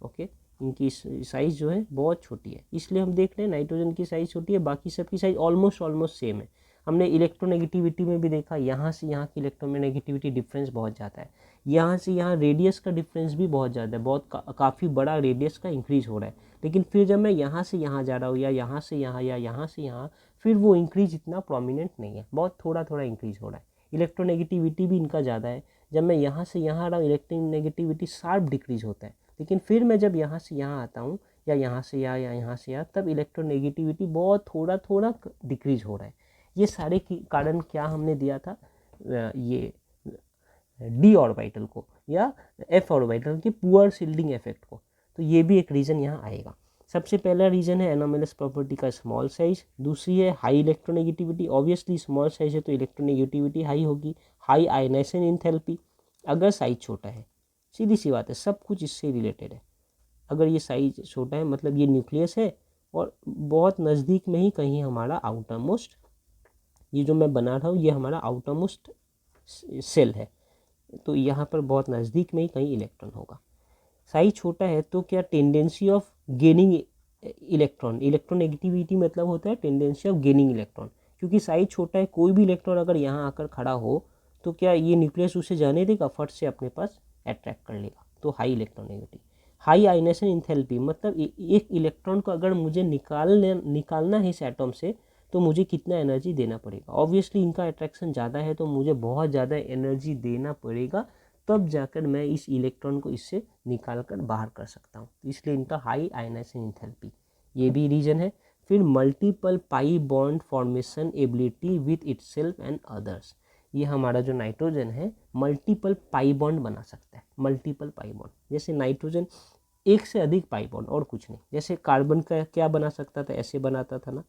ओके, इनकी साइज़ जो है बहुत छोटी है, इसलिए हम देख रहे हैं नाइट्रोजन की साइज़ छोटी है, बाकी सबकी साइज़ ऑलमोस्ट सेम है। हमने इलेक्ट्रोनेगेटिविटी में भी देखा, यहाँ से यहाँ की इलेक्ट्रोनेगेटिविटी डिफरेंस बहुत ज़्यादा है, यहाँ से यहाँ रेडियस का डिफरेंस भी बहुत ज़्यादा है, बहुत काफ़ी बड़ा रेडियस का इंक्रीज हो रहा है। लेकिन फिर जब मैं यहाँ से यहाँ जा रहा हूँ या यहाँ से यहाँ या यहाँ से यहाँ, फिर वो इंक्रीज इतना प्रोमिनेंट नहीं है, बहुत थोड़ा थोड़ा इंक्रीज हो रहा है। इलेक्ट्रोनेगेटिविटी भी इनका ज़्यादा है, जब मैं यहाँ से यहाँ आ रहा हूँ इलेक्ट्रोनेगेटिविटी शार्प डिक्रीज होता है, लेकिन फिर मैं जब यहाँ से यहाँ आता हूँ या यहाँ से या यहाँ से यहाँ, तब इलेक्ट्रोनेगेटिविटी बहुत थोड़ा थोड़ा डिक्रीज हो रहा है। ये सारे कारण क्या हमने दिया था, ये डी ऑर्बिटल को या एफ ऑर्बिटल के पुअर शिल्डिंग इफेक्ट को, तो ये भी एक रीज़न यहाँ आएगा। सबसे पहला रीज़न है एनोमलस प्रॉपर्टी का स्मॉल साइज, दूसरी है high electronegativity. Obviously small size है तो इलेक्ट्रोनेगेटिविटी हाई होगी। हाई आयनाइजेशन एंथैल्पी, अगर साइज छोटा है, सीधी सी बात है, सब कुछ इससे रिलेटेड है। अगर ये साइज छोटा है मतलब ये न्यूक्लियस है और बहुत नज़दीक में ही कहीं हमारा आउटर मोस्ट, ये जो मैं बना रहा हूँ ये हमारा आउटर मोस्ट सेल है, तो यहाँ पर बहुत नज़दीक में ही कहीं इलेक्ट्रॉन होगा। साइज छोटा है तो क्या tendency of gaining electron, electronegativity मतलब होता है टेंडेंसी ऑफ गेनिंग इलेक्ट्रॉन, क्योंकि साइज छोटा है, कोई भी इलेक्ट्रॉन अगर यहाँ आकर खड़ा हो तो क्या ये न्यूक्लियस उसे जाने देगा, फट से अपने पास अट्रैक्ट कर लेगा, तो high electronegative. High ionization enthalpy मतलब एक इलेक्ट्रॉन को अगर मुझे निकालना है इस एटॉम से तो मुझे कितना एनर्जी देना पड़ेगा। ऑब्वियसली इनका अट्रैक्शन ज़्यादा है तो मुझे बहुत ज़्यादा एनर्जी देना पड़ेगा, तब जाकर मैं इस इलेक्ट्रॉन को इससे निकाल कर बाहर कर सकता हूँ, इसलिए इनका हाई आयनाइजेशन एंथैल्पी, ये भी रीजन है। फिर multiple pi bond formation ability with itself and others, ये हमारा जो नाइट्रोजन है मल्टीपल पाई बॉन्ड बना सकता है। मल्टीपल पाई बॉन्ड जैसे नाइट्रोजन एक से अधिक पाई बॉन्ड, और कुछ नहीं। जैसे कार्बन का क्या बना सकता था, ऐसे बनाता था ना,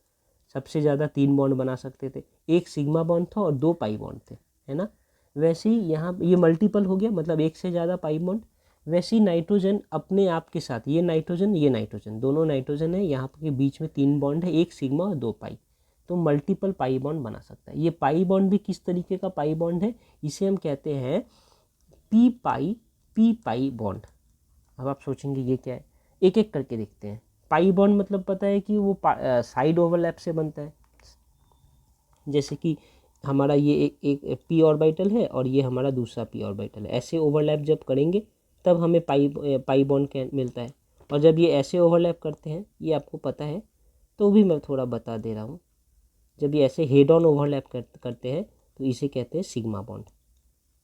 सबसे ज़्यादा 3 बॉन्ड बना सकते थे, एक सिग्मा बॉन्ड था और 2 पाई बॉन्ड थे, है ना। वैसे ही यहाँ ये मल्टीपल हो गया, मतलब एक से ज़्यादा पाई बॉन्ड। वैसे ही नाइट्रोजन अपने आप के साथ, ये नाइट्रोजन दोनों नाइट्रोजन है, यहाँ के बीच में 3 बॉन्ड है, एक सिग्मा और 2 पाई, तो मल्टीपल पाई बॉन्ड बना सकता है। ये पाई बॉन्ड भी किस तरीके का पाई बॉन्ड है, इसे हम कहते हैं पी पाई बॉन्ड। अब आप सोचेंगे ये क्या है, एक एक करके देखते हैं। पाई बॉन्ड मतलब पता है कि वो साइड ओवरलैप से बनता है, जैसे कि हमारा ये एक पी ऑर्बिटल है और ये हमारा दूसरा पी ऑर्बिटल है, ऐसे ओवरलैप जब करेंगे तब हमें पाई बॉन्ड मिलता है। और जब ये ऐसे ओवरलैप करते हैं, ये आपको पता है तो भी मैं थोड़ा बता दे रहा हूँ, जब ये ऐसे हेड ऑन ओवरलैप करते हैं तो इसे कहते हैं सिग्मा बॉन्ड,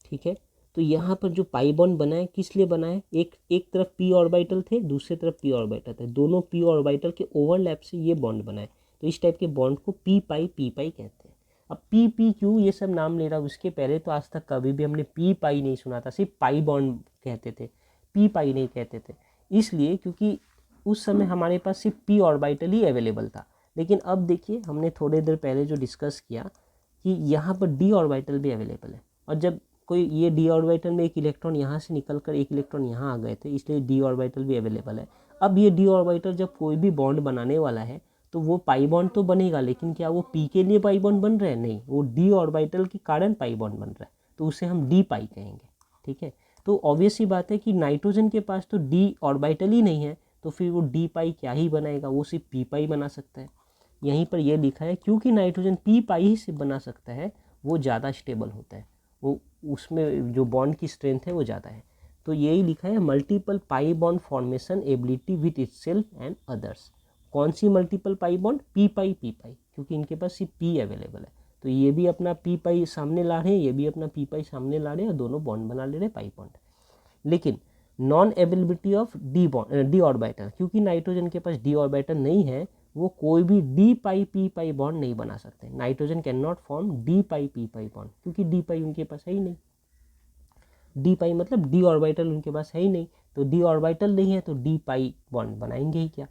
ठीक है। तो यहाँ पर जो पाई बॉन्ड बना है किस लिए बना है, एक तरफ पी ऑर्बिटल थे, दूसरी तरफ पी ऑर्बिटल थे, दोनों पी ऑर्बिटल के ओवरलैप से ये बॉन्ड बना है, तो इस टाइप के बॉन्ड को पी पाई कहते हैं। अब पी क्यू ये सब नाम ले रहा हूँ, उसके पहले तो आज तक कभी भी हमने पी पाई नहीं सुना था, सिर्फ पाई बॉन्ड कहते थे, पी पाई नहीं कहते थे, इसलिए क्योंकि उस समय हमारे पास सिर्फ पी ऑर्बिटल ही अवेलेबल था। लेकिन अब देखिए, हमने थोड़ी देर पहले जो डिस्कस किया कि यहाँ पर डी ऑर्बिटल भी अवेलेबल है, और जब कोई ये डी ऑर्बिटल में एक इलेक्ट्रॉन यहाँ से निकलकर एक इलेक्ट्रॉन यहाँ आ गए थे, इसलिए डी ऑर्बिटल भी अवेलेबल है। अब ये डी ऑर्बिटल जब कोई भी बॉन्ड बनाने वाला है तो वो पाई बॉन्ड तो बनेगा, लेकिन क्या वो पी के लिए पाई बॉन्ड बन रहा है, नहीं, वो डी ऑर्बिटल के कारण पाई बॉन्ड बन रहा है, तो उसे हम डी पाई कहेंगे, ठीक है। तो ऑब्वियस ही बात है कि नाइट्रोजन के पास तो डी ऑर्बिटल ही नहीं है, तो फिर वो डी पाई क्या ही बनाएगा, वो सिर्फ पी पाई बना सकता है। यहीं पर ये लिखा है क्योंकि नाइट्रोजन पी पाई ही से बना सकता है, वो ज़्यादा स्टेबल होता है, वो उसमें जो बॉन्ड की स्ट्रेंथ है वो ज़्यादा है। तो यही लिखा है multiple pi bond formation ability with itself and others. कौन सी मल्टीपल पाई बॉन्ड? पी पाई, क्योंकि इनके पास सिर्फ पी अवेलेबल है। तो ये भी अपना पी पाई सामने ला रहे हैं, ये भी अपना पी पाई सामने ला रहे हैं, और दोनों बॉन्ड बना ले रहे हैं पाई बॉन्ड। लेकिन non availability of D orbital, क्योंकि नाइट्रोजन के पास डी ऑर्बिटल नहीं है, वो कोई भी डी पाई पी पाई बॉन्ड नहीं बना सकते। Nitrogen can not form D pi P pi bond, क्योंकि डी पाई उनके पास है ही नहीं। डी पाई मतलब डी ऑर्बिटल उनके पास है ही नहीं, तो डी ऑर्बिटल नहीं है तो डी पाई बॉन्ड बनाएंगे ही क्या।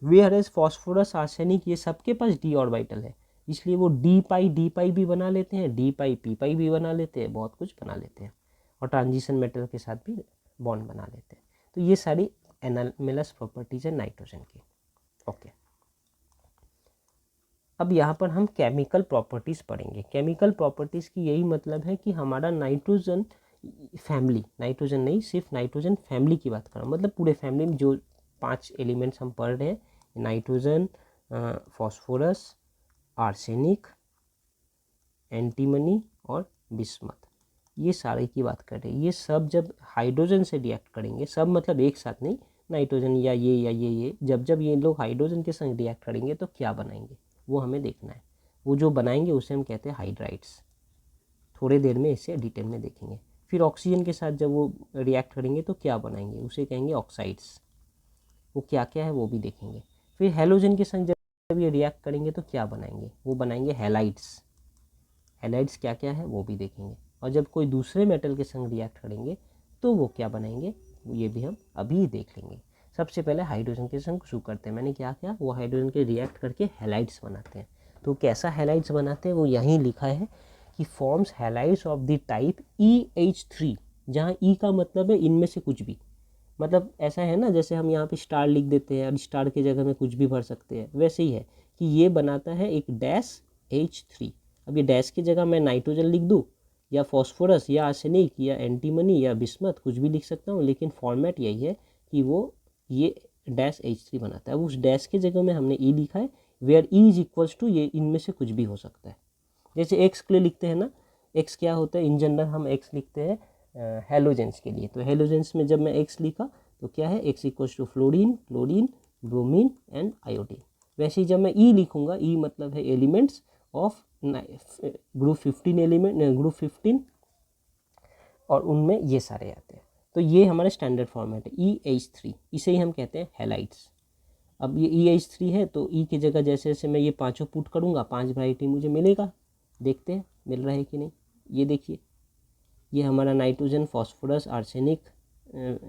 वेयर एज फॉस्फोरस, आर्सेनिक, ये सबके पास डी ऑर्बिटल है, इसलिए वो डी पाई भी बना लेते हैं, डी पाई पी पाई भी बना लेते हैं, बहुत कुछ बना लेते हैं, और ट्रांजिशन मेटल के साथ भी बॉन्ड बना लेते हैं। तो ये सारी एनामेलस प्रॉपर्टीज है नाइट्रोजन की। ओके, अब यहाँ पर हम केमिकल प्रॉपर्टीज़ पढ़ेंगे। केमिकल प्रॉपर्टीज़ की यही मतलब है कि हमारा नाइट्रोजन फैमिली, नाइट्रोजन नहीं सिर्फ नाइट्रोजन फैमिली की बात कर रहा हूँ, मतलब पूरे फैमिली में जो 5 एलिमेंट्स हम पढ़ रहे हैं, नाइट्रोजन, फॉस्फोरस, आर्सेनिक, एंटीमनी और बिस्मथ, ये सारे की बात कर रहे हैं। ये सब जब हाइड्रोजन से रिएक्ट करेंगे, सब मतलब एक साथ नहीं, नाइट्रोजन या ये जब जब ये लोग हाइड्रोजन के संग रिएक्ट करेंगे तो क्या बनाएंगे वो हमें देखना है। वो जो बनाएंगे उसे हम कहते हैं हाइड्राइड्स। थोड़े देर में इसे डिटेल में देखेंगे। फिर ऑक्सीजन के साथ जब वो रिएक्ट करेंगे तो क्या बनाएंगे, उसे कहेंगे ऑक्साइड्स। वो क्या क्या है वो भी देखेंगे। फिर हेलोजन के संग जब ये रिएक्ट करेंगे तो क्या बनाएंगे, वो बनाएंगे हैलाइड्स। हैलाइड्स क्या क्या है वो भी देखेंगे। और जब कोई दूसरे मेटल के संग रिएक्ट करेंगे तो वो क्या बनाएंगे, ये भी हम अभी देख लेंगे। सबसे पहले हाइड्रोजन के संग शुरू करते हैं। मैंने क्या किया, वो हाइड्रोजन के रिएक्ट करके हैलाइड्स बनाते हैं। तो कैसा हैलाइड्स बनाते हैं वो यहीं लिखा है कि forms halides of the type EH3, जहाँ E का मतलब है इनमें से कुछ भी। मतलब ऐसा है ना, जैसे हम यहाँ पे स्टार लिख देते हैं और स्टार की जगह में कुछ भी भर सकते हैं, वैसे ही है कि ये बनाता है एक डैश H3। अब ये डैश की जगह मैं नाइट्रोजन लिख दूँ या फॉस्फोरस या आर्सेनिक या एंटीमनी या बिस्मथ, कुछ भी लिख सकता हूँ, लेकिन फॉर्मेट यही है कि वो ये डैश H3 बनाता है। अब उस डैश की जगह में हमने E लिखा है, where E is equals to, ये इनमें से कुछ भी हो सकता है। जैसे एक्स के लिए लिखते हैं ना, एक्स क्या होता है, इन जनरल हम एक्स लिखते हैं हेलोजेंस के लिए। तो हेलोजेंस में जब मैं एक्स लिखा तो क्या है, X equals to fluorine, chlorine, bromine and iodine. वैसे ही जब मैं ई लिखूंगा, ई मतलब है elements of group 15 element, group 15, और उनमें ये सारे आते हैं। तो ये हमारा स्टैंडर्ड फॉर्मेट है EH3, इसे ही हम कहते हैं हैलाइड्स। अब ये EH3 है तो E की जगह जैसे जैसे मैं ये पांचों पुट करूँगा 5 वैरायटी मुझे मिलेगा। देखते हैं मिल रहा है कि नहीं। ये देखिए, ये हमारा nitrogen, phosphorus, arsenic,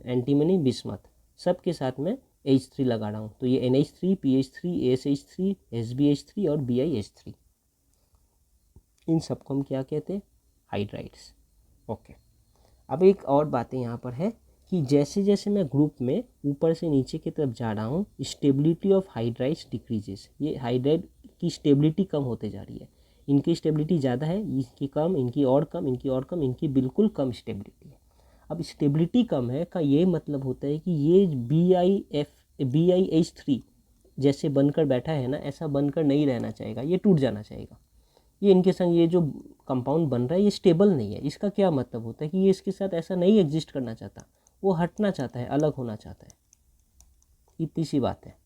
antimony, bismuth, सब के साथ में H3 लगा रहा हूँ। तो ये NH3, PH3, ASH3, SbH3 और BiH3, इन सबको हम क्या कहते हैं, हाइड्राइड्स। ओके, अब एक और बातें यहाँ पर है कि जैसे जैसे मैं ग्रुप में ऊपर से नीचे की तरफ जा रहा हूँ, स्टेबिलिटी ऑफ हाइड्राइड्स डिक्रीजेस। ये हाइड्राइड की स्टेबिलिटी कम होते जा रही है। इनकी स्टेबिलिटी ज़्यादा है, इसकी कम, इनकी और कम, इनकी और कम, इनकी बिल्कुल कम स्टेबिलिटी है। अब स्टेबिलिटी कम है का ये मतलब होता है कि ये BiH3 जैसे बनकर बैठा है ना, ऐसा बनकर नहीं रहना चाहेगा, ये टूट जाना चाहेगा। ये इनके संग ये जो कंपाउंड बन रहा है ये स्टेबल नहीं है। इसका क्या मतलब होता है कि ये इसके साथ ऐसा नहीं एग्जिस्ट करना चाहता, वो हटना चाहता है, अलग होना चाहता है। इतनी सी बात है,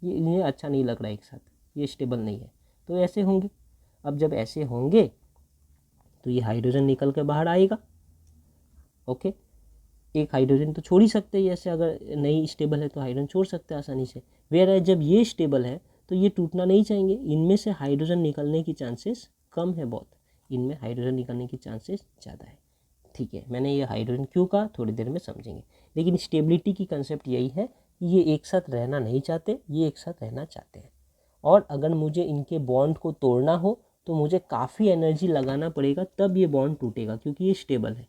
ये इन्हें अच्छा नहीं लग रहा है एक साथ, ये स्टेबल नहीं है, तो ऐसे होंगे। अब जब ऐसे होंगे तो ये हाइड्रोजन निकल के बाहर आएगा। ओके, एक हाइड्रोजन तो छोड़ ही सकते हैं, ऐसे अगर नहीं स्टेबल है तो हाइड्रोजन छोड़ सकते हैं आसानी से। वेयर जब ये स्टेबल है तो ये टूटना नहीं चाहेंगे, इनमें से हाइड्रोजन निकलने की चांसेस कम है बहुत, इनमें हाइड्रोजन निकलने की चांसेस ज़्यादा है। ठीक है, मैंने ये हाइड्रोजन क्यों कहा थोड़ी देर में समझेंगे, लेकिन स्टेबिलिटी की कंसेप्ट यही है कि ये एक साथ रहना नहीं चाहते, ये एक साथ रहना चाहते हैं। और अगर मुझे इनके बॉन्ड को तोड़ना हो तो मुझे काफ़ी एनर्जी लगाना पड़ेगा, तब ये बॉन्ड टूटेगा क्योंकि ये स्टेबल है।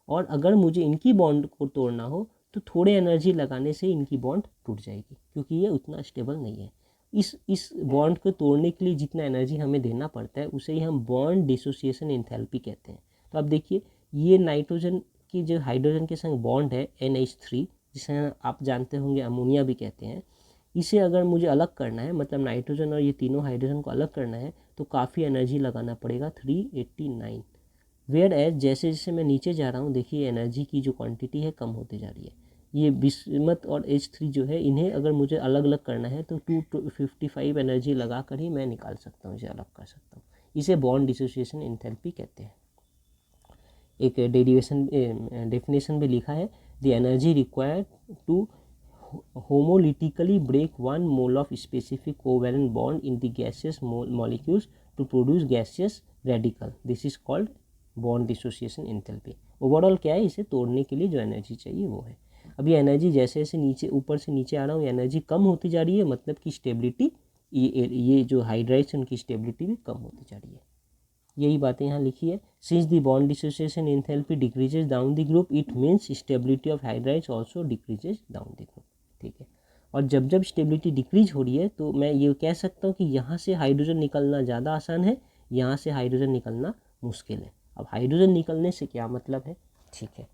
और अगर मुझे इनकी बॉन्ड को तोड़ना हो तो थोड़े एनर्जी लगाने से इनकी बॉन्ड टूट जाएगी क्योंकि ये उतना स्टेबल नहीं है। इस बॉन्ड को तोड़ने के लिए जितना एनर्जी हमें देना पड़ता है उसे ही हम बॉन्ड डिसोसिएशन एंथैल्पी कहते हैं। तो अब देखिए, ये नाइट्रोजन की जो हाइड्रोजन के संग बॉन्ड है NH3, जिसे आप जानते होंगे अमोनिया भी कहते हैं, इसे अगर मुझे अलग करना है, मतलब नाइट्रोजन और ये तीनों हाइड्रोजन को अलग करना है, तो काफ़ी एनर्जी लगाना पड़ेगा 389। वेयर एज जैसे जैसे मैं नीचे जा रहा हूँ, देखिए एनर्जी की जो क्वांटिटी है कम होती जा रही है। ये बिस्मथ और H3 जो है, इन्हें अगर मुझे अलग अलग करना है तो 255 एनर्जी लगा कर ही मैं निकाल सकता हूँ, इसे अलग कर सकता हूँ। इसे बॉन्ड डिसोसिएशन एंथैल्पी कहते हैं। एक डेफिनेशन भी लिखा है, the energy required to homolytically break one mole of specific covalent bond in the gaseous molecules to produce gaseous radical. This is called bond dissociation enthalpy. Overall क्या है, इसे तोड़ने के लिए जो एनर्जी चाहिए वो है। अब ये एनर्जी जैसे जैसे नीचे ऊपर से नीचे आ रहा हूँ, एनर्जी कम होती जा रही है, मतलब कि स्टेबिलिटी, ये जो हाइड्राइड्स उनकी स्टेबिलिटी भी कम होती जा रही है। यही बातें यहाँ लिखी है। Since the bond dissociation enthalpy decreases down the group, it means stability of hydrides also decreases down the group. ठीक है, और जब जब स्टेबिलिटी डिक्रीज हो रही है तो मैं ये कह सकता हूँ कि यहाँ से हाइड्रोजन निकलना ज़्यादा आसान है, यहाँ से हाइड्रोजन निकलना मुश्किल है। अब हाइड्रोजन निकलने से क्या मतलब है, ठीक है,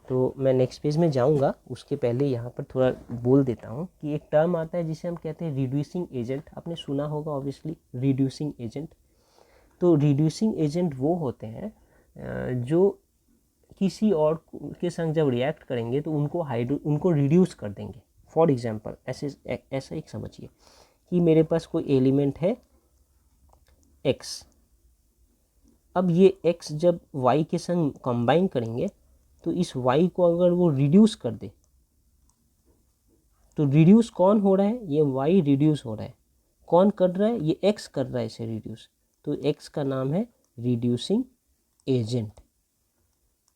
तो मैं नेक्स्ट पेज में जाऊँगा, उसके पहले यहाँ पर थोड़ा बोल देता हूँ कि एक टर्म आता है जिसे हम कहते हैं रिड्यूसिंग एजेंट। आपने सुना होगा ऑब्वियसली रिड्यूसिंग एजेंट। तो रिड्यूसिंग एजेंट वो होते हैं जो किसी और के संग जब रिएक्ट करेंगे तो उनको रिड्यूस कर देंगे। फॉर एग्जांपल ऐसा एक समझिए कि मेरे पास कोई एलिमेंट है x। अब ये x जब y के संग कंबाइन करेंगे तो इस y को अगर वो रिड्यूस कर दे, तो रिड्यूस कौन हो रहा है, ये y रिड्यूस हो रहा है। कौन कर रहा है, ये x कर रहा है इसे रिड्यूस। तो x का नाम है रिड्यूसिंग एजेंट।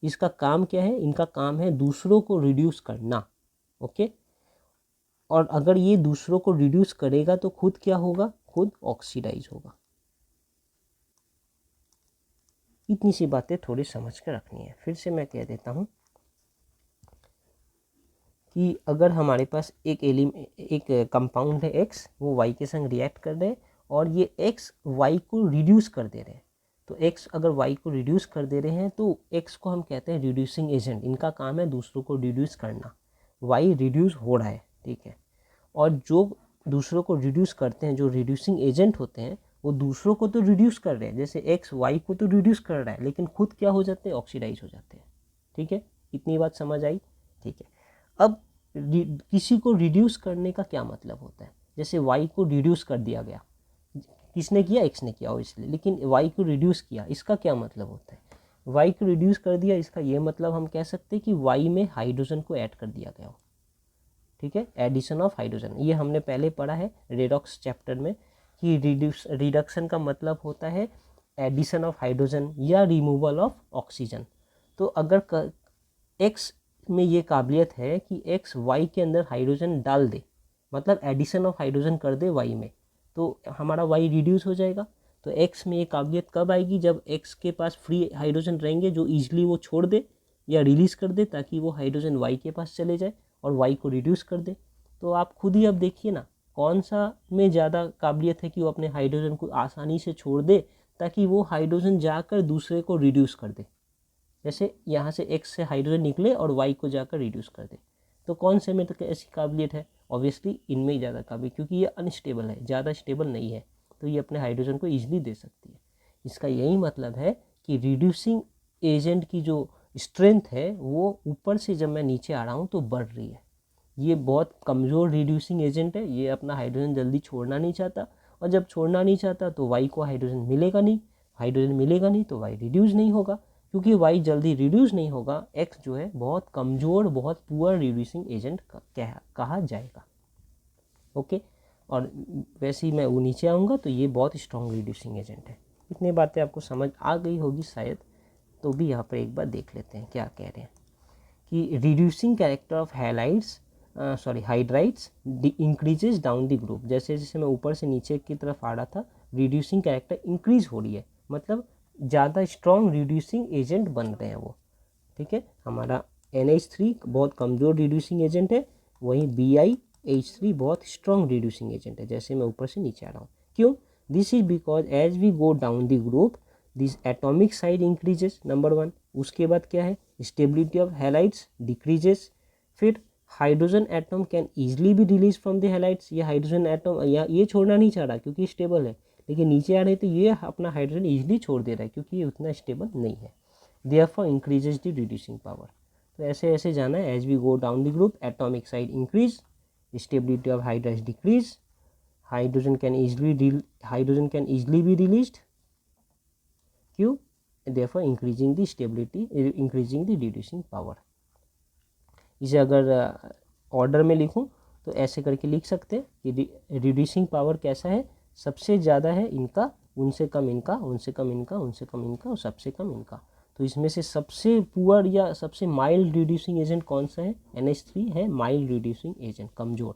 इसका काम क्या है, इनका काम है दूसरों को रिड्यूस करना। ओके, और अगर ये दूसरों को रिड्यूस करेगा तो खुद क्या होगा, खुद ऑक्सीडाइज होगा। इतनी सी बातें थोड़ी समझ कर रखनी है। फिर से मैं कह देता हूँ कि अगर हमारे पास एक कंपाउंड है x, वो y के संग रिएक्ट कर रहे हैं और ये x y को रिड्यूस कर दे रहे हैं, तो x अगर y को रिड्यूस कर दे रहे हैं तो x को हम कहते हैं रिड्यूसिंग एजेंट। इनका काम है दूसरों को रिड्यूस करना। y रिड्यूस हो रहा है, ठीक है, और जो दूसरों को रिड्यूस करते हैं, जो रिड्यूसिंग एजेंट होते हैं, वो दूसरों को तो रिड्यूस कर रहे हैं, जैसे x y को तो रिड्यूस कर रहा है, लेकिन खुद क्या हो जाते हैं, ऑक्सीडाइज हो जाते हैं। ठीक है, इतनी बात समझ आई। ठीक है, अब किसी को रिड्यूस करने का क्या मतलब होता है, जैसे y को रिड्यूस कर दिया गया, किसने किया, x ने किया इसलिए, लेकिन y को रिड्यूस किया, इसका क्या मतलब होता है, y को रिड्यूस कर दिया, इसका ये मतलब हम कह सकते हैं कि y में हाइड्रोजन को ऐड कर दिया गया हो। ठीक है, एडिशन ऑफ हाइड्रोजन, ये हमने पहले पढ़ा है रेडॉक्स चैप्टर में कि रिडक्शन का मतलब होता है एडिशन ऑफ हाइड्रोजन या रिमूवल ऑफ ऑक्सीजन। तो अगर x में ये काबिलियत है कि x y के अंदर हाइड्रोजन डाल दे, मतलब एडिशन ऑफ हाइड्रोजन कर दे y में, तो हमारा y रिड्यूस हो जाएगा। तो x में ये काबिलियत कब आएगी, जब x के पास फ्री हाइड्रोजन रहेंगे जो ईजिली वो छोड़ दे या रिलीज कर दे, ताकि वो हाइड्रोजन y के पास चले जाए और y को रिड्यूस कर दे। तो आप खुद ही अब देखिए ना, कौन सा में ज़्यादा काबिलियत है कि वो अपने हाइड्रोजन को आसानी से छोड़ दे, ताकि वो हाइड्रोजन जाकर दूसरे को रिड्यूस कर दे। जैसे यहाँ से x से हाइड्रोजन निकले और y को जाकर रिड्यूस कर दे, तो कौन से में तो ऐसी काबिलियत है, ऑब्वियसली इनमें ही ज़्यादा काबिलियत, क्योंकि ये अनस्टेबल है, ज़्यादा स्टेबल नहीं है, तो ये अपने हाइड्रोजन को ईजिली दे सकती है। इसका यही मतलब है कि रिड्यूसिंग एजेंट की जो स्ट्रेंथ है वो ऊपर से जब मैं नीचे आ रहा हूँ तो बढ़ रही है। ये बहुत कमज़ोर रिड्यूसिंग एजेंट है, ये अपना हाइड्रोजन जल्दी छोड़ना नहीं चाहता, और जब छोड़ना नहीं चाहता तो y को हाइड्रोजन मिलेगा नहीं, हाइड्रोजन मिलेगा नहीं तो y रिड्यूस नहीं होगा, क्योंकि y जल्दी रिड्यूस नहीं होगा, x जो है बहुत कमज़ोर, बहुत पुअर रिड्यूसिंग एजेंट कहा जाएगा। ओके, और वैसे ही मैं वो नीचे आऊँगा तो ये बहुत स्ट्रॉन्ग रिड्यूसिंग एजेंट है। इतनी बातें आपको समझ आ गई होगी शायद, तो भी यहाँ पर एक बार देख लेते हैं क्या कह रहे हैं कि reducing character of hydrides increases down the group. जैसे जैसे मैं ऊपर से नीचे की तरफ आ रहा था, रिड्यूसिंग कैरेक्टर इंक्रीज हो रही है, मतलब ज़्यादा स्ट्रॉन्ग रिड्यूसिंग एजेंट बन रहे हैं वो। ठीक है, हमारा NH3 बहुत कमज़ोर रिड्यूसिंग एजेंट है, वहीं BiH3 बहुत स्ट्रॉन्ग रिड्यूसिंग एजेंट है, जैसे मैं ऊपर से नीचे आ रहा हूँ। क्यों, this is because as we go down the group this atomic size increases, number 1। उसके बाद क्या है, स्टेबिलिटी ऑफ हैलाइड्स डिक्रीजेस, फिर hydrogen atom can easily be release from the halides. ये हाइड्रोजन एटम ये छोड़ना नहीं चाह रहा क्योंकि स्टेबल है, लेकिन नीचे आ रहे तो ये अपना हाइड्रोजन ईजिली छोड़ दे रहा है क्योंकि ये उतना स्टेबल नहीं है। Therefore increases the reducing power. तो ऐसे ऐसे जाना है। As we go down the group atomic side increase, stability of hydrogen decrease, hydrogen can easily be released, क्यों? therefore increasing the stability, increasing the reducing power। इसे अगर ऑर्डर में लिखूं तो ऐसे करके लिख सकते हैं कि रिड्यूसिंग पावर कैसा है, सबसे ज़्यादा है इनका, उनसे कम इनका, उनसे कम इनका, उनसे कम इनका और सबसे कम इनका। तो इसमें से सबसे पुअर या सबसे माइल्ड रिड्यूसिंग एजेंट कौन सा है? NH3 है माइल्ड रिड्यूसिंग एजेंट, कमज़ोर,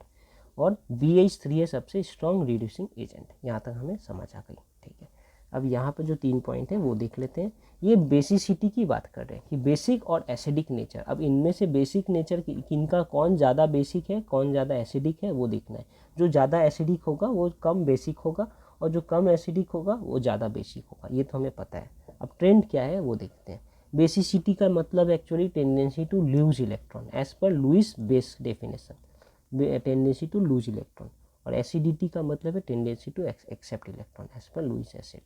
और BH3 है सबसे स्ट्रॉन्ग रिड्यूसिंग एजेंट। यहाँ तक हमें समझ आ गई, ठीक है। अब यहाँ पर जो 3 पॉइंट है वो देख लेते हैं। ये बेसिसिटी की बात कर रहे हैं कि बेसिक और एसिडिक नेचर। अब इनमें से बेसिक नेचर किनका, कौन ज़्यादा बेसिक है कौन ज़्यादा एसिडिक है वो देखना है। जो ज़्यादा एसिडिक होगा वो कम बेसिक होगा, और जो कम एसिडिक होगा वो ज़्यादा बेसिक होगा, ये तो हमें पता है। अब ट्रेंड क्या है वो देखते हैं। बेसिसिटी का मतलब actually tendency to lose electron as per Lewis base definition, tendency to lose electron. और एसिडिटी का मतलब है tendency to accept electron as per Lewis acid.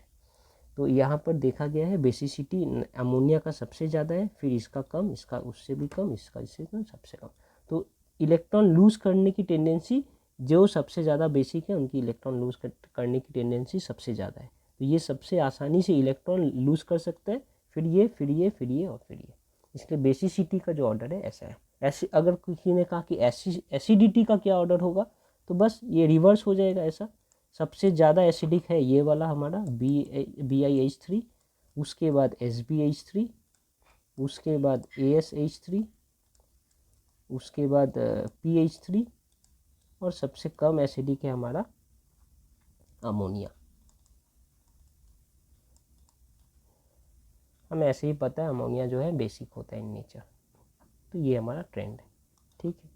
तो यहाँ पर देखा गया है बेसिसिटी अमोनिया का सबसे ज़्यादा है, फिर इसका कम, इसका उससे भी कम, इसका इससे कम, सबसे कम। तो इलेक्ट्रॉन लूज करने की टेंडेंसी जो सबसे ज़्यादा बेसिक है उनकी इलेक्ट्रॉन लूज करने की टेंडेंसी सबसे ज़्यादा है। तो ये सबसे आसानी से इलेक्ट्रॉन लूज कर सकता है, फिर ये फिर ये फिर ये और फिर ये। इसलिए बेसिसिटी का जो ऑर्डर है ऐसा है। ऐसे अगर किसी ने कहा कि एसिडिटी का क्या ऑर्डर होगा, तो बस ये रिवर्स हो जाएगा ऐसा। सबसे ज़्यादा एसिडिक है ये वाला हमारा BiH3, उसके बाद SbH3, उसके बाद AsH3, उसके बाद PH3, और सबसे कम एसिडिक है हमारा अमोनिया। हमें ऐसे ही पता है अमोनिया जो है बेसिक होता है इन नेचर। तो ये हमारा ट्रेंड है, ठीक है,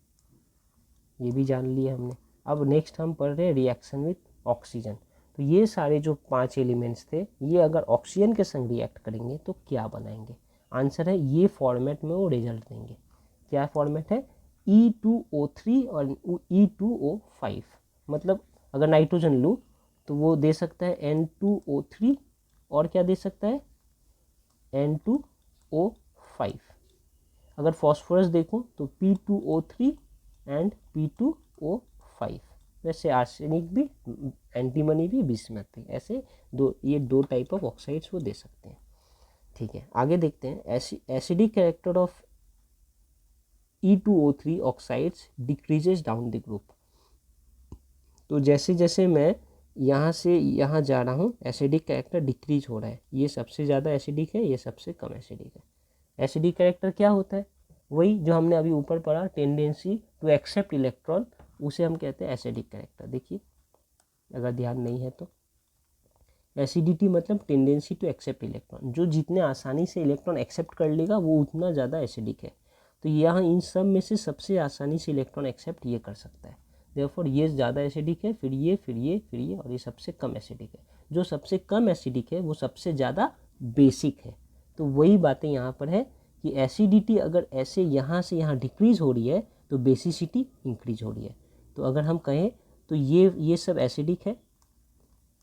ये भी जान लिया हमने। अब नेक्स्ट हम पढ़ रहे हैं रिएक्शन विथ ऑक्सीजन। तो ये सारे जो 5 एलिमेंट्स थे, ये अगर ऑक्सीजन के संग रिएक्ट करेंगे तो क्या बनाएंगे? आंसर है ये फॉर्मेट में वो रिजल्ट देंगे। क्या फॉर्मेट है? E2O3 और E2O5। मतलब अगर नाइट्रोजन लूँ तो वो दे सकता है N2O3, और क्या दे सकता है? N2O5। अगर फॉस्फोरस देखूँ तो P2O3 एंड P2O5। वैसे आर्सेनिक भी, एंटीमनी भी, बिस्मथ भी, ऐसे ये दो टाइप ऑफ ऑक्साइड्स वो दे सकते हैं, ठीक है। आगे देखते हैं। Acidic character of E2O3 oxides decreases down the group. तो जैसे जैसे मैं यहाँ से यहाँ जा रहा हूँ एसिडिक कैरेक्टर डिक्रीज हो रहा है। ये सबसे ज़्यादा एसिडिक है, ये सबसे कम एसिडिक है। एसिडिक कैरेक्टर क्या होता है? वही जो हमने अभी ऊपर पढ़ा, टेंडेंसी टू एक्सेप्ट इलेक्ट्रॉन, उसे हम कहते हैं एसिडिक कैरेक्टर। देखिए अगर ध्यान नहीं है तो, एसिडिटी मतलब टेंडेंसी टू एक्सेप्ट इलेक्ट्रॉन, जो जितने आसानी से इलेक्ट्रॉन एक्सेप्ट कर लेगा वो उतना ज़्यादा एसिडिक है। तो यहाँ इन सब में से सबसे आसानी से इलेक्ट्रॉन एक्सेप्ट ये कर सकता है, देयरफॉर ये ज़्यादा एसिडिक है, फिर ये फिर ये फिर ये, और ये सबसे कम एसिडिक है। जो सबसे कम एसिडिक है वो सबसे ज़्यादा बेसिक है। तो वही बातें यहाँ पर है कि एसिडिटी अगर ऐसे यहाँ से यहाँ डिक्रीज़ हो रही है तो बेसिसिटी इंक्रीज हो रही है। तो अगर हम कहें तो ये सब एसिडिक है,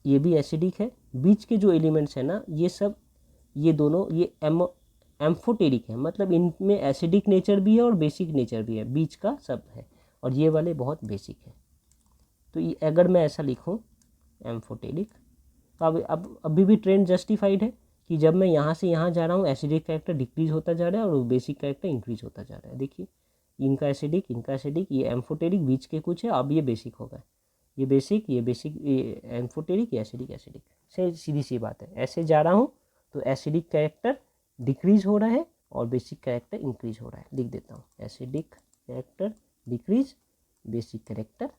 ये भी एसिडिक है, बीच के जो एलिमेंट्स हैं ना ये सब, ये दोनों ये एम्फोटेरिक है, मतलब इनमें एसिडिक नेचर भी है और बेसिक नेचर भी है, बीच का सब है, और ये वाले बहुत बेसिक है। तो ये अगर मैं ऐसा लिखूं एम्फोटेरिक, तो अब अभी भी ट्रेंड जस्टिफाइड है कि जब मैं यहाँ से यहाँ जा रहा हूँ एसिडिक कैरेक्टर डिक्रीज होता जा रहा है और बेसिक कैरेक्टर इंक्रीज होता जा रहा है। देखिए इनका एसिडिक, ये एम्फोटेरिक, बीच के कुछ है, अब ये बेसिक होगा, ये बेसिक, ये एम्फोटेरिक, ये एसिडिक से सीधी सी बात है। ऐसे जा रहा हूँ तो एसिडिक कैरेक्टर डिक्रीज हो रहा है और बेसिक कैरेक्टर इंक्रीज हो रहा है। लिख देता हूँ acidic character decrease, basic character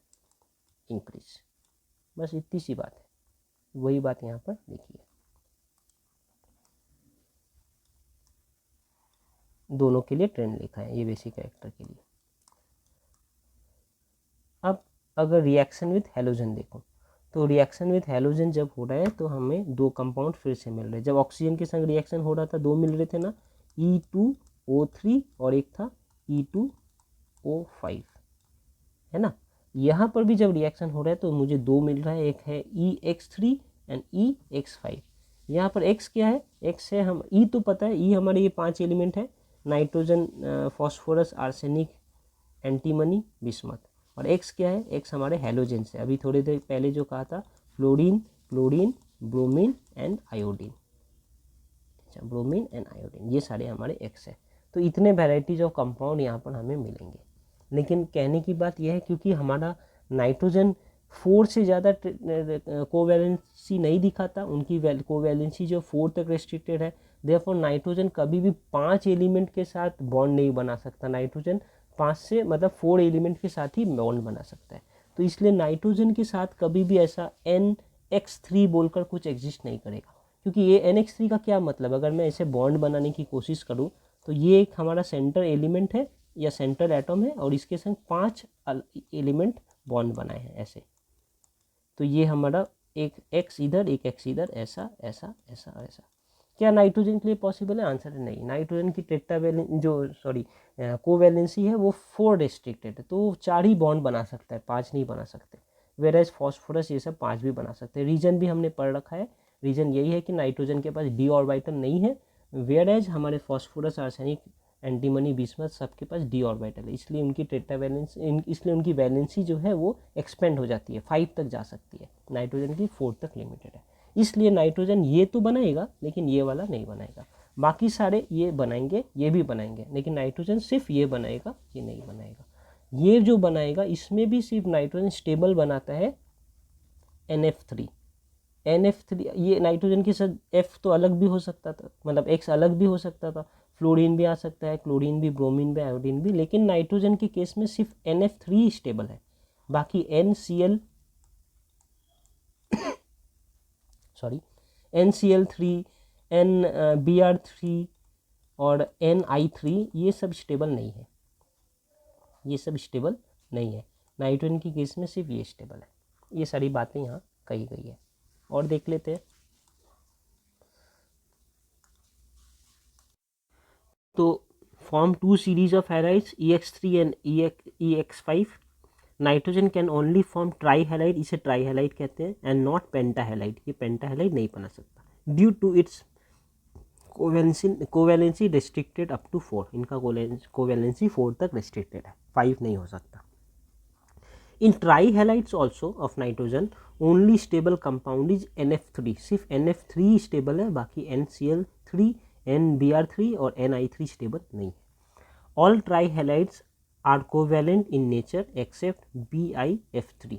increase, बस इतनी सी बात है। वही बात यहाँ पर देखिए, दोनों के लिए ट्रेंड लिखा है, ये बेसिक कैरेक्टर के लिए। अब अगर रिएक्शन विथ हैलोजन देखो, तो रिएक्शन विथ हैलोजन जब हो रहा है तो हमें दो कंपाउंड फिर से मिल रहे हैं। जब ऑक्सीजन के संग रिएक्शन हो रहा था दो मिल रहे थे ना, E2O3 और एक था E2O5। NO5, है ना। यहाँ पर भी जब रिएक्शन हो रहा है तो मुझे दो मिल रहा है, एक है EX3 एंड EX5। यहाँ पर X क्या है, X है हम E तो पता है, E हमारे ये 5 एलिमेंट है, nitrogen, phosphorus, arsenic, antimony, bismuth. और X क्या है, X हमारे हैलोजन से, अभी थोड़ी देर पहले जो कहा था, fluorine, chlorine, bromine and iodine. अच्छा, ब्रोमीन एंड आयोडीन, ये सारे हमारे X है। तो इतने वेराइटीज ऑफ कंपाउंड यहाँ पर हमें मिलेंगे। लेकिन कहने की बात यह है, क्योंकि हमारा नाइट्रोजन 4 से ज़्यादा कोवैलेंसी नहीं दिखाता, उनकी कोवैलेंसी जो 4 तक रेस्ट्रिक्टेड है, देयरफॉर नाइट्रोजन कभी भी 5 एलिमेंट के साथ बॉन्ड नहीं बना सकता। नाइट्रोजन 5 से मतलब 4 एलिमेंट के साथ ही बॉन्ड बना सकता है। तो इसलिए नाइट्रोजन के साथ कभी भी ऐसा NX3 बोलकर कुछ एग्जिस्ट नहीं करेगा, क्योंकि ये NX3 का क्या मतलब, अगर मैं इसे बॉन्ड बनाने की कोशिश करूँ तो ये एक हमारा सेंटर एलिमेंट है या सेंट्रल एटम है, और इसके संग 5 एलिमेंट बॉन्ड बनाए हैं ऐसे। तो ये हमारा एक X इधर, एक X इधर, ऐसा ऐसा ऐसा ऐसा। क्या नाइट्रोजन के लिए पॉसिबल है? आंसर है नहीं। नाइट्रोजन की कोवैलेंसी है वो 4 रेस्ट्रिक्टेड है, तो 4 ही बॉन्ड बना सकता है, 5 नहीं बना सकते। वेराइज फॉस्फोरस ये सब 5 भी बना सकते हैं। रीजन भी हमने पढ़ रखा है, रीजन यही है कि नाइट्रोजन के पास d ऑर्बिटल नहीं है, वेराइज हमारे फॉस्फोरस, आर्सेनिक, एंटीमनी, बिस्मथ सबके पास d ऑर्बिटल है, इसलिए उनकी इसलिए उनकी वैलेंसी जो है वो एक्सपेंड हो जाती है, 5 तक जा सकती है। नाइट्रोजन की 4 तक लिमिटेड है। इसलिए नाइट्रोजन ये तो बनाएगा लेकिन ये वाला नहीं बनाएगा, बाकी सारे ये बनाएंगे, ये भी बनाएंगे, लेकिन नाइट्रोजन सिर्फ ये बनाएगा, ये नहीं बनाएगा। ये जो बनाएगा इसमें भी सिर्फ नाइट्रोजन स्टेबल बनाता है NF3। ये नाइट्रोजन के साथ F तो अलग भी हो सकता था, मतलब X अलग भी हो सकता था, फ्लोरीन भी आ सकता है, क्लोरीन भी, ब्रोमीन भी, आयोडीन भी, लेकिन नाइट्रोजन के केस में सिर्फ NF3 स्टेबल है, बाकी NCl3, NBr3 और Ni3 ये सब स्टेबल नहीं है, ये सब स्टेबल नहीं है। नाइट्रोजन के केस में सिर्फ ये स्टेबल है। ये सारी बातें यहाँ कही गई है। और देख लेते हैं। तो form 2 series of halides EX3 and EX5। Nitrogen can only form try halide, इसे ट्राई हैलाइड कहते हैं, एंड नॉट पेंटाहैलाइड, ये पेंटाहैलाइड नहीं बना सकता due to its covalency restricted up to 4। इनका कोवैलेंसी 4 तक रेस्ट्रिक्टेड है, 5 नहीं हो सकता। In trihalides also of nitrogen only stable compound is NF3, सिर्फ NF3 स्टेबल है, बाकी NCl3, NBr3 और Ni3 स्टेबल नहीं है। All trihalides are covalent in nature except BiF3।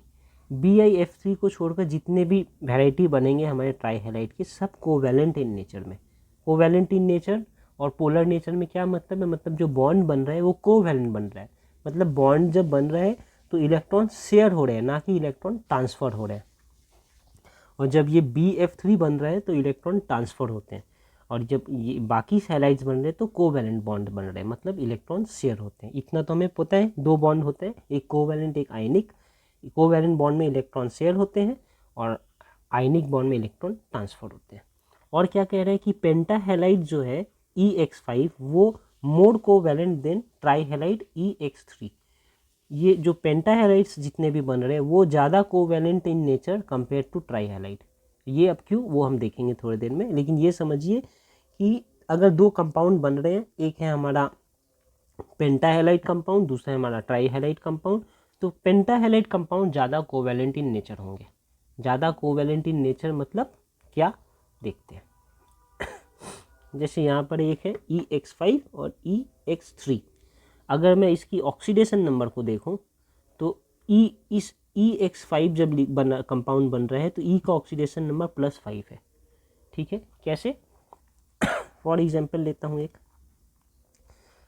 BiF3 को छोड़कर जितने भी वैरायटी बनेंगे हमारे ट्राई हैलाइड के, सब कोवैलेंट इन नेचर में। कोवैलेंट इन नेचर और पोलर नेचर में क्या मतलब है, मतलब जो बॉन्ड बन रहा है वो कोवैलेंट बन रहा है, मतलब बॉन्ड जब बन रहा है तो इलेक्ट्रॉन शेयर हो रहे हैं, ना कि इलेक्ट्रॉन ट्रांसफर हो रहे हैं। और जब ये BF3 बन रहा है तो इलेक्ट्रॉन ट्रांसफर होते हैं, और जब ये बाकी हैलाइड्स बन रहे हैं तो कोवैलेंट बॉन्ड बन रहे हैं, मतलब इलेक्ट्रॉन शेयर होते हैं। इतना तो हमें पता है, 2 बॉन्ड होते हैं, एक कोवैलेंट एक आयनिक। कोवैलेंट बॉन्ड में इलेक्ट्रॉन शेयर होते हैं और आयनिक बॉन्ड में इलेक्ट्रॉन ट्रांसफर होते हैं। और क्या कह रहे हैं कि पेंटाहैलाइड जो है EX5 वो मोर कोवैलेंट देन ट्राईहैलाइड EX3। ये जो पेंटाहैलाइड्स जितने भी बन रहे हैं वो ज़्यादा covalent in nature compare to trihalide. ये अब क्यों वो हम देखेंगे थोड़ी देर में, लेकिन ये समझिए कि अगर 2 कंपाउंड बन रहे हैं, एक है हमारा पेंटाहैलाइड कंपाउंड, दूसरा है हमारा ट्राईहैलाइड कंपाउंड, तो पेंटाहैलाइड कंपाउंड ज़्यादा कोवैलेंट इन नेचर होंगे। ज़्यादा कोवैलेंट इन नेचर मतलब क्या, देखते हैं। जैसे यहाँ पर एक है EX5 और EX3। अगर मैं इसकी ऑक्सीडेशन नंबर को देखूं तो इस EX5 जब कंपाउंड बन रहा है तो E का ऑक्सीडेशन नंबर +5 है। ठीक है, कैसे? फॉर एग्जांपल लेता हूँ एक,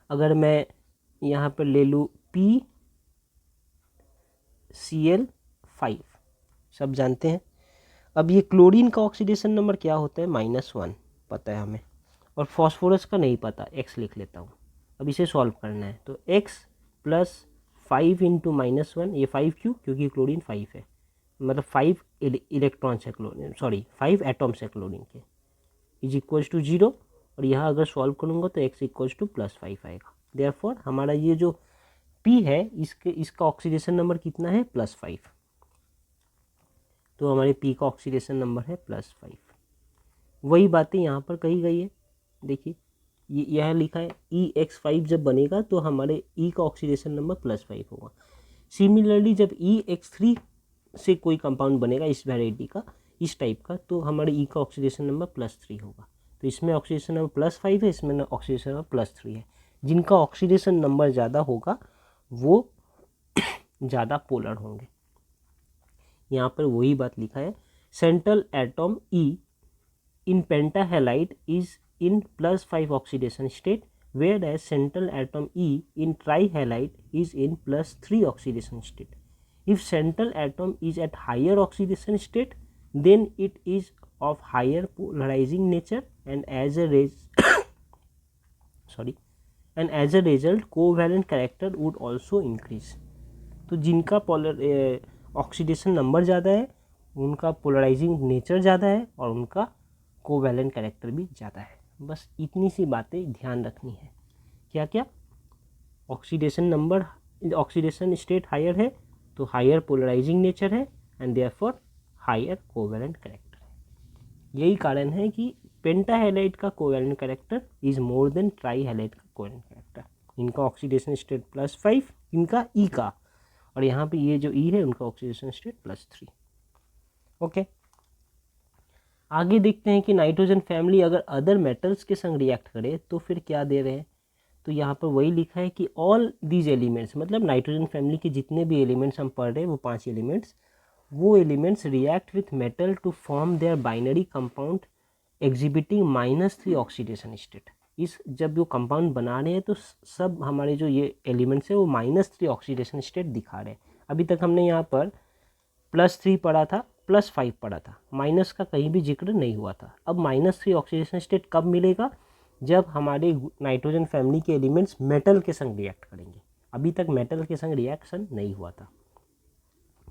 अगर मैं यहाँ पर ले लूँ PCl5, सब जानते हैं। अब ये क्लोरीन का ऑक्सीडेशन नंबर क्या होता है, -1 पता है हमें, और फॉस्फोरस का नहीं पता, X लिख लेता हूँ। अब इसे सॉल्व करना है तो X + 5 × -1, ये 5 क्यों, क्योंकि क्लोरीन 5 है, मतलब 5 इलेक्ट्रॉन्स है क्लोरीन, सॉरी 5 एटम्स है क्लोरीन के, = 0। और यहाँ अगर सॉल्व करूँगा तो X = +5 आएगा। देयरफॉर हमारा ये जो P है, इसका ऑक्सीडेशन नंबर कितना है +5, तो हमारे P का ऑक्सीडेशन नंबर है +5। वही बातें यहाँ पर कही गई है, देखिए यह लिखा है EX5 जब बनेगा तो हमारे E का ऑक्सीडेशन नंबर +5 होगा। सिमिलरली जब EX3 से कोई कंपाउंड बनेगा इस वैरायटी का, इस टाइप का, तो हमारे E का ऑक्सीडेशन नंबर +3 होगा। तो इसमें ऑक्सीडेशन नंबर +5 है, इसमें ऑक्सीडेशन नंबर +3 है। जिनका ऑक्सीडेशन नंबर ज़्यादा होगा वो ज़्यादा पोलर होंगे। यहाँ पर वही बात लिखा है, central atom E in pentahalide is in +5 oxidation state, whereas central atom E in trihalide is in +3 oxidation state. If central atom is at higher oxidation state, then it is of higher polarizing nature, and as a result covalent character would also increase. तो जिनका ऑक्सीडेशन नंबर ज़्यादा है उनका पोलराइजिंग नेचर ज़्यादा है और उनका कोवैलेंट कैरेक्टर भी ज़्यादा है। बस इतनी सी बातें ध्यान रखनी है। क्या क्या? Oxidation number, oxidation state higher है तो हायर पोलराइजिंग नेचर है and therefore higher covalent character है। यही कारण है कि पेंटाहैलाइड का covalent character is more than trihalide का कोवैलेंट कैरेक्टर। इनका ऑक्सीडेशन स्टेट +5, इनका ई का, और यहाँ पे ये जो ई है उनका ऑक्सीडेशन स्टेट +3। ओके, आगे देखते हैं कि नाइट्रोजन फैमिली अगर अदर मेटल्स के संग रिएक्ट करे तो फिर क्या दे रहे हैं। तो यहाँ पर वही लिखा है कि ऑल दीज एलिमेंट्स, मतलब नाइट्रोजन फैमिली के जितने भी एलिमेंट्स हम पढ़ रहे हैं वो 5 एलिमेंट्स, वो elements react with metal to form their binary compound exhibiting -3 oxidation state. इस जब वो कंपाउंड बना रहे हैं तो सब हमारे जो ये एलिमेंट्स है वो -3 ऑक्सीडेशन स्टेट दिखा रहे हैं। अभी तक हमने यहाँ पर +3 पढ़ा था, +5 पढ़ा था, माइनस का कहीं भी जिक्र नहीं हुआ था। अब -3 ऑक्सीडेशन स्टेट कब मिलेगा? जब हमारे नाइट्रोजन फैमिली के एलिमेंट्स मेटल के संग रिएक्ट करेंगे। अभी तक मेटल के संग रिएक्शन नहीं हुआ था।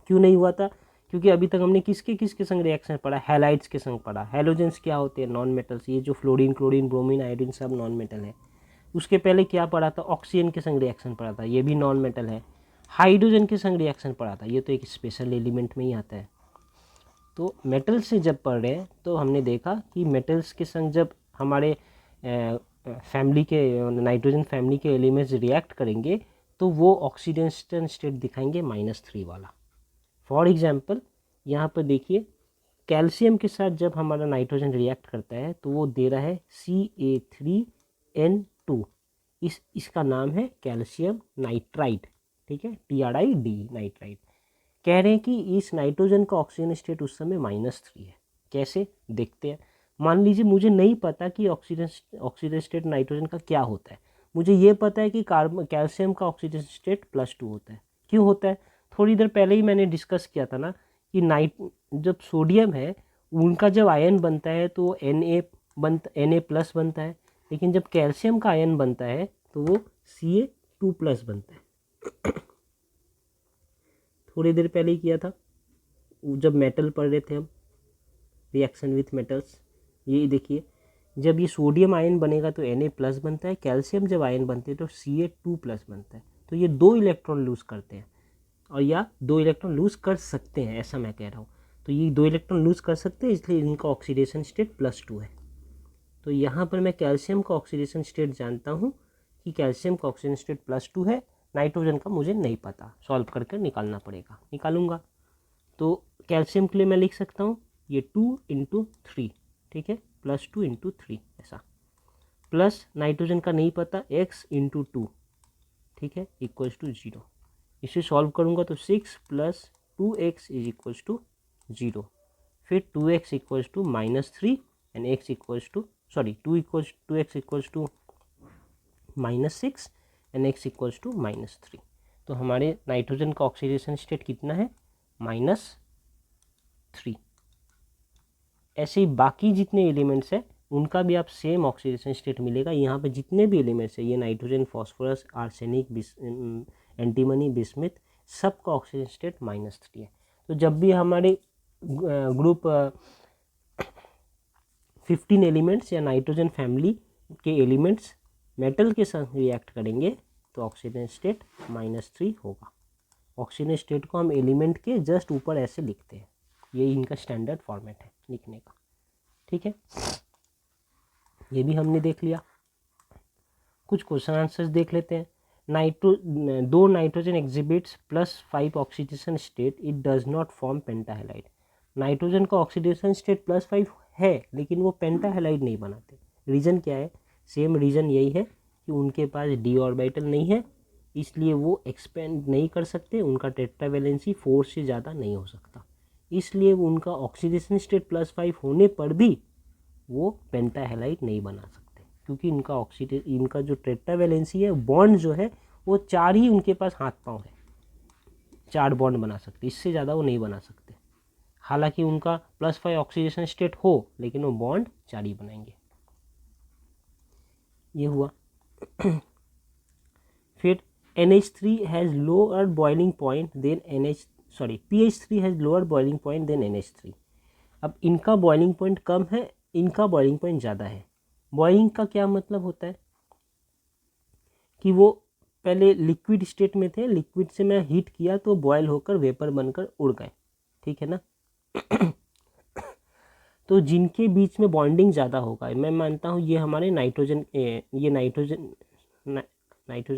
क्यों नहीं हुआ था? क्योंकि अभी तक हमने किसके संग रिएक्शन पढ़ा? हैलाइड्स के संग पढ़ा। हैलोजेंस क्या होते हैं? Non metals. ये जो फ्लोरीन, क्लोरीन, ब्रोमीन, आयोडीन सब नॉन मेटल है। उसके पहले क्या पढ़ा था? ऑक्सीजन के संग रिएक्शन पढ़ा था, ये भी नॉन मेटल है। हाइड्रोजन के संग रिएक्शन पढ़ा था, ये तो एक स्पेशल एलिमेंट में ही आता है। तो मेटल से जब पढ़ रहे हैं तो हमने देखा कि मेटल्स के संग जब हमारे फैमिली के नाइट्रोजन फैमिली के एलिमेंट्स रिएक्ट करेंगे तो वो ऑक्सीडेशन स्टेट दिखाएंगे -3 वाला। फॉर एग्जांपल यहाँ पर देखिए, कैल्शियम के साथ जब हमारा नाइट्रोजन रिएक्ट करता है तो वो दे रहा है Ca3N2। इसका नाम है कैल्शियम नाइट्राइड, ठीक है, TRID नाइट्राइड। कह रहे हैं कि इस नाइट्रोजन का ऑक्सीजन स्टेट उस समय -3 है। कैसे? देखते हैं। मान लीजिए मुझे नहीं पता कि ऑक्सीजन स्टेट नाइट्रोजन का क्या होता है। मुझे ये पता है कि कैल्शियम का ऑक्सीजन स्टेट +2 होता है। क्यों होता है? थोड़ी देर पहले ही मैंने डिस्कस किया था ना कि जब सोडियम है उनका जब आयन बनता है तो Na+ बनता है, लेकिन जब कैल्शियम का आयन बनता है तो वो Ca2+ बनता है। थोड़ी देर पहले ही किया था जब मेटल पढ़ रहे थे हम, रिएक्शन विथ मेटल्स। ये देखिए, जब ये सोडियम आयन बनेगा तो Na+ बनता है, कैल्शियम जब आयन बनते हैं तो Ca2+ बनता है। तो ये 2 इलेक्ट्रॉन लूज़ करते हैं, और या 2 इलेक्ट्रॉन लूज़ कर सकते हैं, ऐसा मैं कह रहा हूँ। तो ये 2 इलेक्ट्रॉन लूज़ कर सकते हैं, इसलिए इनका ऑक्सीडेशन स्टेट +2 है। तो यहाँ पर मैं कैल्शियम का ऑक्सीडेशन स्टेट जानता हूँ कि कैल्शियम का ऑक्सीजन स्टेट +2 है। नाइट्रोजन का मुझे नहीं पता, सॉल्व करके निकालना पड़ेगा, निकालूंगा। तो कैल्शियम के लिए मैं लिख सकता हूँ ये 2 × 3, ठीक है, +2 × 3 ऐसा, प्लस नाइट्रोजन का नहीं पता x × 2, ठीक है, =0। इसे सॉल्व करूँगा तो 6 + 2x = 0। फिर 2x = -3 and x = 2x = -6 and x = -3। तो हमारे नाइट्रोजन का ऑक्सीडेशन स्टेट कितना है? -3। ऐसे ही बाकी जितने एलिमेंट्स हैं उनका भी आप सेम ऑक्सीडेशन स्टेट मिलेगा। यहाँ पे जितने भी एलिमेंट्स हैं, ये nitrogen, phosphorus, arsenic, antimony, bismuth, सबका ऑक्सीजन स्टेट -3 है। तो जब भी हमारे ग्रुप 15 एलिमेंट्स या नाइट्रोजन फैमिली के एलिमेंट्स मेटल के साथ रिएक्ट करेंगे तो ऑक्सीजन स्टेट -3 होगा। ऑक्सीजन स्टेट को हम एलिमेंट के जस्ट ऊपर ऐसे लिखते हैं, यही इनका स्टैंडर्ड फॉर्मेट है लिखने का। ठीक है, ये भी हमने देख लिया। कुछ क्वेश्चन आंसर्स देख लेते हैं। दो nitrogen exhibits +5 oxidation state, it does not form pentahalide. Nitrogen का ऑक्सीडेशन स्टेट +5 है लेकिन वो पेंटाहेलाइड नहीं बनाते। रीज़न क्या है? सेम रीज़न यही है कि उनके पास d ऑर्बिटल नहीं है, इसलिए वो एक्सपेंड नहीं कर सकते, उनका टेट्रावैलेंसी 4 से ज़्यादा नहीं हो सकता, इसलिए उनका ऑक्सीडेशन स्टेट +5 होने पर भी वो पेंटाहेलाइड नहीं बना सकते, क्योंकि इनका जो टेट्रावैलेंसी है, बॉन्ड जो है वो 4 ही उनके पास हाथ पांव है, 4 बॉन्ड बना सकते, इससे ज़्यादा वो नहीं बना सकते। हालांकि उनका +5 ऑक्सीडेशन स्टेट हो लेकिन वो बॉन्ड 4 ही बनाएंगे। ये हुआ। फिर NH3 has lower boiling point than pH3 has lower boiling point than NH3। अब इनका बॉइलिंग पॉइंट कम है, इनका बॉइलिंग पॉइंट ज़्यादा है। बॉइलिंग का क्या मतलब होता है कि वो पहले लिक्विड स्टेट में थे, लिक्विड से मैं हीट किया तो बॉयल होकर वेपर बनकर उड़ गए, ठीक है ना। तो जिनके बीच में बॉन्डिंग ज़्यादा होगा, मैं मानता हूँ ये हमारे नाइट्रोजन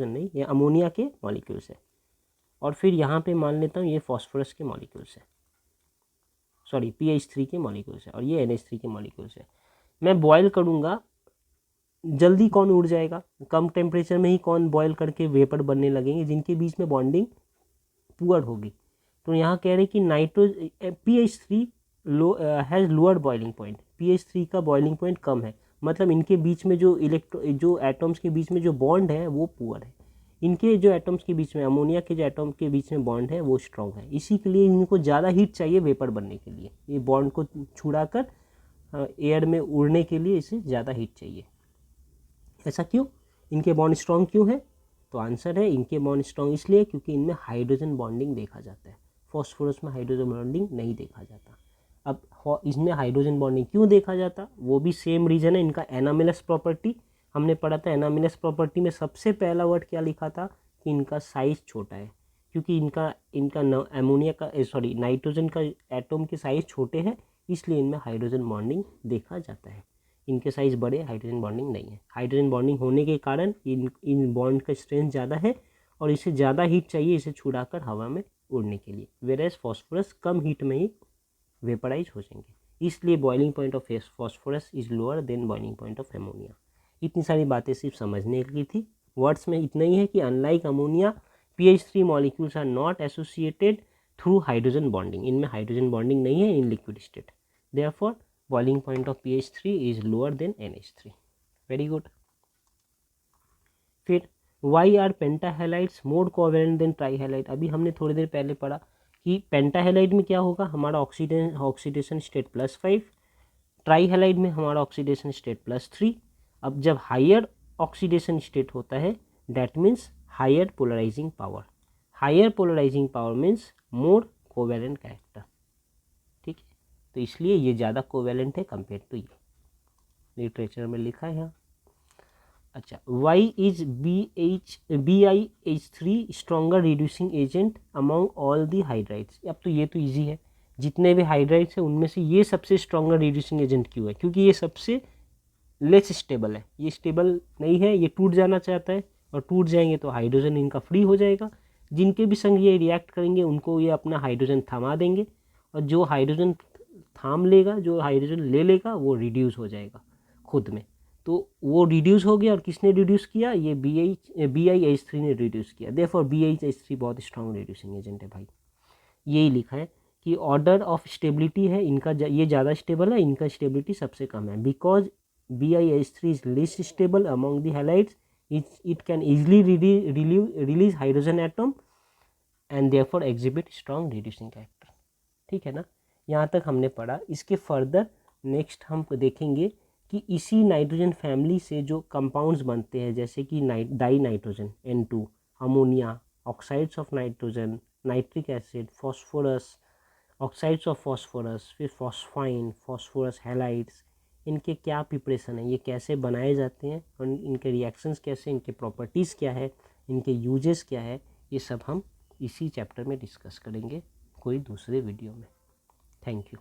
नहीं, ये अमोनिया के मॉलिक्यूल्स है, और फिर यहाँ पे मान लेता हूँ ये फॉस्फोरस के मॉलिक्यूल्स है, pH3 के मॉलिक्यूल्स है, और ये NH3 के मॉलिक्यूल्स है। मैं बॉयल करूँगा, जल्दी कौन उड़ जाएगा? कम टेम्परेचर में ही कौन बॉयल करके वेपर बनने लगेंगे? जिनके बीच में बॉन्डिंग पुअर होगी। तो यहाँ कह रहे कि pH3 has lower boiling point, pH3 का बॉइलिंग पॉइंट कम है, मतलब इनके बीच में जो एटम्स के बीच में जो बॉन्ड है वो पुअर है। इनके जो एटम्स के बीच में, अमोनिया के जो एटम के बीच में बॉन्ड है वो स्ट्रॉन्ग है, इसी के लिए इनको ज़्यादा हीट चाहिए वेपर बनने के लिए। ये बॉन्ड को छुड़ा कर एयर में उड़ने के लिए इसे ज़्यादा हीट चाहिए। ऐसा क्यों? इनके बॉन्ड स्ट्रॉन्ग क्यों है? तो आंसर है इनके बॉन्ड स्ट्रॉन्ग इसलिए क्योंकि इनमें हाइड्रोजन बॉन्डिंग देखा जाता है, फॉस्फोरस में हाइड्रोजन बॉन्डिंग नहीं देखा जाता। अब इसमें हाइड्रोजन बॉन्डिंग क्यों देखा जाता? वो भी सेम रीज़न है, इनका एनामिलस प्रॉपर्टी। हमने पढ़ा था एनामिलस प्रॉपर्टी में सबसे पहला वर्ड क्या लिखा था कि इनका साइज़ छोटा है, क्योंकि नाइट्रोजन का एटम के साइज़ छोटे हैं, इसलिए इनमें हाइड्रोजन बॉन्डिंग देखा जाता है। इनके साइज़ बड़े, हाइड्रोजन बॉन्डिंग नहीं है। हाइड्रोजन बॉन्डिंग होने के कारण इन बॉन्ड का स्ट्रेंथ ज़्यादा है और इसे ज़्यादा हीट चाहिए इसे छुड़ाकर हवा में उड़ने के लिए, वेरेज फॉस्फोरस कम हीट में ही वेपराइज हो जाएंगे, इसलिए boiling point of phosphorus is lower then boiling point of ammonia. इतनी सारी बातें सिर्फ समझने की थी। वर्ड्स में इतना ही है कि unlike ammonia pH3 molecules are not associated through hydrogen bonding, इनमें हाइड्रोजन बॉन्डिंग नहीं है in liquid state, therefore boiling point of pH3 is lower than NH3। Very good. फिर why are pentahalides more covalent than trihalide. अभी हमने थोड़ी देर पहले पढ़ा कि पेंटाहेलाइड में क्या होगा, हमारा ऑक्सीडेशन स्टेट +5, ट्राईहेलाइड में हमारा ऑक्सीडेशन स्टेट +3। अब जब हायर ऑक्सीडेशन स्टेट होता है that means higher polarising power, higher polarising power means more covalent character, ठीक है। तो इसलिए ये ज़्यादा कोवेलेंट है कंपेयर टू ये, लिटरेचर में लिखा है यहाँ। अच्छा, why is BiH3 stronger reducing agent among all the hydrides. अब तो ये तो इजी है, जितने भी हाइड्राइड्स हैं उनमें से ये सबसे स्ट्रॉन्गर रिड्यूसिंग एजेंट क्यों है? क्योंकि ये सबसे लेस स्टेबल है, ये स्टेबल नहीं है, ये टूट जाना चाहता है, और टूट जाएंगे तो हाइड्रोजन इनका फ्री हो जाएगा। जिनके भी संग ये रिएक्ट करेंगे उनको ये अपना हाइड्रोजन थमा देंगे, और जो हाइड्रोजन थाम लेगा, जो हाइड्रोजन ले लेगा वो रिड्यूस हो जाएगा खुद में। तो वो रिड्यूस हो गया, और किसने रिड्यूस किया? ये BiH3 ने रिड्यूस किया, देयरफॉर BiH3 बहुत स्ट्रॉन्ग रिड्यूसिंग एजेंट है भाई। यही लिखा है कि ऑर्डर ऑफ स्टेबिलिटी है इनका, ये ज़्यादा स्टेबल है, इनका स्टेबिलिटी सबसे कम है। Because BiH3 is less stable among the halides, it can easily release hydrogen atom and therefore exhibit strong reducing character, ठीक है ना। यहाँ तक हमने पढ़ा। इसके फर्दर नेक्स्ट हम देखेंगे कि इसी नाइट्रोजन फैमिली से जो कंपाउंड्स बनते हैं, जैसे कि die nitrogen N2, ammonia, oxides of nitrogen, nitric acid, phosphorus, oxides of phosphorus, फिर फॉस्फाइन, फॉस्फोरस हैलाइड्स, इनके क्या प्रिपरेशन है, ये कैसे बनाए जाते हैं और इनके रिएक्शंस कैसे, इनके प्रॉपर्टीज़ क्या है, इनके यूजेस क्या है, ये सब हम इसी चैप्टर में डिस्कस करेंगे कोई दूसरे वीडियो में। Thank you.